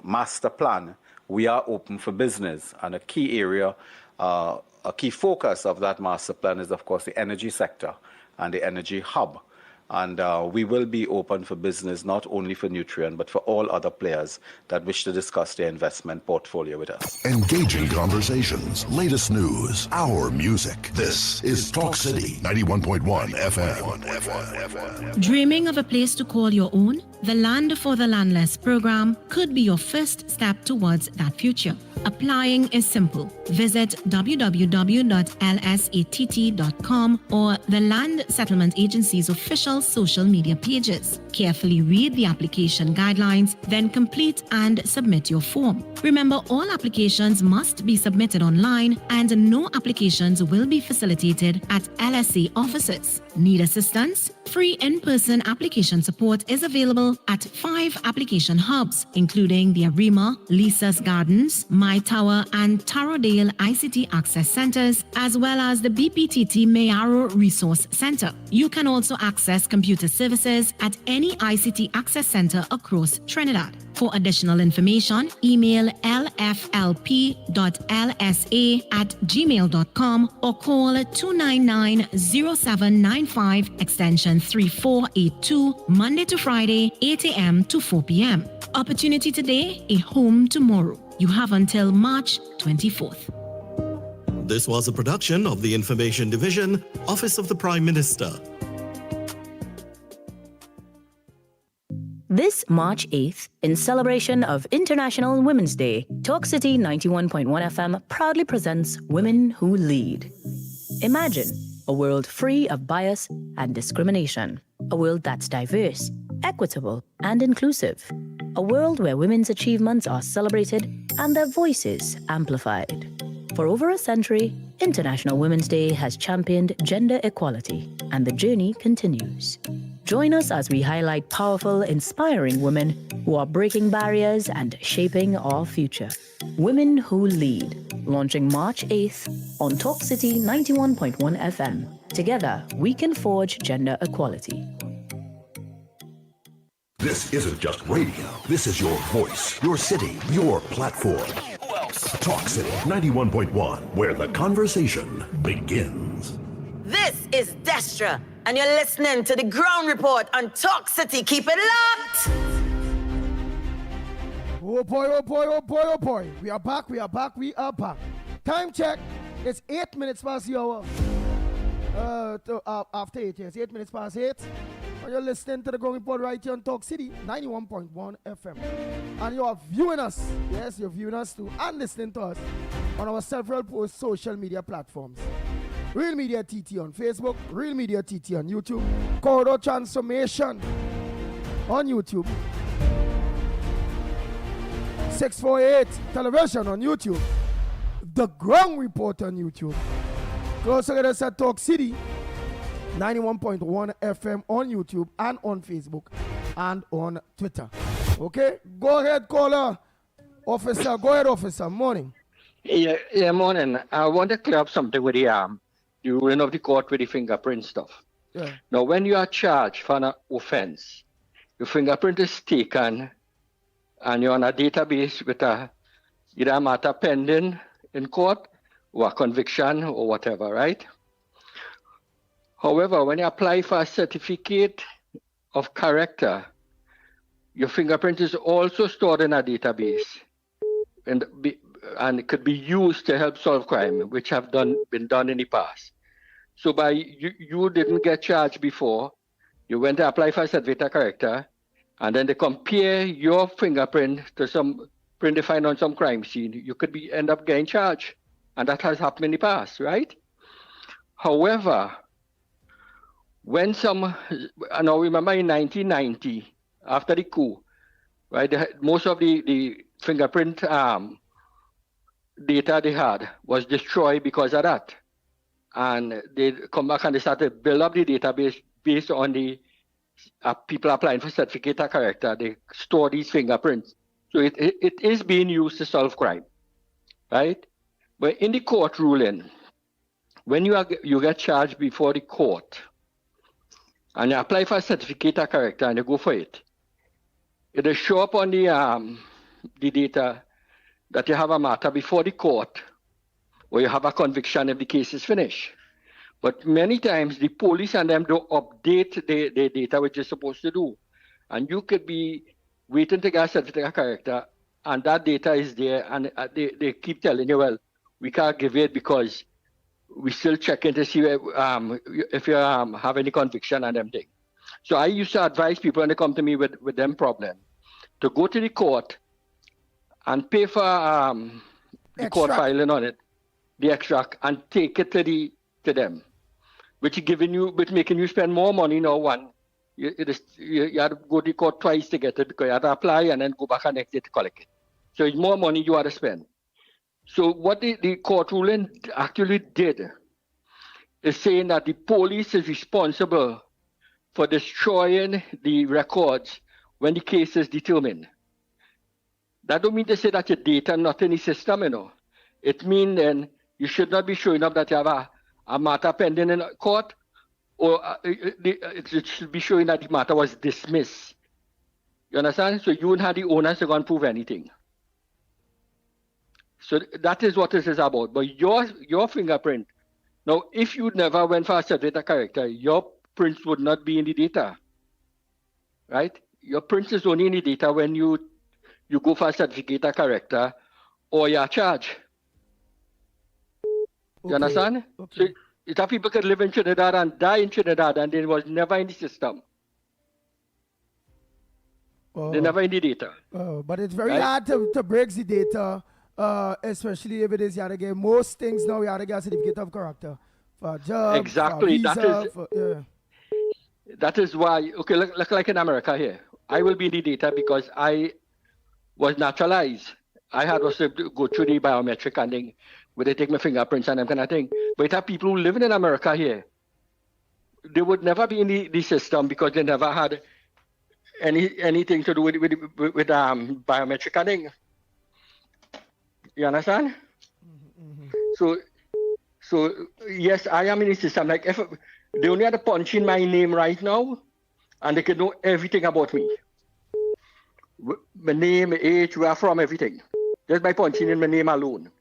master plan, we are open for business. And a key area, a key focus of that master plan is, of course, the energy sector and the energy hub. And we will be open for business, not only for Nutrien, but for all other players that wish to discuss their investment portfolio with us. Engaging conversations, latest news, our music. This is Talk City 91.1 FM. Dreaming of a place to call your own? The Land for the Landless program could be your first step towards that future. Applying is simple. Visit www.lsatt.com or the Land Settlement Agency's official social media pages. Carefully read the application guidelines, then complete and submit your form. Remember, all applications must be submitted online and no applications will be facilitated at LSA offices. Need assistance? Free in-person application support is available at 5 application hubs, including the Arima, Lisa's Gardens, My Tower, and Tarodale ICT Access Centers, as well as the BPTT Mayaro Resource Center. You can also access computer services at any ICT Access Center across Trinidad. For additional information, email lflp.lsa@gmail.com or call 299-0795 extension 3482 Monday to Friday, 8 a.m. to 4 p.m. Opportunity today, a home tomorrow. You have until March 24th. This was a production of the Information Division, Office of the Prime Minister. This March 8th, in celebration of International Women's Day, Talk City 91.1 FM proudly presents Women Who Lead. Imagine a world free of bias and discrimination. A world that's diverse, equitable, and inclusive. A world where women's achievements are celebrated and their voices amplified. For over a century, International Women's Day has championed gender equality, and the journey continues. Join us as we highlight powerful, inspiring women who are breaking barriers and shaping our future. Women Who Lead, launching March 8th on Talk City 91.1 FM. Together, we can forge gender equality. This isn't just radio. This is your voice, your city, your platform. Who else? Talk City 91.1, where the conversation begins. This is Destra, and you're listening to the Ground Report on Talk City. Keep it locked! Oh boy, oh boy, oh boy, oh boy. We are back. Time check. It's 8 minutes past the hour. After 8, yes. 8 minutes past 8. And you're listening to the Ground Report right here on Talk City 91.1 FM. And you are viewing us. Yes, you're viewing us too. And listening to us on our several social media platforms. Real Media TT on Facebook, Real Media TT on YouTube, Corridor Transformation on YouTube, 648 Television on YouTube, The Ground Report on YouTube. Closer to us at Talk City, 91.1 FM on YouTube and on Facebook and on Twitter. Okay, go ahead, caller. Officer, go ahead, officer. Morning. Yeah, morning. I want to clear up something with the ruling of the court with the fingerprint stuff. Yeah. Now, when you are charged for an offense, your fingerprint is taken and you're on a database with either a matter pending in court or a conviction or whatever, right? However, when you apply for a certificate of character, your fingerprint is also stored in a database and it could be used to help solve crime, which have been done in the past. So by you didn't get charged before, you went to apply for a certificate of character, and then they compare your fingerprint to some print they find on some crime scene. You could end up getting charged, and that has happened in the past, right? However, when I now remember in 1990, after the coup, right, most of the fingerprint data they had was destroyed because of that. And they come back and they started to build up the database based on the people applying for certificate of character. They store these fingerprints. So it is being used to solve crime, right? But in the court ruling, when you get charged before the court and you apply for a certificate of character and you go for it, it'll show up on the data that you have a matter before the court or you have a conviction if the case is finished. But many times the police and them don't update the data which you're supposed to do. And you could be waiting to get a certificate of character and that data is there and they keep telling you, well, we can't give it because we still checking to see if you have any conviction and them thing. So I used to advise people when they come to me with them problem to go to the court and pay for the court filing on it, the extract, and take it to them, which making you spend more money now. One, you had to go to the court twice to get it because you had to apply and then go back and next day to collect it. So it's more money you had to spend. So what the court ruling actually did is saying that the police is responsible for destroying the records when the case is determined. That don't mean to say that your data not in the system, It means then you should not be showing up that you have a matter pending in court, or it should be showing that the matter was dismissed. You understand? So you won't have the owners to go and prove anything. So that is what this is about. But your fingerprint, now if you never went for a certificate of character, your prints would not be in the data, right? Your prints is only in the data when you go for a certificate of character or you're charged. You understand? Okay. So if people could live in Trinidad and die in Trinidad and they was never in the system. They're never in the data. But it's very hard to break the data, especially if it is you have to get most things now, you have to get a certificate of character. For job, exactly. For visa, that is why, okay, look like in America here. I will be in the data because I was naturalized. I had also to go through the biometric and thing where they take my fingerprints and them kind of thing. But it have people who living in America here. They would never be in the system because they never had anything to do with biometric and thing. You understand? Mm-hmm. So yes, I am in the system. Like if they only had to punch in my name right now, and they could know everything about me. My name, my age, where I'm from, everything. Just by punching in my name alone.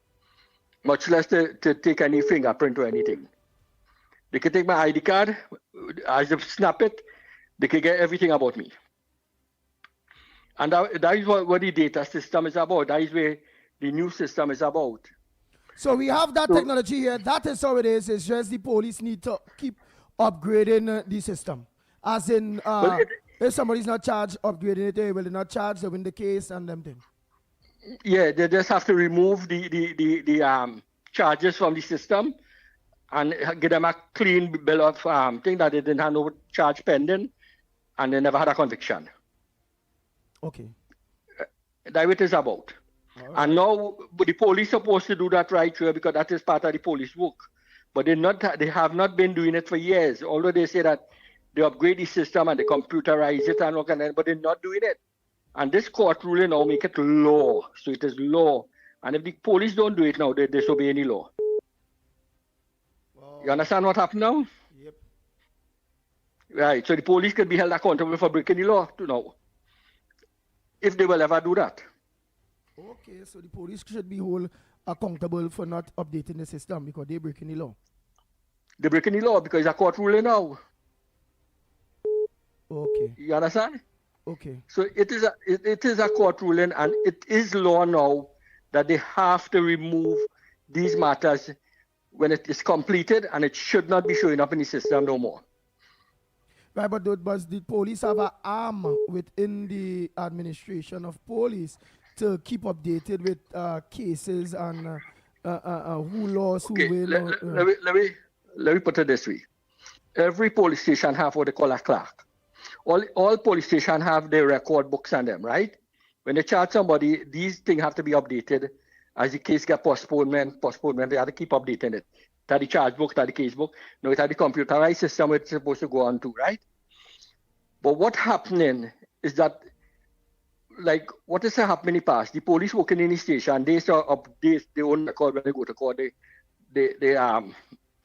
Much less to take any fingerprint or anything. They can take my ID card, as they snap it, they can get everything about me. And that is what the data system is about. That is where the new system is about. So we have that technology here. That is how it is. It's just the police need to keep upgrading the system. As in, if somebody's not charged upgrading it, they will not charge, they win the case and them things. Yeah, they just have to remove the charges from the system and give them a clean bill of thing that they didn't have no charge pending and they never had a conviction. Okay. That's what it is about. And now but the police supposed to do that right here because that is part of the police work. But they have not been doing it for years. Although they say that they upgrade the system and they computerize it and all kind of, but they're not doing it. And this court ruling now make it law. So it is law. And if the police don't do it now, they disobey any law. You understand what happened now? Yep. Right. So the police can be held accountable for breaking the law to now. If they will ever do that. Okay, so the police should be held accountable for not updating the system because they're breaking the law. They're breaking the law because it's a court ruling now. Okay. You understand? Okay. So it is a court ruling and it is law now that they have to remove these matters when it is completed and it should not be showing up in the system no more. Right, but does the police have an arm within the administration of police to keep updated with cases and who lost, Okay, who win? let me put it this way. Every police station have what they call a clerk. All police stations have their record books on them, right? When they charge somebody, these things have to be updated. As the case get postponement, they have to keep updating it. That the charge book, that the case book. No, it's the computerized system it's supposed to go on to, right? But what's happening is that, like, what is happening in the past? The police working in the station, they update their own record when they go to court. They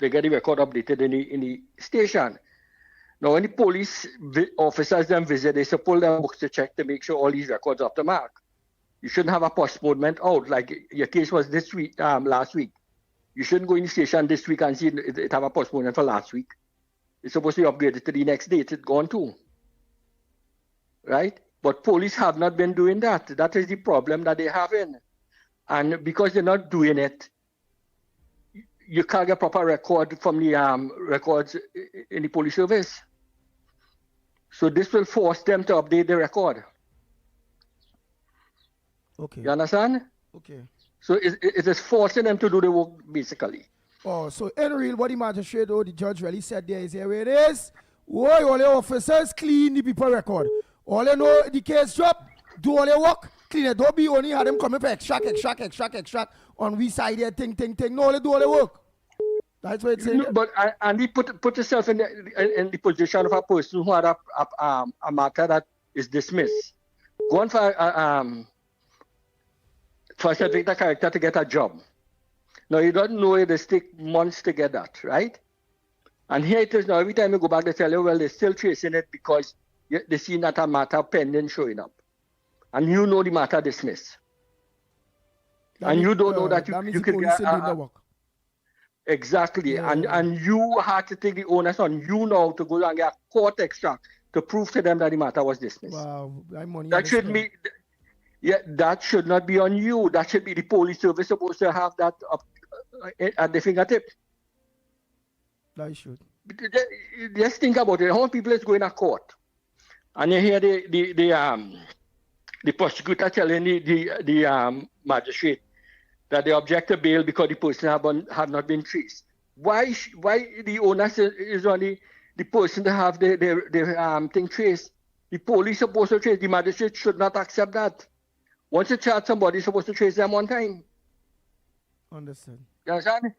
get the record updated in the station. Now, when the police officers then visit, they pull their books to check to make sure all these records are up to mark. You shouldn't have a postponement out, like your case was this week, last week. You shouldn't go in the station this week and see it have a postponement for last week. It's supposed to be upgraded to the next date. It's gone too. Right? But police have not been doing that. That is the problem that they're having. And because they're not doing it, you can't get proper record from the records in the police service. So this will force them to update the record. Okay. You understand? Okay. So it is forcing them to do the work, basically. Oh, so in real, what the magistrate or the judge really said there is here where it is. Why all the officers clean the people record. All you know, the case drop, do all your work, clean it. Don't be only have them coming for extract on we side there, thing. No, they do all the work. That's what it's saying. No, but and he put yourself in the position of a person who had a matter that is dismissed. Go on for a certificate character to get a job. Now you don't know it take months to get that, right? And here it is now. Every time you go back, they tell you, well, they're still tracing it because they see that a matter pending showing up, and you know the matter dismissed, and you don't know that you can get the work. Exactly, yeah. and you had to take the onus on you now to go and get a court extract to prove to them that the matter was dismissed. Wow, that should be, that should not be on you. That should be the police service supposed to have that at the fingertip. That should. Just think about it. How many people is going to court, and you hear the prosecutor telling the magistrate that they object to bail because the person have not been traced. Why the onus is on the person to have their thing traced? The police supposed to trace. The magistrate should not accept that. Once you charge somebody, you're supposed to trace them one time. Understand. You understand?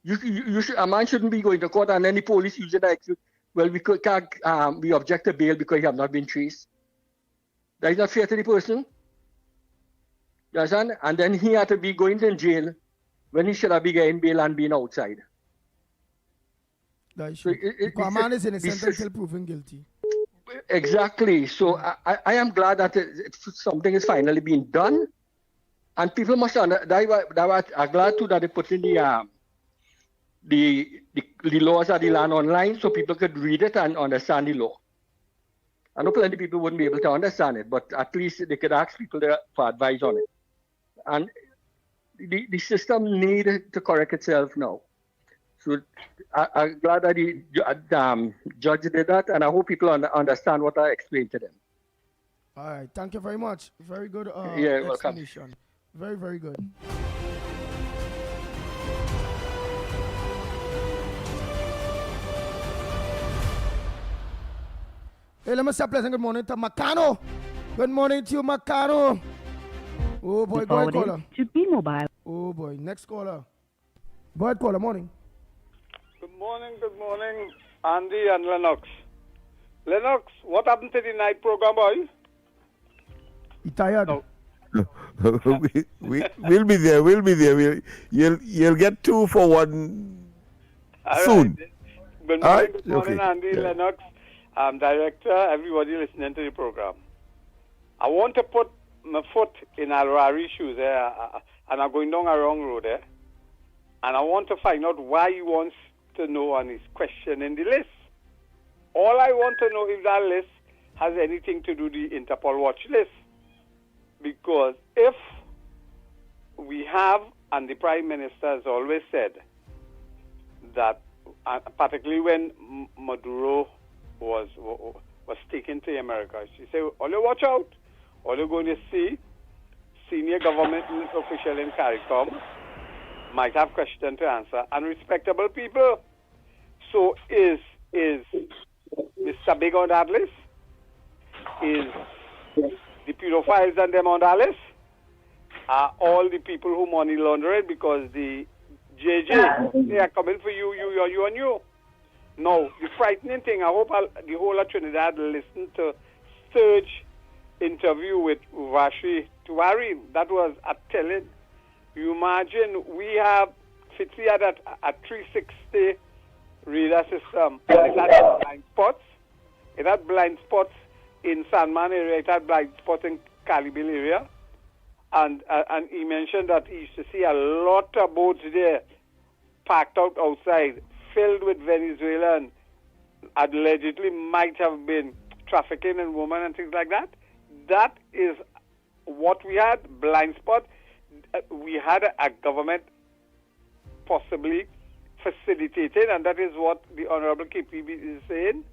You should, a man shouldn't be going to court and then the police using that excuse. Well, we object to bail because you have not been traced. That is not fair to the person. You understand? And then he had to be going to jail when he should have been getting bail and being outside. That is true. So a man is innocent until proven guilty. Exactly. So I am glad that something is finally being done. And people must understand. I'm glad too that they put in the laws of the land online so people could read it and understand the law. I know plenty of people wouldn't be able to understand it, but at least they could ask people for advice on it. And the system needed to correct itself now. So I'm glad that the judge did that, and I hope people understand what I explained to them. All right. Thank you very much. Very good explanation. Welcome. Very, very good. Hey, let me say a pleasant good morning to Makano. Good morning to you, Makano. Oh boy, go ahead, caller. To T-Mobile. Oh boy, next caller. Go ahead, caller. Morning. Good morning, Andy and Lennox. Lennox, what happened to the night program, boy? You tired? No. we'll be there. You'll get 2 for 1 soon. Right. Good morning, Right? good morning, Okay. Andy, Lennox, director, everybody listening to the program. I want to put my foot in Al-Rari's shoes there, and I'm going down a wrong road there. And I want to find out why he wants to know and he's questioning the list. All I want to know if that list has anything to do with the Interpol watch list. Because if we have, and the Prime Minister has always said that, particularly when Maduro was taken to America, she said, "All you watch out, all you're going to see, senior government official in CARICOM might have questions to answer, and respectable people." So is Mr. Big on that list? Is the pedophiles and them on that list? Are all the people who money laundering because the JJ, they are coming for you, and you. No, the frightening thing, I hope the whole of Trinidad listened to Sturge interview with Vashi Tiwari. That was a telling. You imagine we have Fitzy had a 360 radar system. It had blind spots. It had blind spots in Sandman area. It had blind spots in Calibil area. And he mentioned that he used to see a lot of boats there parked out outside, filled with Venezuelan, allegedly might have been trafficking in women and things like that. That is what we had, blind spot. We had a government possibly facilitated, and that is what the Honorable KPB is saying,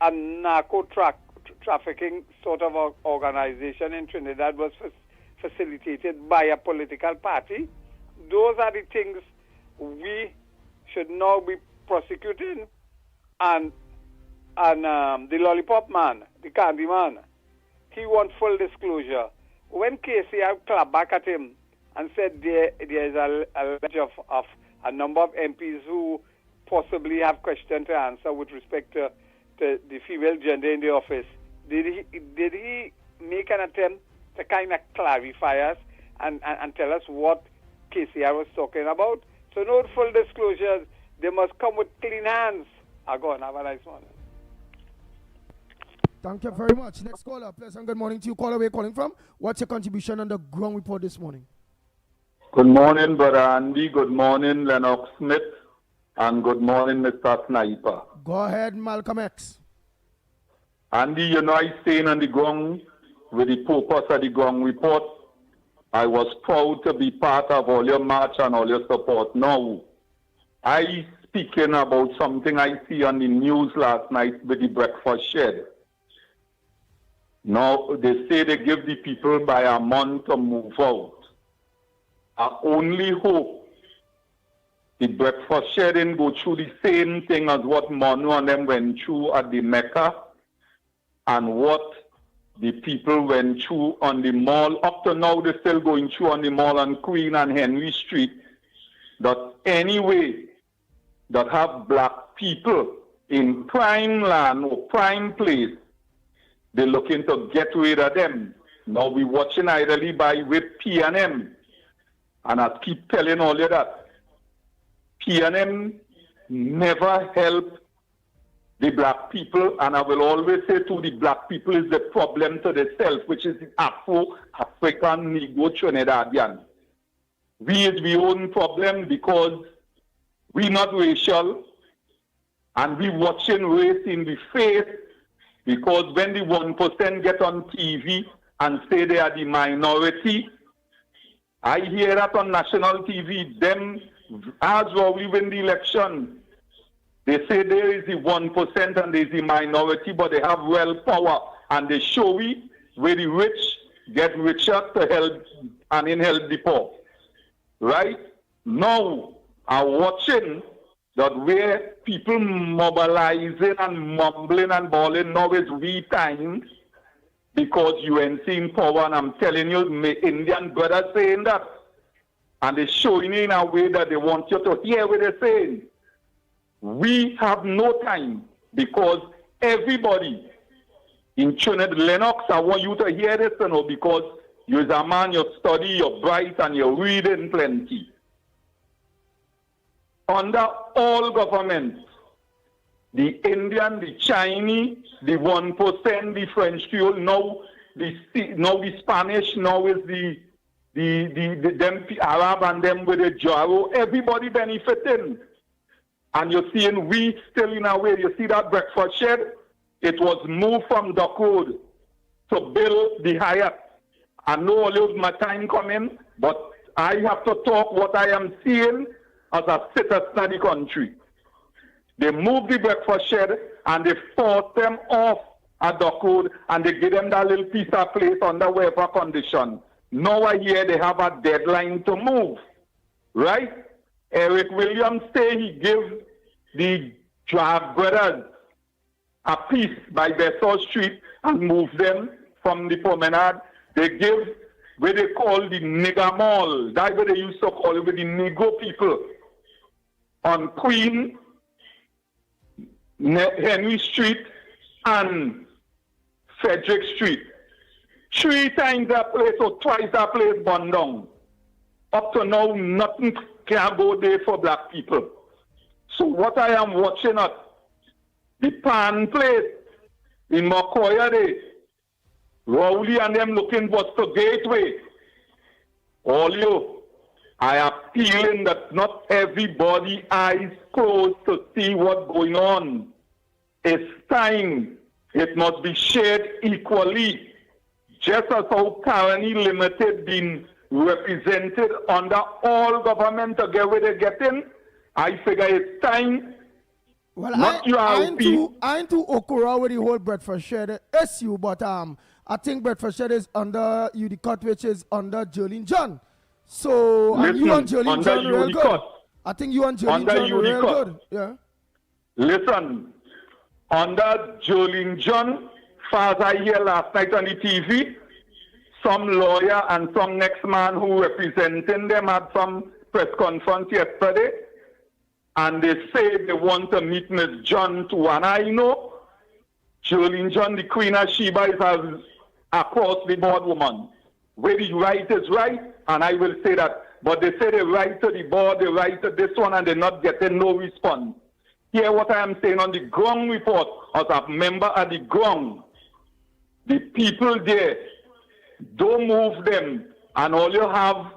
a narco-trafficking sort of organization in Trinidad was facilitated by a political party. Those are the things we should now be prosecuting. And the lollipop man, the candy man, he wants full disclosure. When KCR clapped back at him and said there is a list of a number of MPs who possibly have questions to answer with respect to the female gender in the office, did he make an attempt to kind of clarify us and tell us what KCR was talking about? So no full disclosures. They must come with clean hands. Go on, have a nice morning. Thank you very much. Next caller, pleasant good morning to you. Caller, where you calling from? What's your contribution on the ground report this morning? Good morning, Brother Andy. Good morning, Lennox Smith. And good morning, Mr. Sniper. Go ahead, Malcolm X. Andy, you know I staying on the ground with the purpose of the ground report. I was proud to be part of all your march and all your support. Now, I speaking about something I see on the news last night with the breakfast shed. Now, they say they give the people by a month to move out. I only hope the breakfast shed didn't go through the same thing as what Manu and them went through at the Mecca and what the people went through on the mall. Up to now, they're still going through on the mall on Queen and Henry Street. That anyway, that have black people in prime land or prime place, they're looking to get rid of them. Now we're watching idly with P&M. And I keep telling all you that P&M never help the black people, and I will always say to the black people is the problem to themselves, which is the Afro-African Negro Trinidadian. We is the own problem because we not racial, and we watching race in the face, because when the 1% get on TV and say they are the minority, I hear that on national TV, them, as well we win the election, they say there is the 1% and there is the minority, but they have real power, and they show we where the rich get richer to help and in help the poor. Right? Now, I'm watching that where people mobilizing and mumbling and bawling, now is we time because UNC in power, and I'm telling you, my Indian brothers saying that. And they're showing it in a way that they want you to hear what they're saying. We have no time because everybody in Trinidad, Lennox, I want you to hear this, because you're a man, you study, you're bright, and you're reading plenty. Under all governments, the Indian, the Chinese, the 1%, the French Creole, now the Spanish, now is the them Arab and them with the Jaro, everybody benefiting. And you're seeing we still in a way, you see that breakfast shed, it was moved from Dock Road to build the Hyatt. I know all of my time coming, but I have to talk what I am seeing as a citizen of the country. They moved the breakfast shed and they forced them off at Dock Road and they give them that little piece of place under whatever condition. Now I hear they have a deadline to move, right? Eric Williams say he give the Drag brothers a piece by Bessel Street and move them from the promenade. They give what they call the nigger mall. That's what they used to call it with the Negro people. On Queen, Henry Street, and Frederick Street. 3 times that place or twice that place burned down. Up to now, nothing can go there for black people. So what I am watching at the Pan place in Macoya there, Rowley and them looking what's the gateway. All you, I am feeling that not everybody eyes closed to see what's going on. It's time. It must be shared equally. Just as how Caroni Limited been represented under all government to get where they're getting, I figure it's time. Well, not I ain't too okura with the whole breakfast shed issue, but I think breakfast shed is under Udicott, which is under Jolene John. So and you and Jolene John real good. I think you and Jolene John real good. Yeah. Listen, under Jolene John, far as I hear last night on the TV, some lawyer and some next man who representing them had some press conference yesterday, and they say they want to meet Ms. John too. And I know Jolene John, the Queen of Sheba, is across the board woman. Where the right is right, and I will say that. But they say the right to the board, the right to this one, and they're not getting no response. Hear what I am saying on the ground report as a member of the ground. The people there, don't move them, and all you have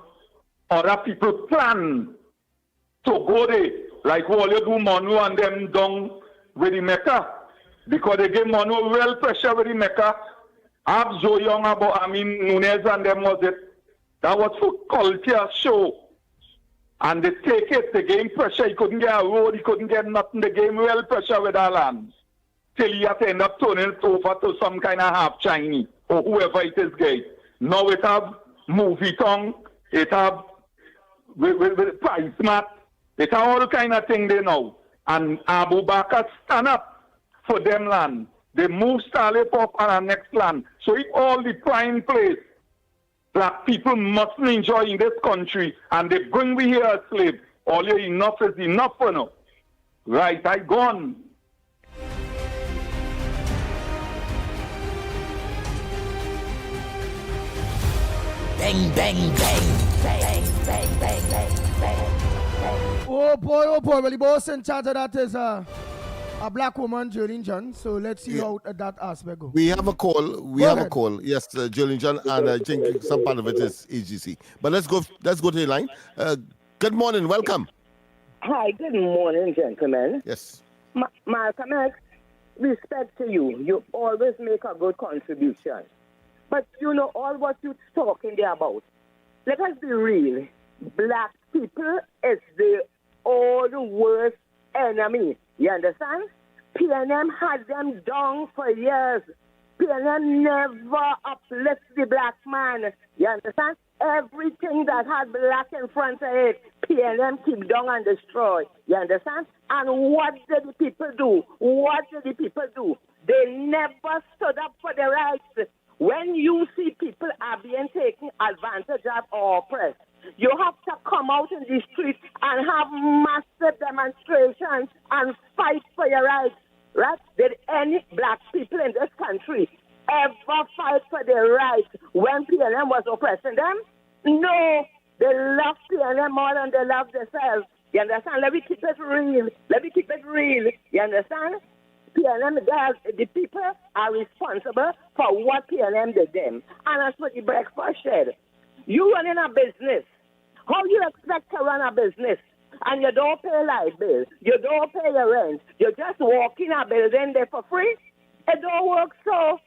other people plan to go there, like all you do Manu and them down with the Mecca, because they give Manu real pressure with the Mecca. Have Joe Young about, Nunez and them was it. That was for culture show. And they take it, they gave him pressure, he couldn't get a road, he couldn't get nothing, they gave him real pressure with our land. Till he had to end up turning it over to some kind of half Chinese, or whoever it is gay. Now it have movie tongue, it have with price mat, it have all kind of thing they know. And Abu Bakr stand up for them land. They move Saleh up on our next land. So if all the prime place, black people must enjoy in this country, and they bring we here as slaves, all your enough is enough for now. Right, I gone. Bang, bang, bang, bang, bang, bang, bang, bang. Oh boy, well the boss in charge of that is a black woman, Jolene John. So let's see how that aspect goes. We have a call. A call. Yes, Jolene John, and I think some part of it is EGC. But let's go to the line. Good morning. Welcome. Hi. Good morning, gentlemen. Yes. Malcolm X, respect to you. You always make a good contribution. But you know all what you're talking there about. Let us be real. Black people is the old worst enemy. You understand? PNM had them down for years. PNM never uplift the black man. You understand? Everything that had black in front of it, PNM keep down and destroy. You understand? And what did the people do? What did the people do? They never stood up for their rights. when you see people are being taken advantage of or oppressed, you have to come out in the streets and have massive demonstrations and fight for your rights, right? Did any black people in this country ever fight for their rights when PLM was oppressing them? No. They love PLM more than they love themselves. You understand? Let me keep it real. Let me keep it real. You understand? PLM, the people are responsible for what PLM did them. And as for the breakfast shed, you running a business. How you expect to run a business? And you don't pay light bills. You don't pay your rent. You just walk in a building there for free? It don't work so.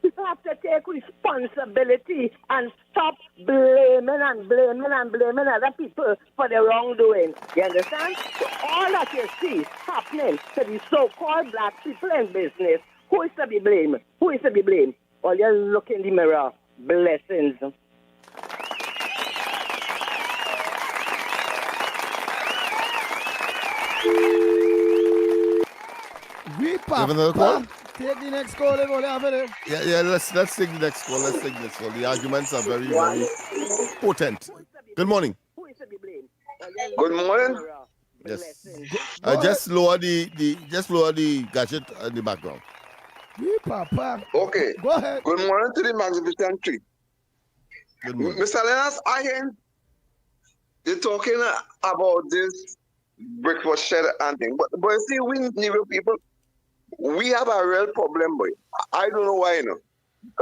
People have to take responsibility and stop blaming other people for their wrongdoing. You understand? So all that you see happening to the so-called black people in business, who is to be blamed? Who is to be blamed? All you look in the mirror. Blessings. Have another call? Take the next call. Yeah, let's take the next call. Let's take the next call. The arguments are very, very potent. Good morning. Good morning. Yes. Just lower the gadget in the background. Okay. Go ahead. Good morning to the Magnificent Tree. Good morning. Mr. Lennox, I hear they're talking about this breakfast shed and thing. But you see, we Negro people, we have a real problem, boy. I don't know why,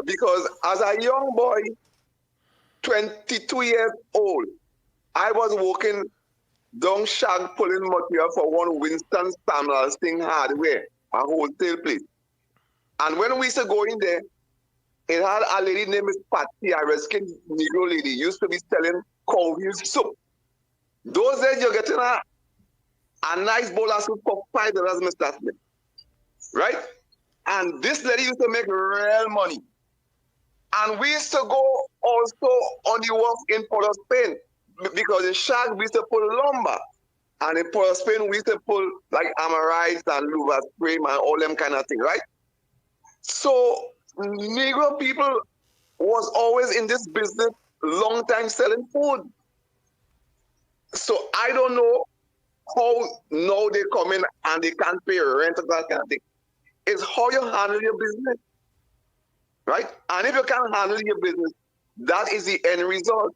because as a young boy, 22 years old, I was working down Shag pulling material for one Winston Samuels thing hardware, a wholesale place. And when we used to go in there, it had a lady named Patsy, a rescued Negro lady, used to be selling cornmeal soup. Those days you're getting a nice bowl of soup for $5, Mr. Smith. Right? And this lady used to make real money. And we used to go also on the wharf in Port of Spain because in Shag we used to pull lumber. And in Port of Spain we used to pull like amarites and louvers frame and all them kind of things, right? So Negro people was always in this business long time selling food. So I don't know how now they come in and they can't pay rent or that kind of thing. It's how you handle your business, right? And if you can't handle your business, that is the end result.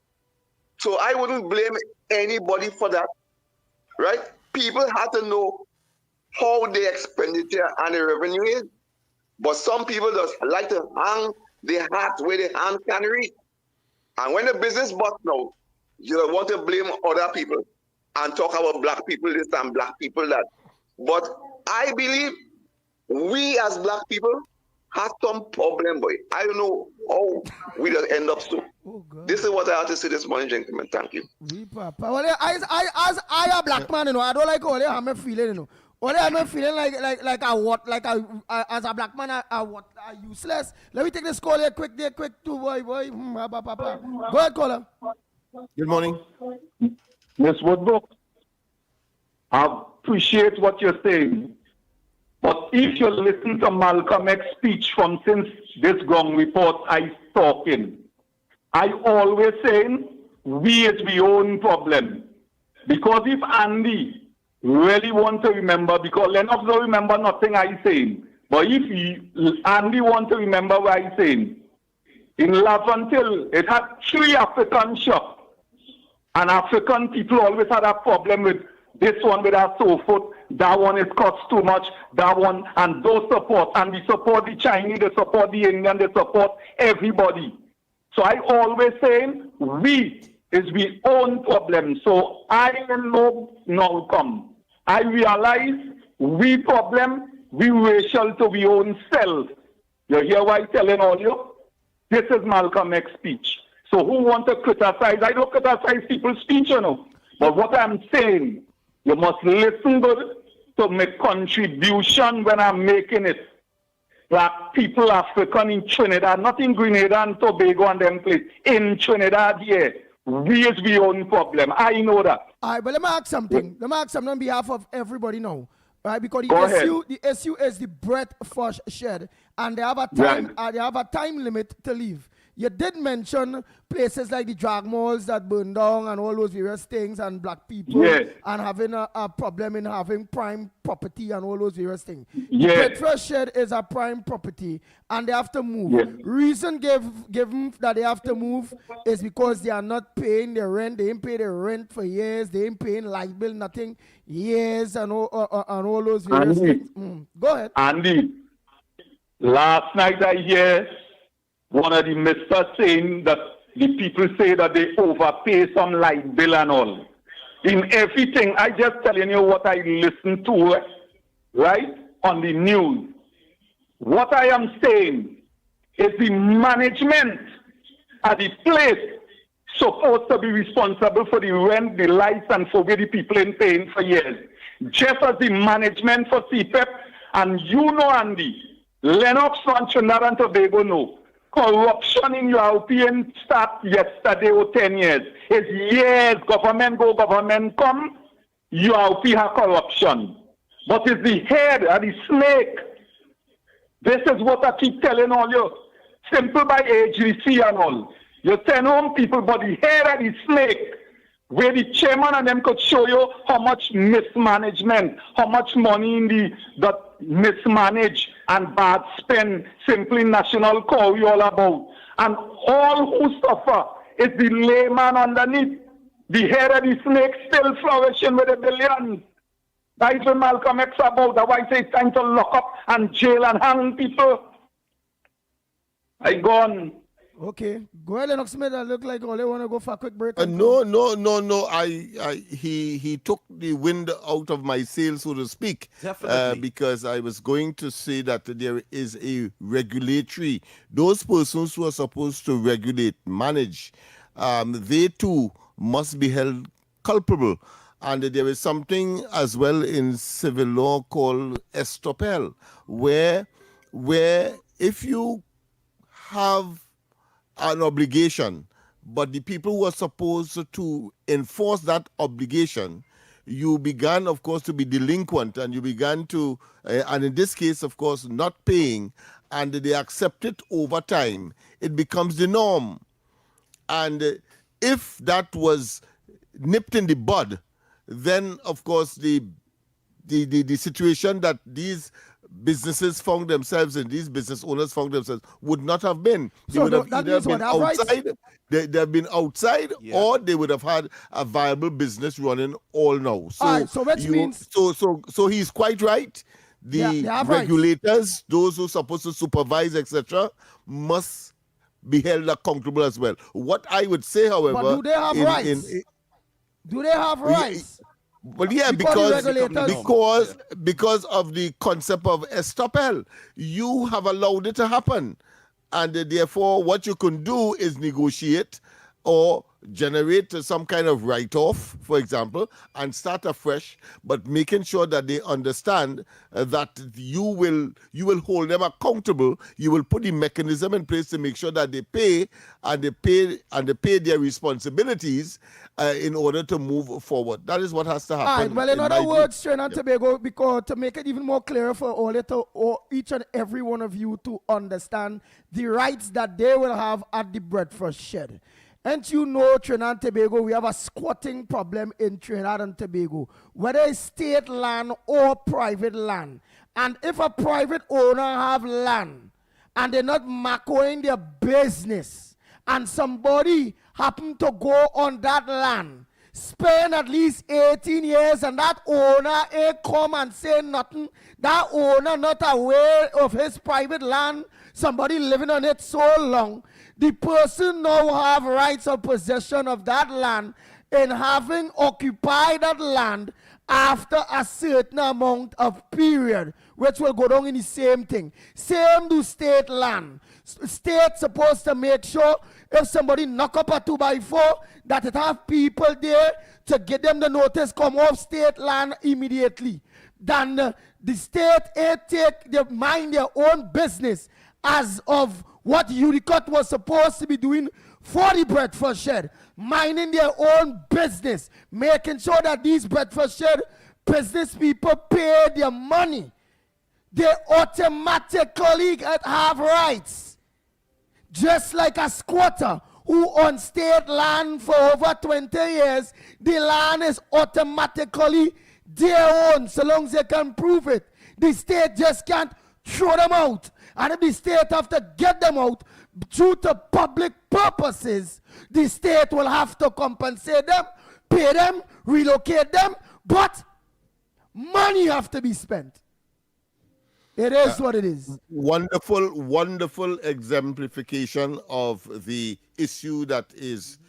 So I wouldn't blame anybody for that, right? People have to know how the expenditure and the revenue is. But some people just like to hang their hat where the hand can reach. And when the business busts now, you want to blame other people and talk about black people this and black people that. But I believe we as black people have some problem, boy. I don't know how we just end up so. This is what I have to say this morning, gentlemen. Thank you. Well, I a black man, I don't like all I'm feeling, I'm feeling like I what, like I as a black man, I what, I useless. Let me take this call here, quick too, boy. Go ahead, caller. Good morning. Miss Woodbrook, I appreciate what you're saying. But if you listen to Malcolm X's speech from since this ground report I talking, I always saying we is the own problem. Because if Andy really want to remember, because Lennox don't remember nothing I saying, but if Andy want to remember what I saying, in Laventille, it had 3 African shops. And African people always had a problem with this one with our sofa, that one is cost too much, that one, and those support. And we support the Chinese, they support the Indian, they support everybody. So I always saying, we is we own problem. So I know now come. I realize we problem, we racial to we own self. You hear what I'm telling all you? This is Malcolm X speech. So who want to criticize? I don't criticize people's speech, But what I'm saying, you must listen good to my contribution when I'm making it. Black people, African in Trinidad, not in Grenada and Tobago and them place. In Trinidad, yeah, we is the own problem. I know that. All right, but let me ask something. Let me ask something on behalf of everybody now. right? Because Go ahead. the issue is the breakfast shed, and they have a time limit to leave. You did mention places like the drag malls that burn down and all those various things, and black people and having a problem in having prime property and all those various things. The breakfast shed is a prime property and they have to move. Reason given that they have to move is because they are not paying their rent. They ain't paid their rent for years. They ain't paying light bill, nothing, years and all those various things. Go ahead. Andy, last night I hear one of the ministers saying that the people say that they overpay some light bill and all. In everything, I just telling you what I listen to, right, on the news. What I am saying is the management at the place supposed to be responsible for the rent, the lights, and for where the people ain't paying for years. Just as the management for CPEP, and you know, Andy, Lennox and Trinidad and Tobago know, corruption in European start yesterday or 10 years. It's years, government go, government come, Europe have corruption. But it's the head of the snake. This is what I keep telling all you. Simple by AGC and all. You send home people, but the head of the snake, where the chairman and them could show you how much mismanagement, how much money in the that mismanaged and bad spend, simply national call you all about. And all who suffer is the layman underneath. The head of the snake still flourishing with the billions. That's what Malcolm X about. That's why it's time to lock up and jail and hang people. I gone. Okay, go ahead, Lennox Smith. I look like all they want to go for a quick break. No. He took the wind out of my sails, so to speak. Definitely. Because I was going to say that there is a regulatory. Those persons who are supposed to regulate, manage, they too must be held culpable. And there is something as well in civil law called estoppel, where if you have an obligation, but the people who are supposed to enforce that obligation, you began, of course, to be delinquent, and you began to, and in this case, of course, not paying, and they accept it over time. It becomes the norm. And if that was nipped in the bud, then, of course, the situation that these businesses found themselves in, these business owners found themselves, would not have been. They would have either been outside, they'd have been outside, or they would have had a viable business running all now. So, which means... So he's quite right. The regulators, those who are supposed to supervise, etc., must be held accountable as well. What I would say, however... But do they have rights? Do they have rights? Well, yeah, because of the concept of estoppel, you have allowed it to happen, and therefore what you can do is negotiate or generate some kind of write-off, for example, and start afresh, but making sure that they understand that you will hold them accountable. You will put the mechanism in place to make sure that they pay their responsibilities in order to move forward. That is what has to happen. All right, well, in other words, Trinidad and Tobago, because to make it even more clear for each and every one of you to understand the rights that they will have at the breakfast shed. And you know, Trinidad and Tobago, we have a squatting problem in Trinidad and Tobago, whether it's state land or private land. And if a private owner have land and they're not making their business, and somebody happen to go on that land, spend at least 18 years, and that owner ain't come and say nothing, that owner not aware of his private land, somebody living on it so long, the person now have rights of possession of that land in having occupied that land after a certain amount of period, which will go down in the same thing. Same do state land. State supposed to make sure if somebody knock up a 2x4, that it have people there to get them the notice, come off state land immediately. Then the state mind their own business as of what UDICOT was supposed to be doing for the breakfast shed, minding their own business, making sure that these breakfast shed business people pay their money, they automatically have rights. Just like a squatter who on state land for over 20 years, the land is automatically their own so long as they can prove it. The state just can't throw them out. And if the state have to get them out due to public purposes, the state will have to compensate them, pay them, relocate them, but money have to be spent. It is what it is. Wonderful exemplification of the issue that is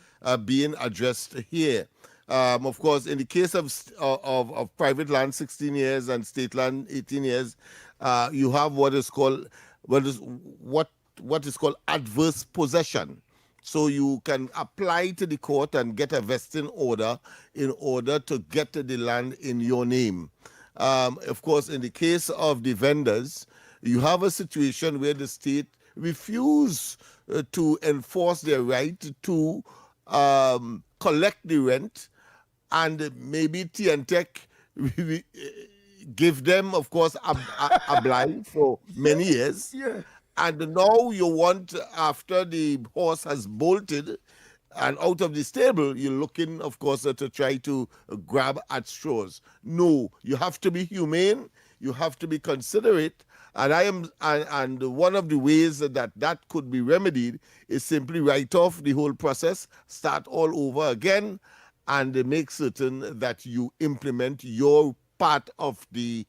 being addressed here. Of course, in the case of private land, 16 years, and state land, 18 years, you have what is called adverse possession. So you can apply to the court and get a vesting order in order to get the land in your name. Of course, in the case of the vendors, you have a situation where the state refuse to enforce their right to collect the rent, and maybe T&Tech give them, of course, a blind for many years. Yeah. And now you want, after the horse has bolted and out of the stable, you're looking, of course, to try to grab at straws. No, you have to be humane. You have to be considerate. And one of the ways that could be remedied is simply write off the whole process, start all over again, and make certain that you implement your part of the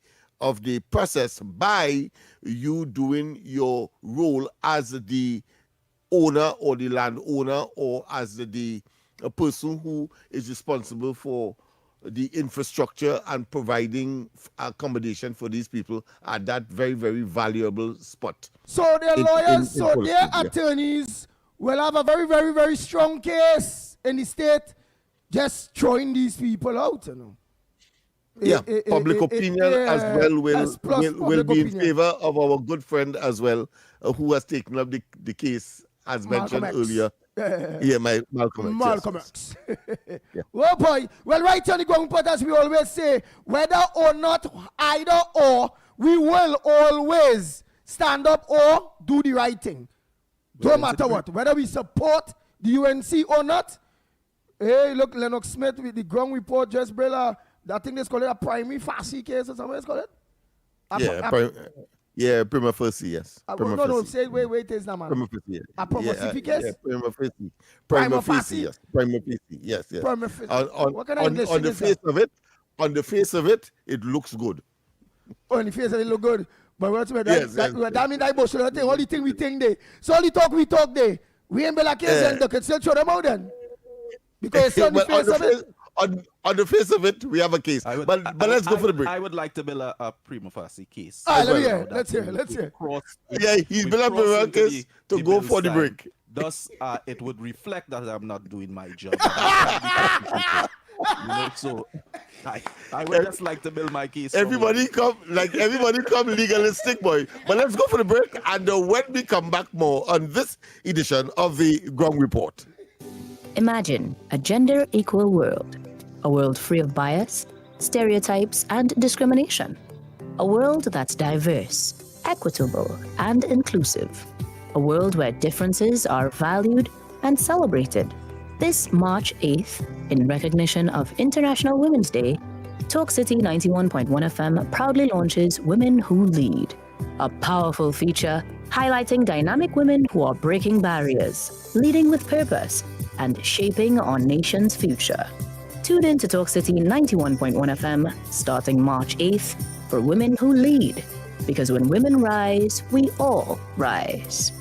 process by you doing your role as the owner or the landowner, or as the person who is responsible for the infrastructure and providing accommodation for these people at that very, very valuable spot. So their lawyers, their attorneys will have a very, very, very strong case in the state just throwing these people out, you know. Yeah, public opinion as well will be in favor of our good friend as well, who has taken up the case as mentioned earlier. Malcolm X. Yeah. Well, boy. Well, right on the ground report, as we always say, whether or not, either or, we will always stand up or do the right thing. Don't matter what. Whether we support the UNC or not. Hey, look, Lennox Smith with the ground report, just Brilla. That thing is called a primary facie case or something. It's called it. Prima facie, yes. No, say wait, it is now, man. Prima facie, yes. A prima facie case? Yeah, prima facie. Prima facie, yes. Prima facie, yes. Prima facie. What kind of English on the face of it, on the face of it, it looks good. On the face of it, look good. But what's that means that bullshit thing, all the thing we think there. So all the talk we talk there. We ain't be like and they can still throw them out then. Because on the face of it. On the face of it, we have a case. But let's go for the break. I would like to build a prima facie case. Let's hear. He's built a prima case to go for the break. Thus, it would reflect that I'm not doing my job. So I would just like to build my case. Everybody come legalistic, boy. But let's go for the break, and when we come back, more on this edition of the Ground Report. Imagine a gender-equal world. A world free of bias, stereotypes, and discrimination. A world that's diverse, equitable, and inclusive. A world where differences are valued and celebrated. This March 8th, in recognition of International Women's Day, Talk City 91.1 FM proudly launches Women Who Lead, a powerful feature highlighting dynamic women who are breaking barriers, leading with purpose, and shaping our nation's future. Tune in to Talk City 91.1 FM starting March 8th for Women Who Lead, because when women rise, we all rise.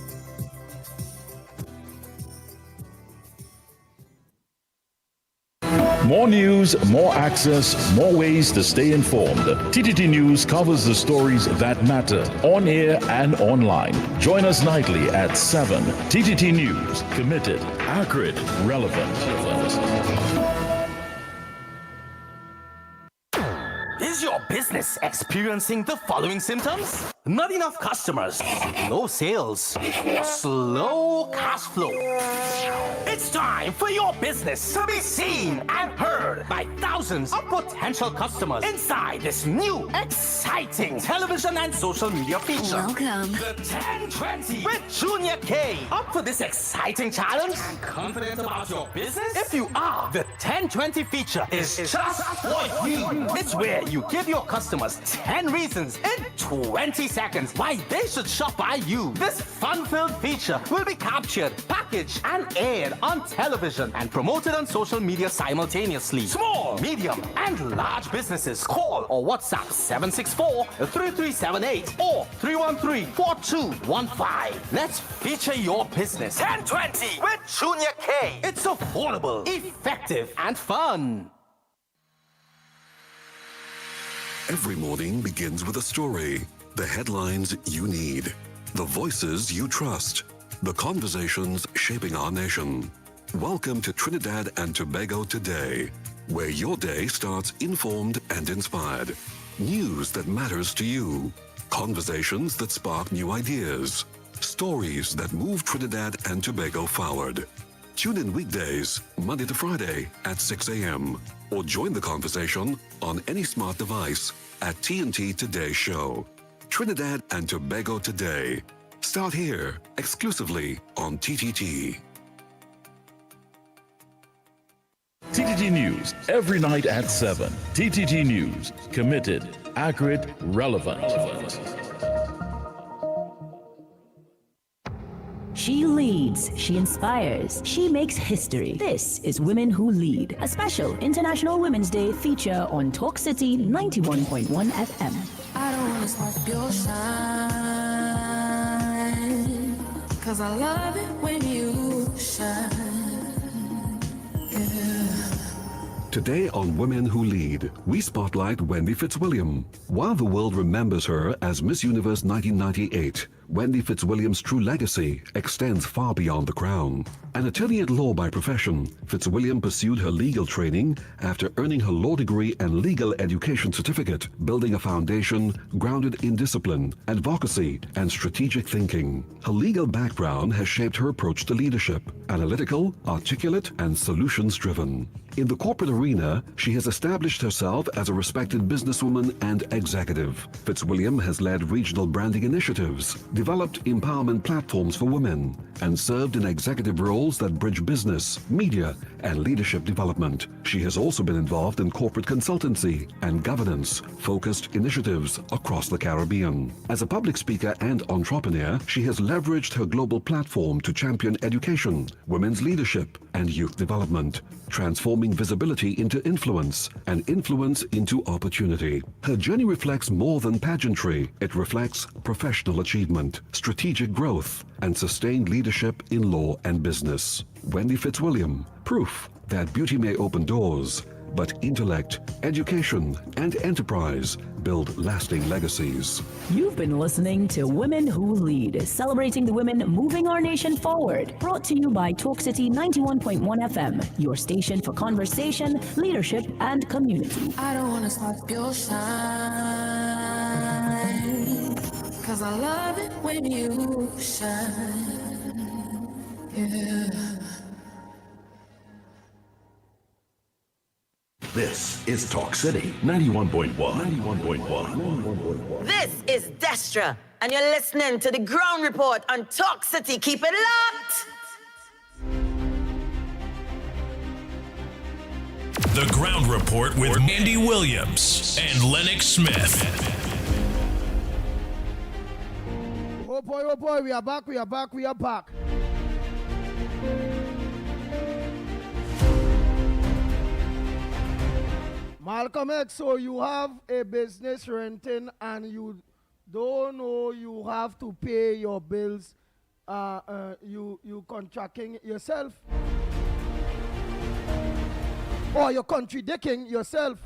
More news, more access, more ways to stay informed. TTT News covers the stories that matter on air and online. Join us nightly at 7. TTT News, committed, accurate, relevant. Is your business experiencing the following symptoms? Not enough customers, low sales, slow cash flow. It's time for your business to be seen and heard by thousands of potential customers inside this new, exciting television and social media feature. Welcome. The 1020 with Junior K. Up for this exciting challenge and confident about your business? If you are, the 1020 feature is just for you. It's where you give your customers 10 reasons in 20 seconds why they should shop by you. This fun-filled feature will be captured, packaged, and aired on television and promoted on social media simultaneously. Small, medium, and large businesses call or WhatsApp 764-3378 or 313-4215. Let's feature your business. 1020 with Junior K. It's affordable, effective, and fun. Every morning begins with a story. The headlines you need. The voices you trust. The conversations shaping our nation. Welcome to Trinidad and Tobago Today, where your day starts informed and inspired. News that matters to you. Conversations that spark new ideas. Stories that move Trinidad and Tobago forward. Tune in weekdays, Monday to Friday at 6 a.m. or join the conversation on any smart device at TNT Today Show. Trinidad and Tobago Today. Start here, exclusively on TTT. TTT News, every night at 7. TTT News, committed, accurate, relevant. She leads, she inspires, she makes history. This is Women Who Lead, a special International Women's Day feature on Talk City 91.1 FM. I don't wanna stop your shine, 'cause I love it when you shine. Yeah. Today on Women Who Lead, we spotlight Wendy Fitzwilliam. While the world remembers her as Miss Universe 1998, Wendy Fitzwilliam's true legacy extends far beyond the crown. An attorney at law by profession, Fitzwilliam pursued her legal training after earning her law degree and legal education certificate, building a foundation grounded in discipline, advocacy, and strategic thinking. Her legal background has shaped her approach to leadership, analytical, articulate, and solutions-driven. In the corporate arena, she has established herself as a respected businesswoman and executive. Fitzwilliam has led regional branding initiatives, developed empowerment platforms for women, and served in executive roles that bridge business, media, and leadership development. She has also been involved in corporate consultancy and governance-focused initiatives across the Caribbean. As a public speaker and entrepreneur, she has leveraged her global platform to champion education, women's leadership, and youth development, transforming visibility into influence and influence into opportunity. Her journey reflects more than pageantry. It reflects professional achievement, strategic growth, and sustained leadership in law and business. Wendy Fitzwilliam, proof that beauty may open doors, but intellect, education, and enterprise build lasting legacies. You've been listening to Women Who Lead, celebrating the women moving our nation forward. Brought to you by Talk City 91.1 FM, your station for conversation, leadership, and community. I don't wanna stop your shine, 'cause I love it when you shine. Yeah. This is Talk City 91.1. 91.1. This is Destra, and you're listening to the Ground Report on Talk City. Keep it locked. The Ground Report with Andy Williams and Lennox Smith. Oh boy, we are back. Malcolm X, so you have a business renting and you don't know you have to pay your bills, you contracting yourself? Or you're contradicting yourself?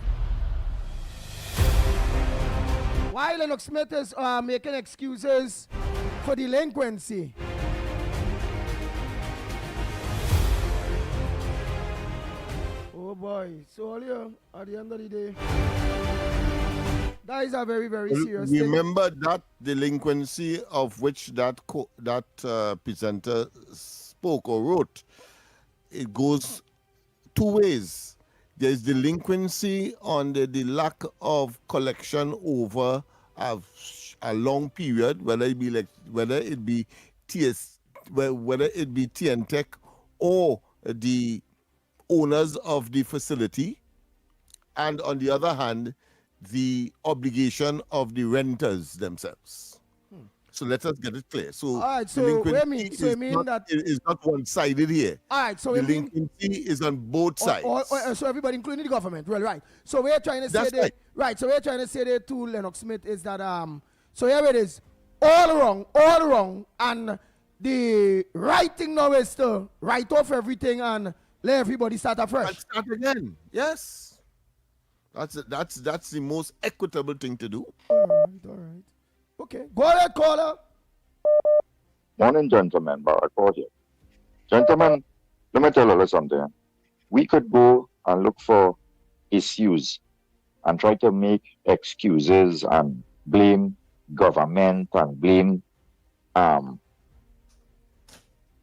Why Lennox Smith is making excuses for delinquency? Oh boy, so earlier, at the end of the day, is a very, very serious thing. Remember that delinquency of which that presenter spoke or wrote. It goes two ways. There's delinquency on the lack of collection over a long period, whether it be TNTech or the owners of the facility, and on the other hand, the obligation of the renters themselves. So let us get it clear. So, all right, so is not one-sided here. All right, so delinquency is on both sides. So everybody, including the government, well, right? So we're trying to say right. So we're trying to say that to Lennox Smith is that so here it is, all wrong, and the right thing now is to write off everything and let everybody start afresh. And start again. Yes, that's the most equitable thing to do. All right. Okay, go ahead, caller. Morning, gentlemen. Barack here. Gentlemen, let me tell you something. We could go and look for issues and try to make excuses and blame government and blame,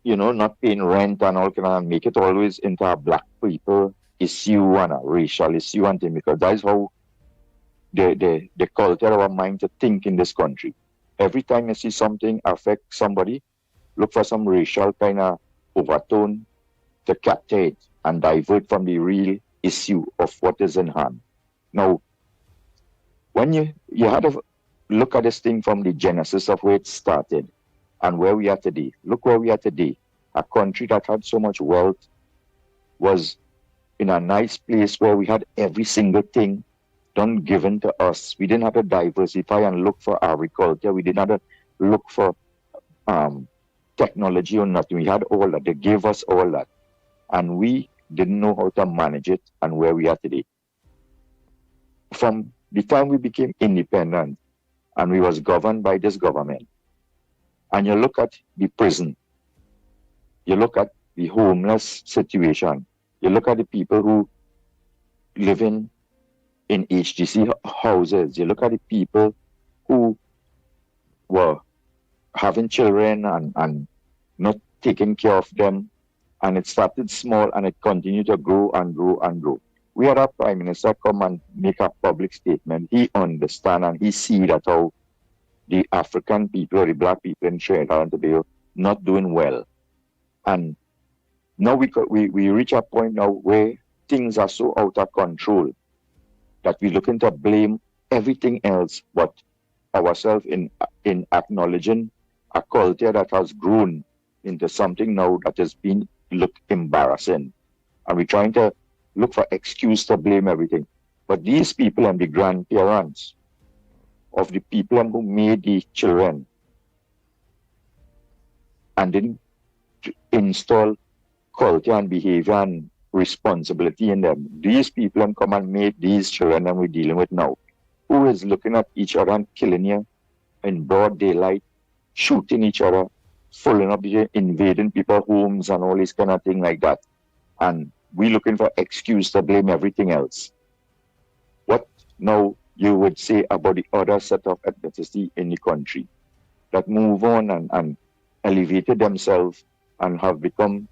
not paying rent and all kind of, make it always into a black people issue and a racial issue and thing, because that's how the culture of our mind to think in this country. Every time you see something affect somebody, look for some racial kind of overtone to capture it and divert from the real issue of what is in hand. Now, when you had to look at this thing from the genesis of where it started and where we are today. Look where we are today. A country that had so much wealth was in a nice place where we had every single thing done given to us. We didn't have to diversify and look for agriculture. We didn't have to look for technology or nothing. We had all that. They gave us all that. And we didn't know how to manage it and where we are today. From the time we became independent and we was governed by this government, and you look at the prison, you look at the homeless situation, you look at the people who live in HDC houses, you look at the people who were having children and not taking care of them, and it started small and it continued to grow and grow and grow. We had our Prime Minister come and make a public statement. He understand and he see that how the African people or the black people in Trinidad and Tobago not doing well. And now we reach a point now where things are so out of control that we're looking to blame everything else but ourselves in acknowledging a culture that has grown into something now that has been look embarrassing. And we're trying to look for excuse to blame everything. But these people and the grandparents of the people who made the children and didn't install culture and behavior and responsibility in them. These people come and make these children that we're dealing with now, who is looking at each other and killing you in broad daylight, shooting each other, fooling up, invading people's homes and all this kind of thing like that. And we're looking for excuse to blame everything else. What now you would say about the other set of ethnicity in the country that move on and elevated themselves and have become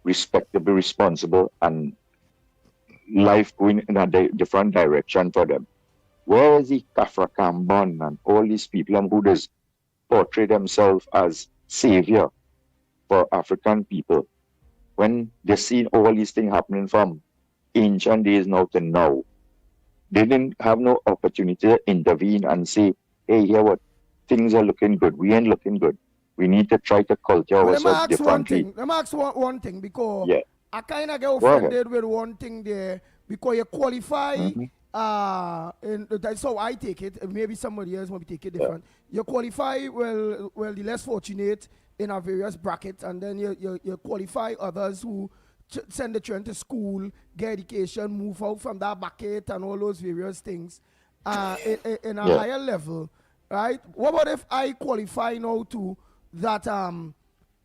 respectable, responsible, and life going in a different direction for them? Where is the Kafra Kambon and all these people who just portray themselves as savior for African people when they see all these things happening from ancient days now to now? They didn't have no opportunity to intervene and say, hey, here what things are looking good. We ain't looking good. We need to try to culture ourselves differently. Let me ask one thing, because I kind of get offended with one thing there, because you qualify, and so I take it, maybe somebody else might take it different. You qualify, well, the less fortunate in our various brackets, and then you qualify others who send the children to school, get education, move out from that bucket and all those various things in a higher level, right? What about if I qualify now to that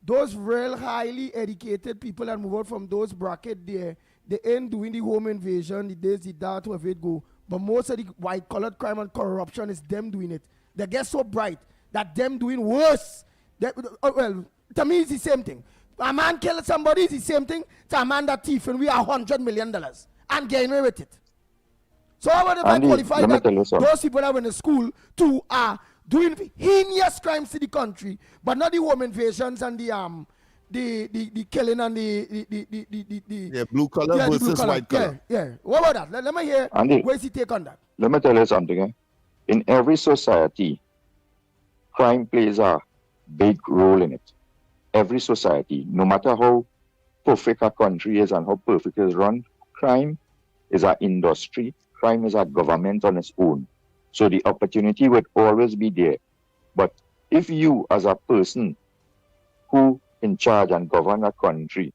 those real highly educated people that move out from those brackets there, they ain't doing the home invasion, the this, the that, wherever it go, But most of the white-collared crime and corruption is them doing it. They get so bright that them doing worse. Well, to me, it's the same thing. A man killing somebody is the same thing to a man that thief and we are $100 million and getting away with it. So how would I qualify that those people that went to school to are doing heinous crimes to the country, but not the home invasions and the killing and the blue collar versus white collar. Yeah. What about that? Let me hear where's he take on that. Let me tell you something. In every society, crime plays a big role in it. Every society, no matter how perfect a country is and how perfect it is run, crime is an industry. Crime is a government on its own. So the opportunity would always be there. But if you, as a person who in charge and govern a country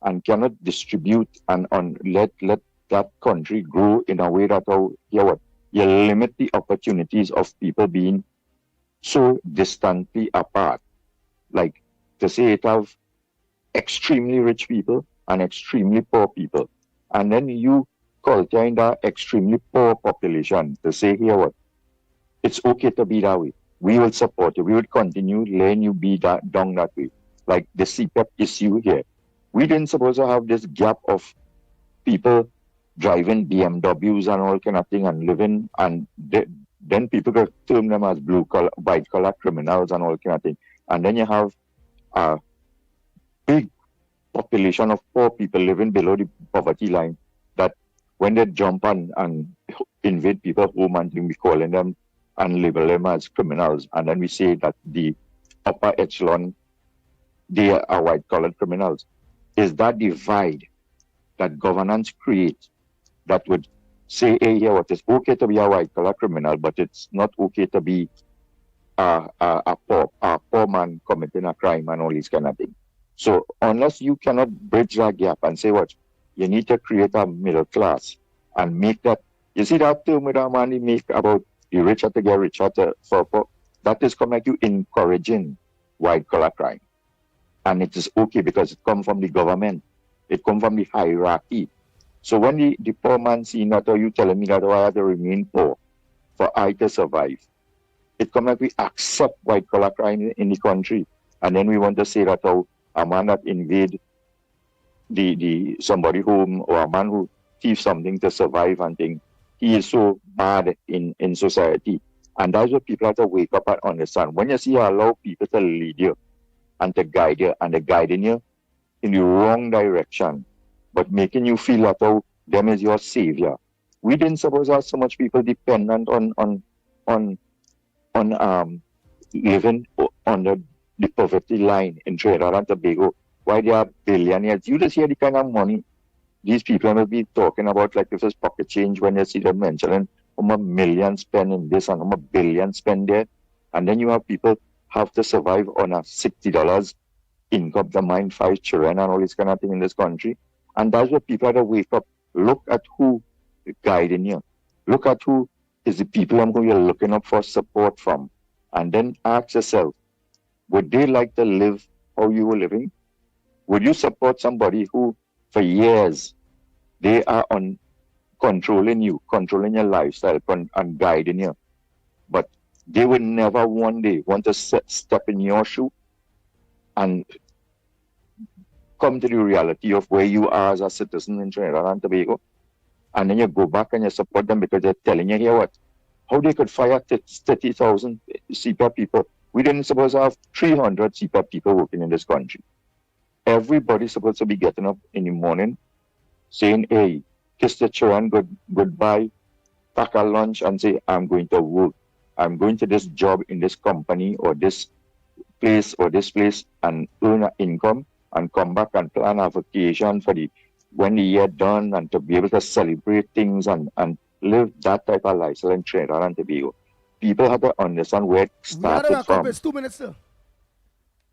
and cannot distribute and let that country grow in a way that you limit the opportunities of people being so distantly apart. Like to say it have extremely rich people and extremely poor people. And then you culture in that extremely poor population to say it's okay to be that way. We will support you. We will continue letting you be down that way. Like the CPEP issue here. We didn't suppose to have this gap of people driving BMWs and all kind of thing and living, and then people could term them as white collar criminals and all kind of thing. And then you have a big population of poor people living below the poverty line that when they jump and invade people's home and we calling them and label them as criminals, and then we say that the upper echelon, they are white-collar criminals. Is that divide that governance creates that would say, hey, it's okay to be a white-collar criminal, but it's not okay to be a poor man committing a crime and all these kind of things. So unless you cannot bridge that gap and say you need to create a middle class and make that, you see that term with a man he make about the richer to get richer that is come like you encouraging white-collar crime. And it is okay because it comes from the government. It comes from the hierarchy. So when the poor man see that, or you telling me that I have to remain poor for I to survive, it comes like we accept white-collar crime in the country. And then we want to say that a man that invade the somebody home or a man who thief something to survive and thing, he is so bad in society. And that's what people have to wake up and understand. When you see you allow people to lead you and to guide you, and they're guiding you in the wrong direction, but making you feel that them is your savior. We didn't suppose have so much people dependent on living under the poverty line in Trinidad and Tobago. Why they are billionaires? You just hear the kind of money these people will be talking about, like if it's pocket change, when you see them mentioning how million spend in this and how billion spend there, and then you have people have to survive on a $60 income to mind 5 children and all this kind of thing in this country. And that's what people have to wake up. Look at who is guiding you. Look at who is the people who you're looking up for support from. And then ask yourself, would they like to live how you were living? Would you support somebody who, for years, they are on controlling you, controlling your lifestyle and guiding you, but they would never one day want to step in your shoe and come to the reality of where you are as a citizen in Trinidad and Tobago, and then you go back and you support them because they're telling you here how they could fire 30,000 CPAP people. We didn't suppose to have 300 CPAP people working in this country. Everybody's supposed to be getting up in the morning saying, hey, kiss the children goodbye, pack a lunch and say, I'm going to work. I'm going to this job in this company or this place and earn an income and come back and plan a vacation for when the year done, and to be able to celebrate things and live that type of lifestyle in Trinidad and Tobago. People have to understand where it started from. It's 2 minutes, sir.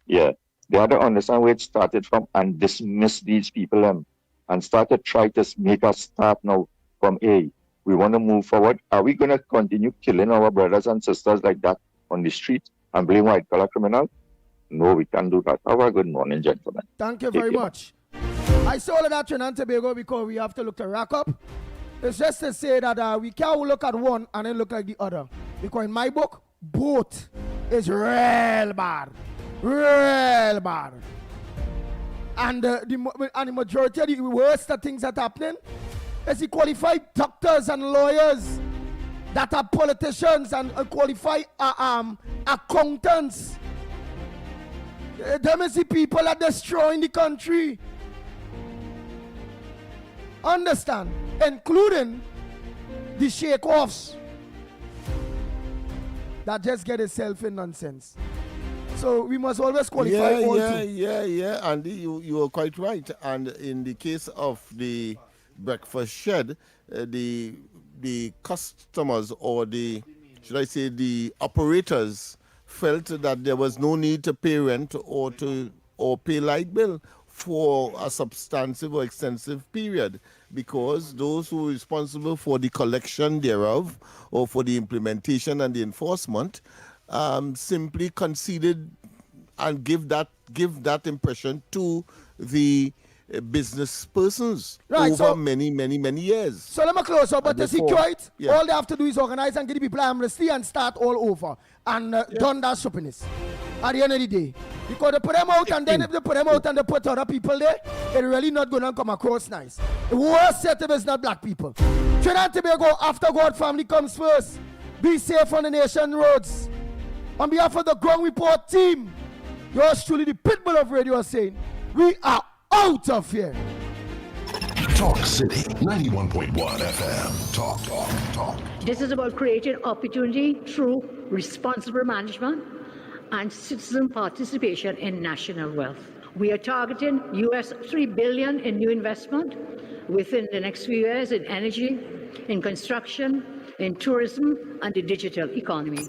Yeah, they have to understand where it started from and dismiss these people and start to try to make us start now from we want to move forward. Are we going to continue killing our brothers and sisters like that on the street and blame white-collar criminals? No, we can't do that. Have a good morning, gentlemen. Thank you very much. I saw all of that Trinidad and Tobago because we have to look to rack up. It's just to say that we can't look at one and then look like the other. Because in my book, both is real bad. Real bad. And the majority of the worst things that are happening is the qualified doctors and lawyers that are politicians and qualified accountants. Them is the people that are destroying the country. Understand? Including the shake-offs that just get itself in nonsense. So we must always qualify. Andy, you are quite right. And in the case of the breakfast shed, the customers or the operators felt that there was no need to pay rent or pay light bill for a substantive or extensive period, because those who are responsible for the collection thereof or for the implementation and the enforcement simply conceded and give that impression to the business persons over many years. So let me close up, but to secure it, all they have to do is organize and give the people amnesty and start all over and done that stupidness at the end of the day. Because they put them out and then if they put them out and they put other people there, it's really not going to come across nice. The worst set is not black people. Trinidad and Tobago, after God family comes first. Be safe on the nation roads. On behalf of the Ground Report team, yours truly, the Pitbull of Radio, saying, we are out of here. Talk City 91.1 FM. Talk. This is about creating opportunity through responsible management and citizen participation in national wealth. We are targeting US $3 billion in new investment within the next few years in energy, in construction, in tourism, and the digital economy.